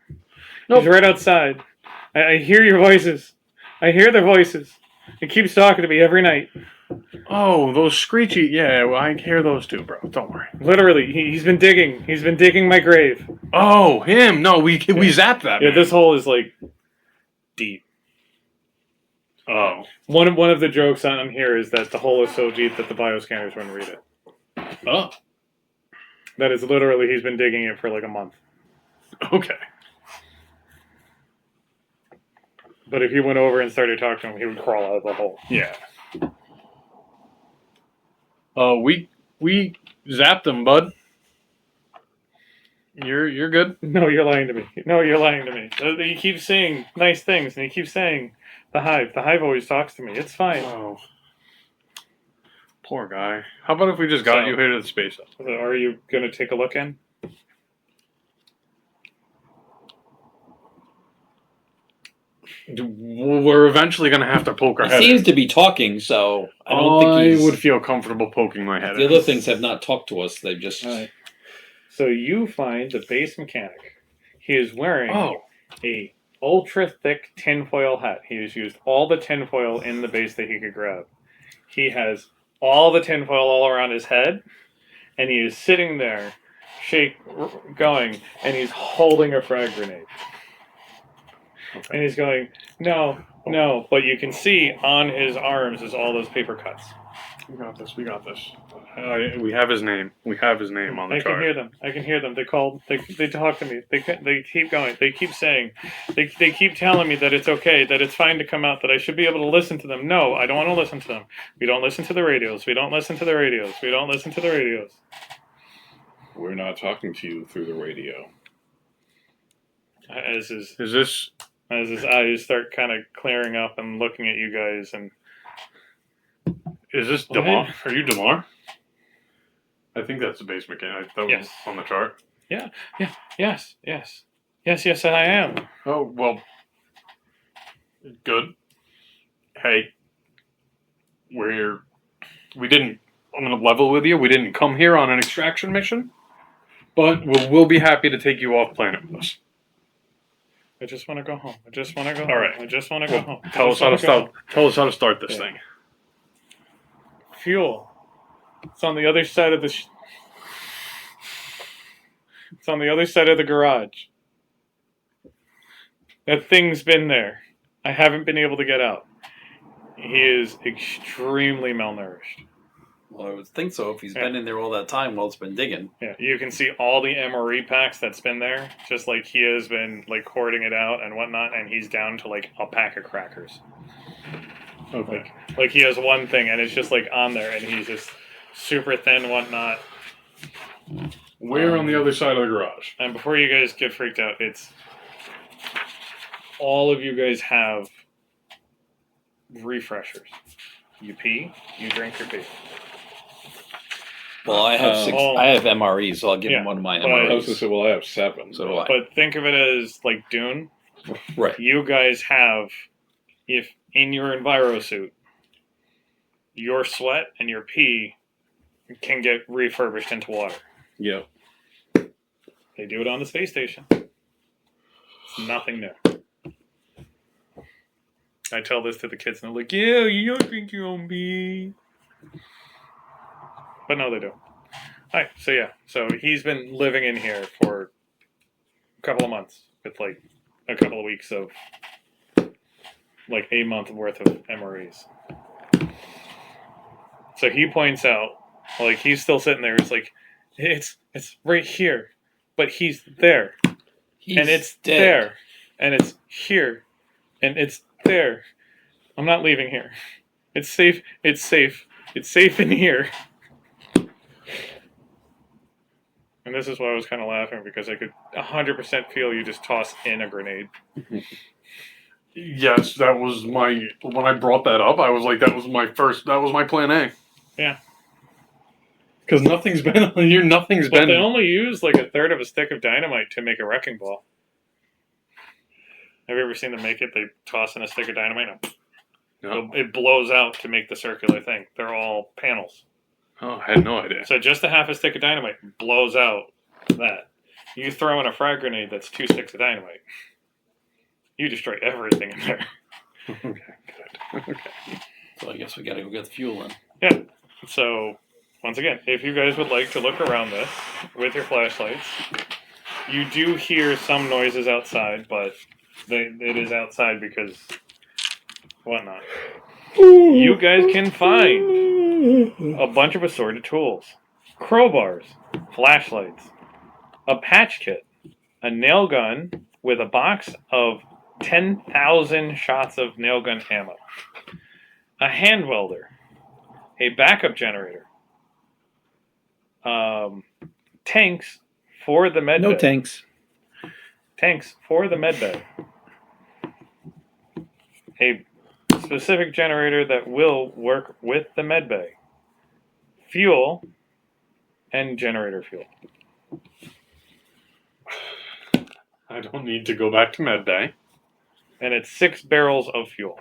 Nope. He's right outside. I hear your voices. I hear their voices. He keeps talking to me every night. Oh, those screechy. Yeah, well, I hear those too, bro. Don't worry. Literally, he's been digging. He's been digging my grave. Oh, him. No, we zapped that. Yeah, man. this hole is like deep. Oh. One of the jokes on here is that the hole is so deep that the bioscanners wouldn't read it. Oh. That is literally, he's been digging it for like a month. Okay. But if you went over and started talking to him, he would crawl out of the hole. Yeah. We zapped him, bud. You're good. No, you're lying to me. No, you're lying to me. He keeps saying nice things, and he keeps saying the hive. The hive always talks to me. It's fine. Oh. Poor guy. How about if we just got So- you here to the space up? So are you going to take a look in? We're eventually going to have to poke our He head. seems to be talking, so I don't think I he's. would feel comfortable poking my head. The in. other things have not talked to us. They've just. So you find the base mechanic. He is wearing Oh, a ultra thick tinfoil hat. He has used all the tinfoil in the base that he could grab. He has all the tinfoil all around his head, and he is sitting there, going, and he's holding a frag grenade. okay. And he's going, no, no. But you can see on his arms is all those paper cuts. We got this. We got this. We have his name. We have his name on the I chart. can hear them. I can hear them. They call. They talk to me. They keep going. They keep saying. They keep telling me that it's okay. That it's fine to come out. That I should be able to listen to them. No, I don't want to listen to them. We don't listen to the radios. We don't listen to the radios. We don't listen to the radios. We're not talking to you through the radio. As his eyes start kind of clearing up and looking at you guys, and Is this What? Demar? Are you Demar? I think that's the base mechanic. That was Yes. on the chart. yes, I am. Oh, well. Good. Hey. We didn't. I'm going to level with you. We didn't come here on an extraction mission. But we'll be happy to take you off planet with us. I just want to go home. I just want to go. All home. right. I just want to go home. Tell us how to start. Tell us how to start this Yeah. thing. Fuel. It's on the other side of the. It's on the other side of the garage. That thing's been there. I haven't been able to get out. He is extremely malnourished. Well, I would think so if he's been in there all that time while it's been digging. Yeah, you can see all the MRE packs that's been there, just like he has been like hoarding it out and whatnot, and he's down to like a pack of crackers. Okay. Like he has one thing and it's just like on there, and he's just super thin, whatnot. We're on the other side of the garage. And before you guys get freaked out, it's all of you guys have refreshers. You pee, you drink your pee. Well, I have six. Oh. I have MREs, so I'll give him Yeah, one of my but- I was MREs. going to say, well, I have 7. So do I. But think of it as like Dune. Right. You guys have, if in your enviro suit, your sweat and your pee can get refurbished into water. Yeah. They do it on the space station. It's nothing new. I tell this to the kids, and they're like, "Yeah, you don't drink your own pee." But no, they do. Alright, so yeah. So he's been living in here for a couple of months with like a couple of weeks of like a month worth of MREs. So he points out, like he's still sitting there, it's like it's right here. But he's there. He's and it's dead. there. And it's here. And it's there. I'm not leaving here. It's safe. It's safe. It's safe in here. And this is why I was kind of laughing, because I could 100% feel you just toss in a grenade. Yes, that was my. When I brought that up, I was like, that was my plan A. Yeah. Because nothing's been here. Nothing's But been. they only use like a third of a stick of dynamite to make a wrecking ball. Have you ever seen them make it? They toss in a stick of dynamite and No. it blows out to make the circular thing. They're all panels. Oh, I had no idea. So just a half a stick of dynamite blows out that. You throw in a frag grenade that's 2 sticks of dynamite. You destroy everything in there. Okay, good. Okay. So I guess we got to go get the fuel in. Yeah. So, once again, if you guys would like to look around this with your flashlights, you do hear some noises outside, but it is outside because whatnot. You guys can find a bunch of assorted tools, crowbars, flashlights, a patch kit, a nail gun with a box of 10,000 shots of nail gun ammo, a hand welder, a backup generator, tanks for the med No bay. Tanks for the med bay. A specific generator that will work with the med bay. Fuel and generator fuel. I don't need to go back to med bay. and it's 6 barrels of fuel.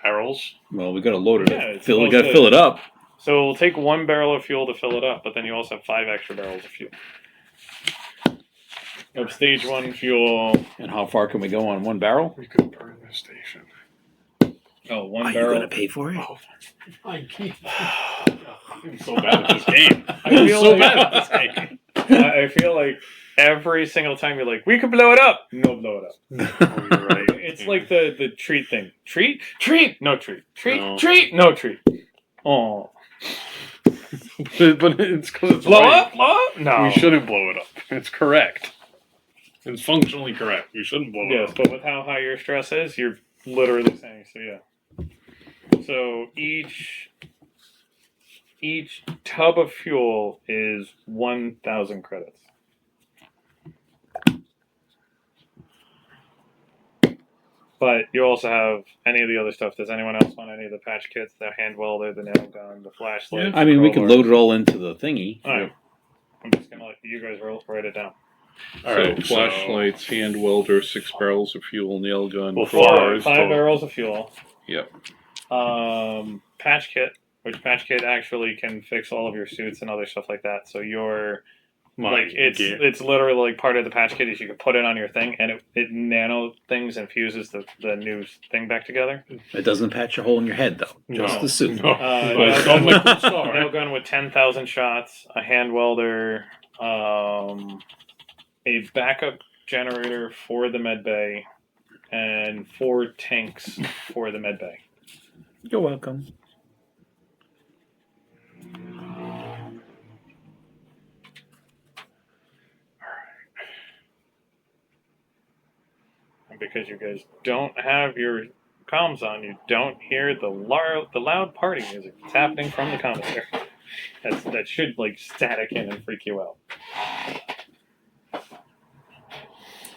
Barrels. Well, we got to load it. Yeah, up. it's We supposed got to to- fill it up. So it'll take 1 barrel of fuel to fill it up, but then you also have 5 extra barrels of fuel. Of stage 1 fuel. And how far can we go on 1 barrel? We could burn this station. Oh, 1 Are you barrel. going to pay for it? Oh, I can't. I'm so bad at this game. I I'm feel so like- bad at this game. I feel like every single time you're like, we could blow it up. No, blow it up. Oh, you're right. It's like the treat thing. Treat, no treat. Treat, No. treat, no treat. Oh, but it's because it's blow right. up, blow up. No, We shouldn't blow it up. It's correct. It's functionally correct. You shouldn't blow it Yes, up. but with how high your stress is, you're literally saying so. Yeah. So each tub of fuel is 1,000 credits. But you also have any of the other stuff. Does anyone else want any of the patch kits, the hand welder, the nail gun, the flashlight? I mean, we could load it all into the thingy. All right. I'm just gonna let you guys write it down. All So right, flashlights, hand welder, 6 barrels of fuel, nail gun, Well, crowbars. 5 barrels of fuel. Yep. Patch kit, which patch kit actually can fix all of your suits and other stuff like that. So you're My like gear. it's literally like part of the patch kit is you can put it on your thing and it nano things and fuses the new thing back together. It doesn't patch a hole in your head, though. Just the suit. No. Nail But it's gun, on Liquid Star. nail gun with 10,000 shots, a hand welder, a backup generator for the med bay, and 4 tanks for the med bay. You're welcome. And because you guys don't have your comms on, you don't hear the loud party music that's happening from the commissary. That should like static in and freak you out.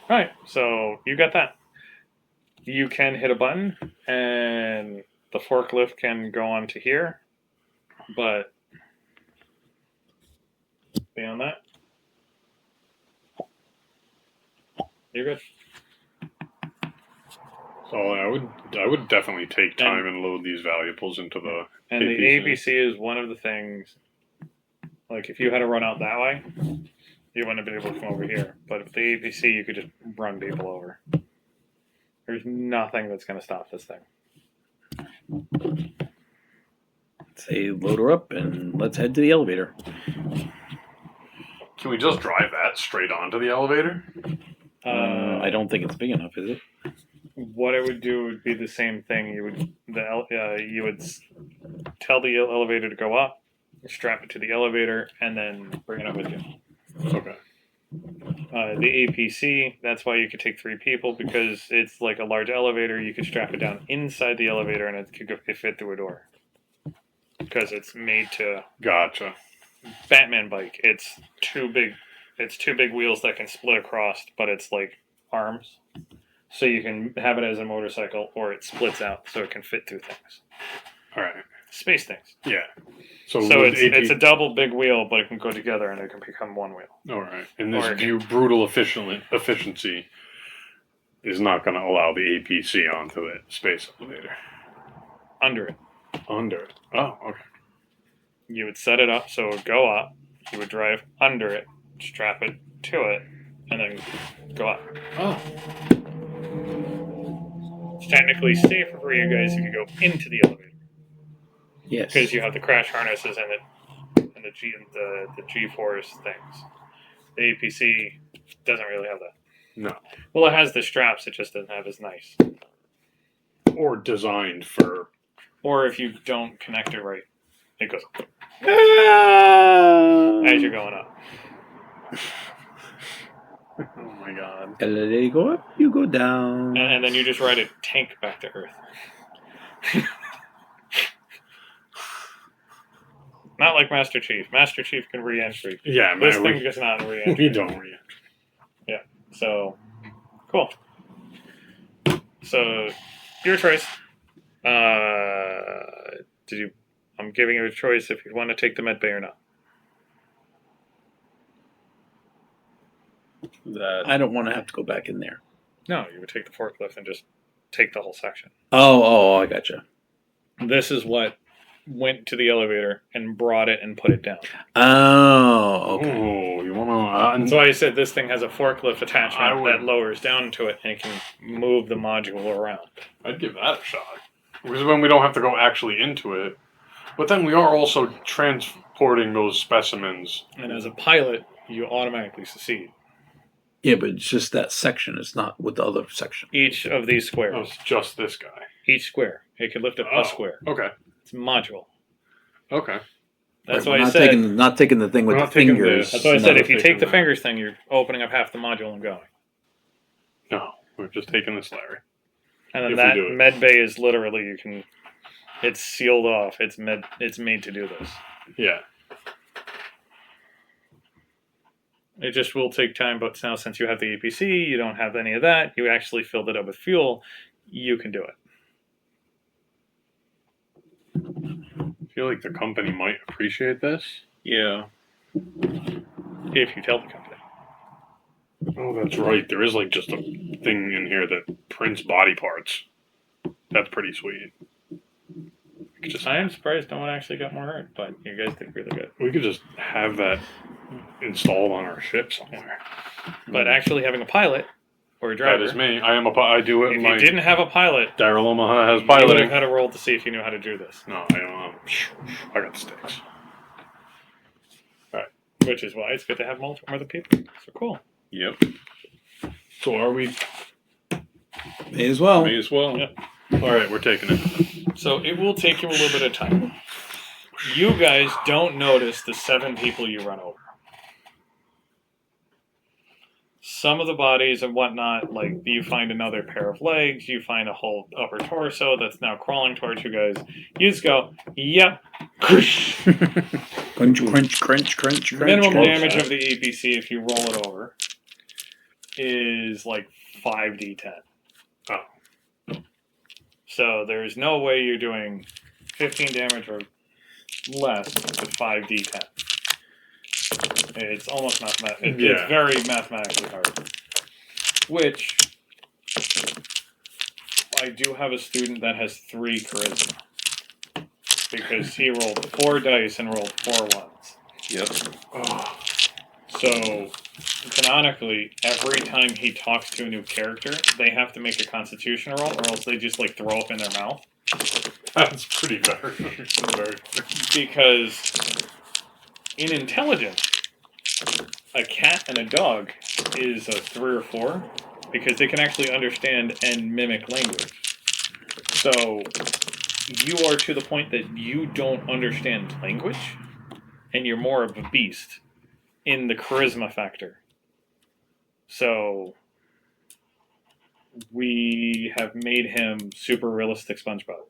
Right, so you got that. You can hit a button and the forklift can go on to here, but beyond that, you're good. So I would definitely take time and load these valuables into the And the APC. APC is one of the things. Like if you had to run out that way, you wouldn't have been able to come over here. But with the APC, you could just run people over. There's nothing that's going to stop this thing. Say, load her up and let's head to the elevator. Can we just drive that straight onto the elevator? I don't think it's big enough, is it? What it would do would be the same thing. You would tell the elevator to go up, strap it to the elevator, and then bring it up with you. Okay. The APC, that's why you could take 3 people because it's like a large elevator. You could strap it down inside the elevator and it could fit through a door. Because it's made to Gotcha. Batman bike. It's 2 big wheels that can split across, but it's like arms. So you can have it as a motorcycle or it splits out so it can fit through things. All right. Space things. Yeah. So So with it's a double big wheel, but it can go together and it can become 1 wheel. all right. And this or- brutal efficiency is not going to allow the APC onto the space elevator. Under it. Under it. Oh, okay. You would set it up so it would go up. You would drive under it, strap it to it, and then go up. Oh. It's technically safer for you guys if you go into the elevator Yes. because you have the crash harnesses and the G-force things. The APC doesn't really have that. No. Well, it has the straps. It just doesn't have as nice. Or designed for. Or if you don't connect it right, it goes up Ah! as you're going up. Oh my god. And then you go up, you go down. And then you just ride a tank back to Earth. Not like Master Chief. Master Chief can re-entry. Yeah, This man. thing just not re-entry. We don't re-entry. So, cool. So, your choice. I'm giving you a choice if you want to take the med bay or not. That I don't want to have to go back in there. No, you would take the forklift and just take the whole section. Oh, I gotcha. This is what went to the elevator and brought it and put it down. Oh, okay. Oh, you want That's to? why I said this thing has a forklift I attachment would- that lowers down to it and it can move the module around. I'd give that a shot. Because then we don't have to go actually into it. But then we are also transporting those specimens. And as a pilot, you automatically succeed. Yeah, but it's just that section. It's not with the other section. Each of these Oh, squares, it's just this guy. each square, it can lift up Oh. a square. Okay. It's a module. Okay. That's Right, why we're I not said. not taking the thing with We're the not taking fingers. That's why I No, said if you taking take the that. fingers thing, you're opening up half the module and going. No, we're just taking this, Larry. And then If we that do it. med bay is literally you can. It's sealed off. It's made to do this. Yeah. It just will take time, but now since you have the APC, you don't have any of that. You actually filled it up with fuel. You can do it. I feel like the company might appreciate this. Yeah. If you tell the company. Oh, that's right. There is like just a thing in here that prints body parts. That's pretty sweet. We could just, I am surprised no one actually got more hurt, but you guys did really good. we could just have that installed on our ship somewhere. But actually having a pilot or a driver. That is me. I am I do it. If My you didn't have a pilot, Daryl Omaha has you would have piloting. had a roll to see if you knew how to do this. No, I don't. I got the sticks. Which is why it's good to have more other people. So cool. Yep. So are we? May as well. May as well. Yeah. All right, we're taking it. So it will take you a little bit of time. You guys don't notice the 7 people you run over. Some of the bodies and whatnot, like you find another pair of legs, you find a whole upper torso that's now crawling towards you guys. You just go, yep. Crunch, crunch, crunch, crunch, Minimum crunch. damage of the APC if you roll it over is like 5d10. Oh. So there's no way you're doing 15 damage or less with 5d10. It's almost mathematical. It's Yeah. very mathematically hard. Which I do have a student that has 3 charisma because he rolled 4 dice and rolled 4 ones. Yep. Oh, So canonically, every time he talks to a new character, they have to make a Constitution roll, or else they just like throw up in their mouth. that's pretty very. Because in intelligence, a cat and a dog is a 3 or 4 because they can actually understand and mimic language. So you are to the point that you don't understand language, and you're more of a beast in the charisma factor. So we have made him super realistic SpongeBob.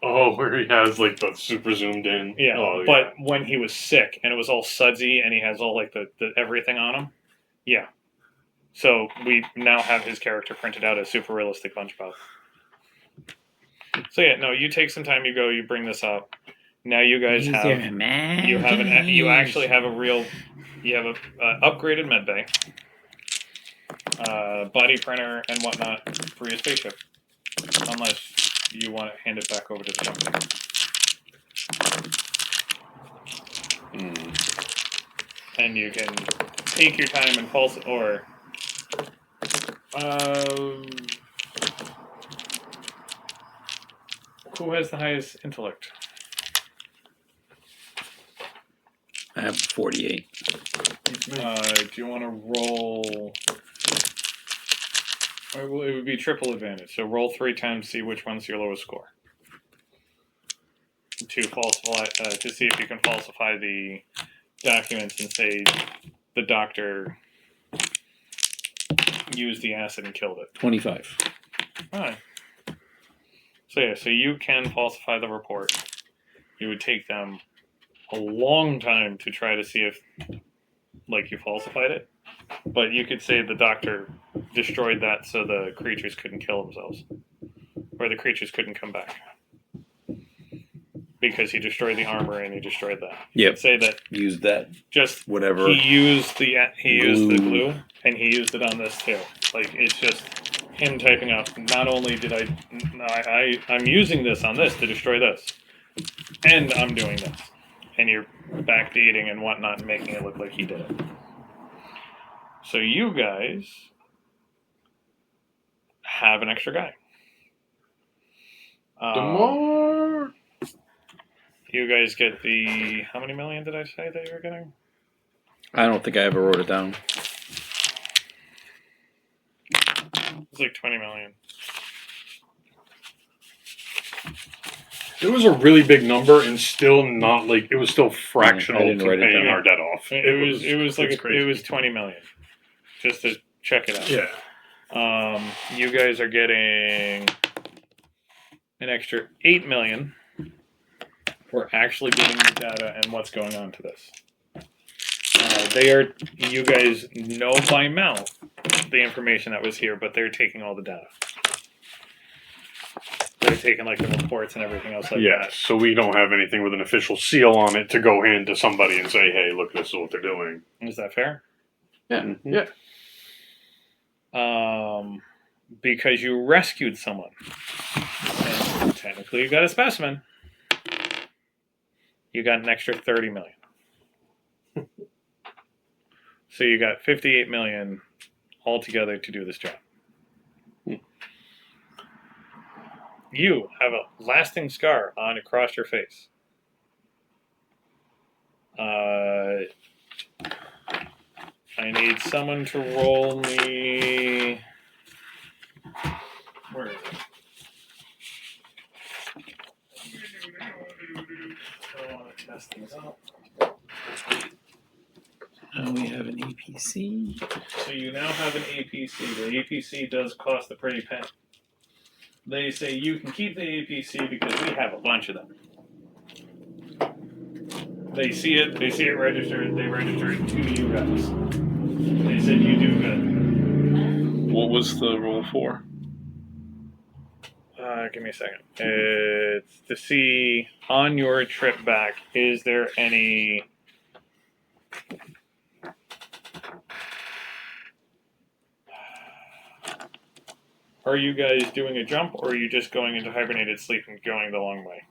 Oh, where he has like the super zoomed in. Yeah, Oh, but when he was sick and it was all sudsy and he has all like the everything on him, yeah. So we now have his character printed out as super realistic SpongeBob. So yeah, no, you take some time, you go, you bring this up. Now you guys These have are mad. you actually have a real upgraded med bay, body printer and whatnot for your spaceship, unless you want to hand it back over to the company. And you can take your time and pulse, or who has the highest intellect? I have 48. Do you want to roll? It would be triple advantage. So roll 3 times, see which one's your lowest score. To falsify, to see if you can falsify the documents and say the doctor used the acid and killed it. 25. Alright. So yeah, so you can falsify the report. It would take them a long time to try to see if, like, you falsified it. But you could say the doctor destroyed that so the creatures couldn't kill themselves. Or the creatures couldn't come back. because he destroyed the armor and he destroyed that. Yep. Say that Use that. just Whatever. he used the Glue. glue and he used it on this too. Like it's just him typing up. Not only did I'm using this on this to destroy this, and I'm doing this, and you're backdating and whatnot, and making it look like he did it. So you guys have an extra guy. Demar. You guys get the how many million did I say that you were getting? I don't think I ever wrote it down. It's like 20 million. It was a really big number, and still not like it was still fractional I didn't to write it paying down. our debt off. It was 20 million. Just to check it out. Yeah. You guys are getting an extra 8 million for actually getting the data and what's going on to this. You guys know by mouth the information that was here, but they're taking all the data. They're taking like the reports and everything else like Yes. that. So we don't have anything with an official seal on it to go hand to somebody and say, "Hey, look, this is what they're doing." Is that fair? Yeah. Mm-hmm. Yeah. Because you rescued someone. And technically you got a specimen. You got an extra 30 million. So you got 58 million altogether to do this job. You have a lasting scar on across your face. I need someone to roll me. Where is it? I want to test these out. Now we have an APC. So you now have an APC. The APC does cost a pretty penny. They say you can keep the APC because we have a bunch of them. They see it registered, they register it to you guys. They said you do good. What was the roll for? Give me a second. It's to see on your trip back, is there any are you guys doing a jump or are you just going into hibernated sleep and going the long way?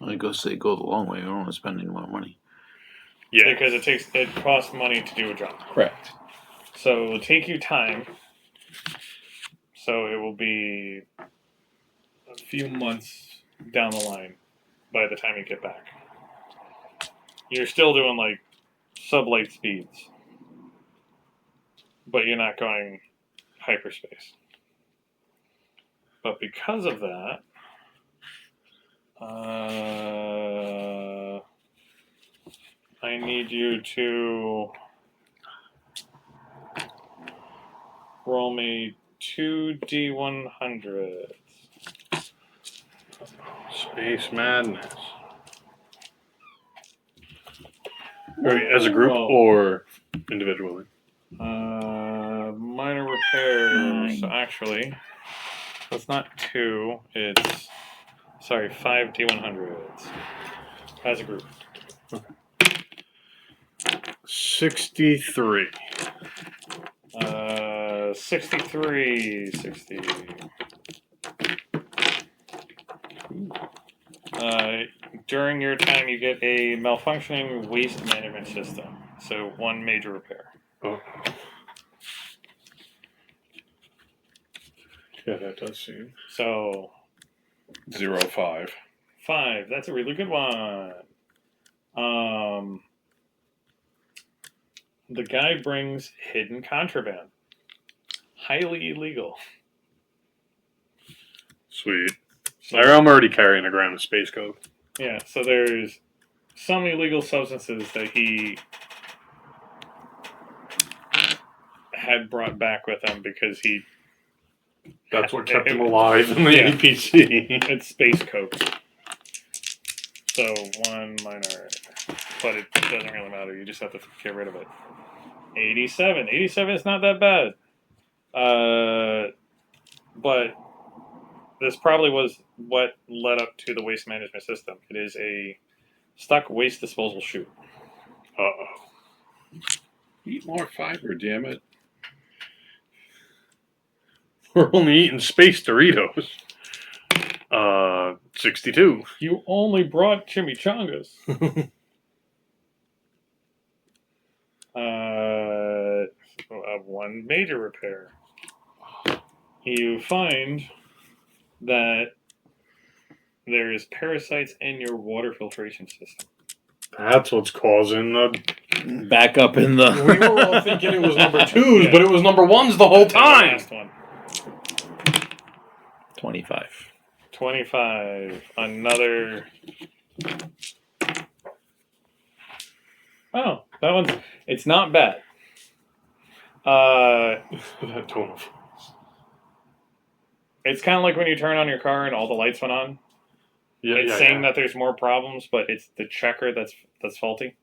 I go the long way. I don't want to spend any more money. Yeah, because it costs money to do a jump. Correct. So it will take you time. So it will be a few months down the line by the time you get back. You're still doing like sublight speeds, but you're not going hyperspace. But because of that, I need you to roll me 2d100s. Space madness. As a group or individually? Minor repairs. So actually, it's not 2. It's 5d100s as a group. 63. 63, 60. During your time, you get a malfunctioning waste management system. So 1 major repair. Oh. Yeah, that does seem. So 05. 5. That's a really good one. The guy brings hidden contraband. Highly illegal. Sweet. So, I'm already carrying a gram of space coke. yeah, so there's some illegal substances that he had brought back with him because he... That's what kept him alive in the yeah. APC. It's space coke. So 1 minor... But it doesn't really matter. You just have to get rid of it. 87. 87 is not that bad. But This probably was what led up to the waste management system. It is a stuck waste disposal chute. Uh-oh. Eat more fiber, damn it. We're only eating space Doritos. 62. You only brought chimichangas. One major repair. You find that there's parasites in your water filtration system. That's what's causing the... Back up in the. We were all thinking it was number 2s, Yeah. but it was number 1s the whole That's the time. last one. 25. 25. Another. Oh, that one's. It's not bad. That tone of... It's kind of like when you turn on your car and all the lights went on. Yeah, It's saying that there's more problems, but it's the checker that's faulty.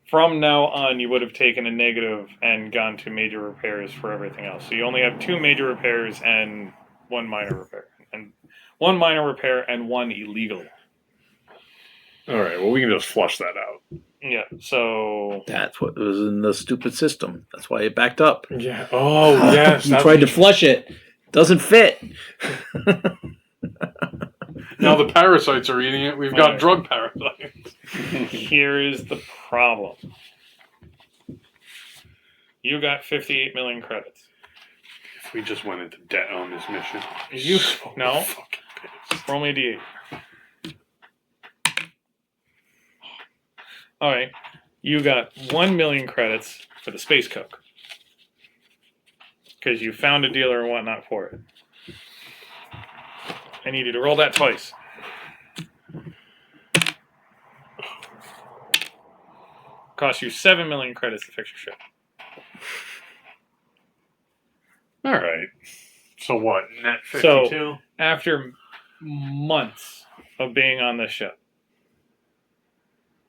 From now on, you would have taken a negative and gone to major repairs for everything else. So you only have 2 major repairs and 1 minor repair, and 1 minor repair and 1 illegal. All right, well, we can just flush that out. Yeah. So That's what was in the stupid system. That's why it backed up. Yeah. Oh, yes. You tried to flush it. Doesn't fit. Now the parasites are eating it. We've got drug parasites. here is the problem. You got 58 million credits. If we just went into debt on this mission. You no. Fucking pissed. Roll me a d8. All right. You got 1 million credits for the Space Coke. Because you found a dealer and whatnot for it. I need you to roll that twice. Cost you 7 million credits to fix your ship. All right. So what? Net 52? After months of being on this ship.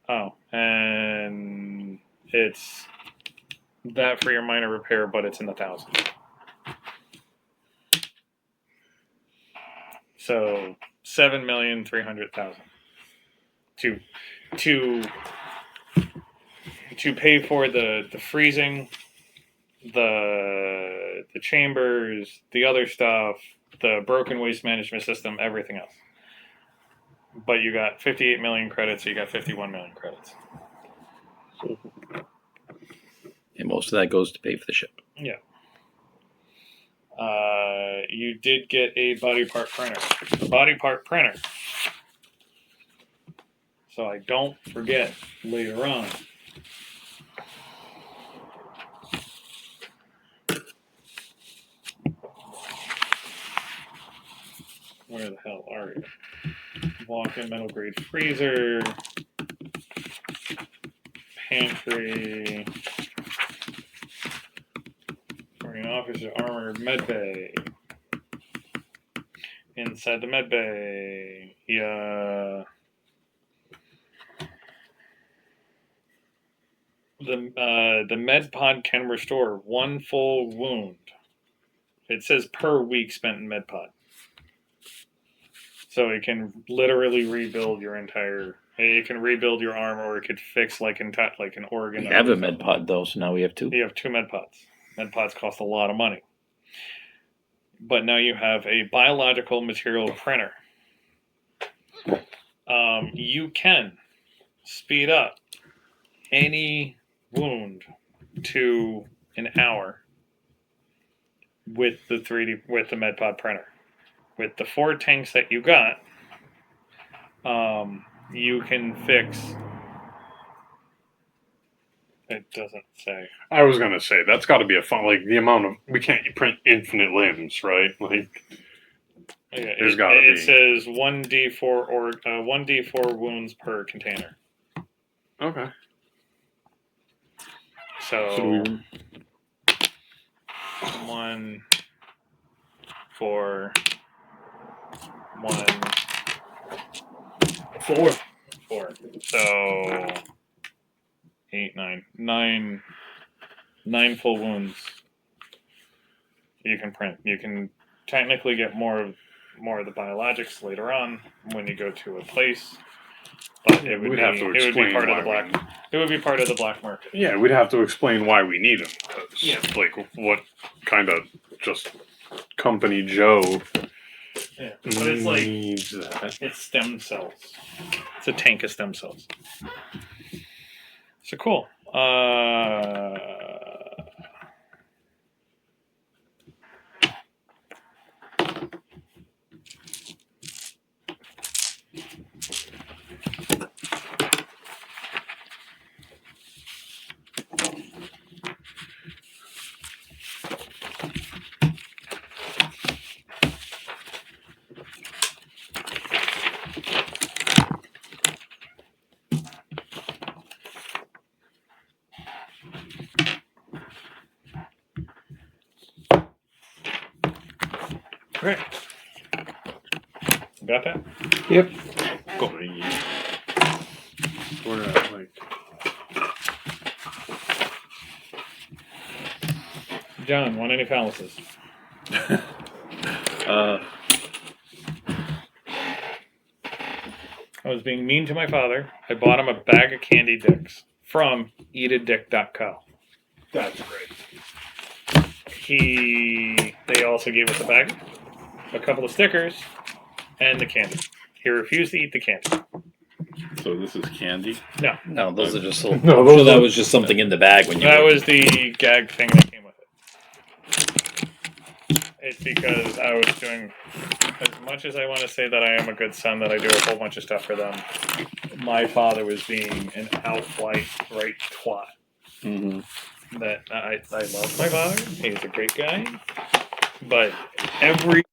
Oh, and it's that for your minor repair, but it's in the thousands. So 7,300,000 to pay for the freezing, the chambers, the other stuff, the broken waste management system, everything else. But you got 58 million credits, so you got 51 million credits. And most of that goes to pay for the ship. Yeah. You did get a body part printer. The body part printer. So I don't forget later on. Where the hell are you? Walk-in metal grade freezer. Pantry. Marine officer armored med bay. Inside the med bay. Yeah. The med pod can restore 1 full wound. It says per week spent in med pod. So it can literally rebuild your entire. It can rebuild your arm, or it could fix like in Oregon. We have a med pod though, so now we have 2. You have 2 med pods. Med pods cost a lot of money. But now you have a biological material printer. You can speed up any wound to an hour with the MedPod printer. With the 4 tanks that you got, you can fix. It doesn't say. I was going to say, that's got to be a fun, like, the amount of, we can't print infinite limbs, right? Like, Yeah, there's got to be. It says 1d4 or 1d4 wounds per container. Okay. So 1, 4, 1, 4. So 8, 9 full wounds. You can print. You can technically get more more of the biologics later on when you go to a place. But it would We'd be, have to it would be explain part of the why black. It would be part of the black market. Yeah, we'd have to explain why we need them. Yeah. Like what kind of just company Joe Yeah, but it's like needs that. it's stem cells. It's a tank of stem cells. So cool. Great. Got that? Yep. We're at like John, want any palaces? I was being mean to my father. I bought him a bag of candy dicks from eatadick.co. That's great. They also gave us a bag, a couple of stickers, and the candy. He refused to eat the candy. so this is candy. No, those are just little. No, I'm those sure that are- was just something in the bag when you. That was the gag thing that came with it. It's because I was doing, as much as I want to say that I am a good son, that I do a whole bunch of stuff for them, my father was being an outright right twat. Mm-hmm. That I love my father. He's a great guy. But every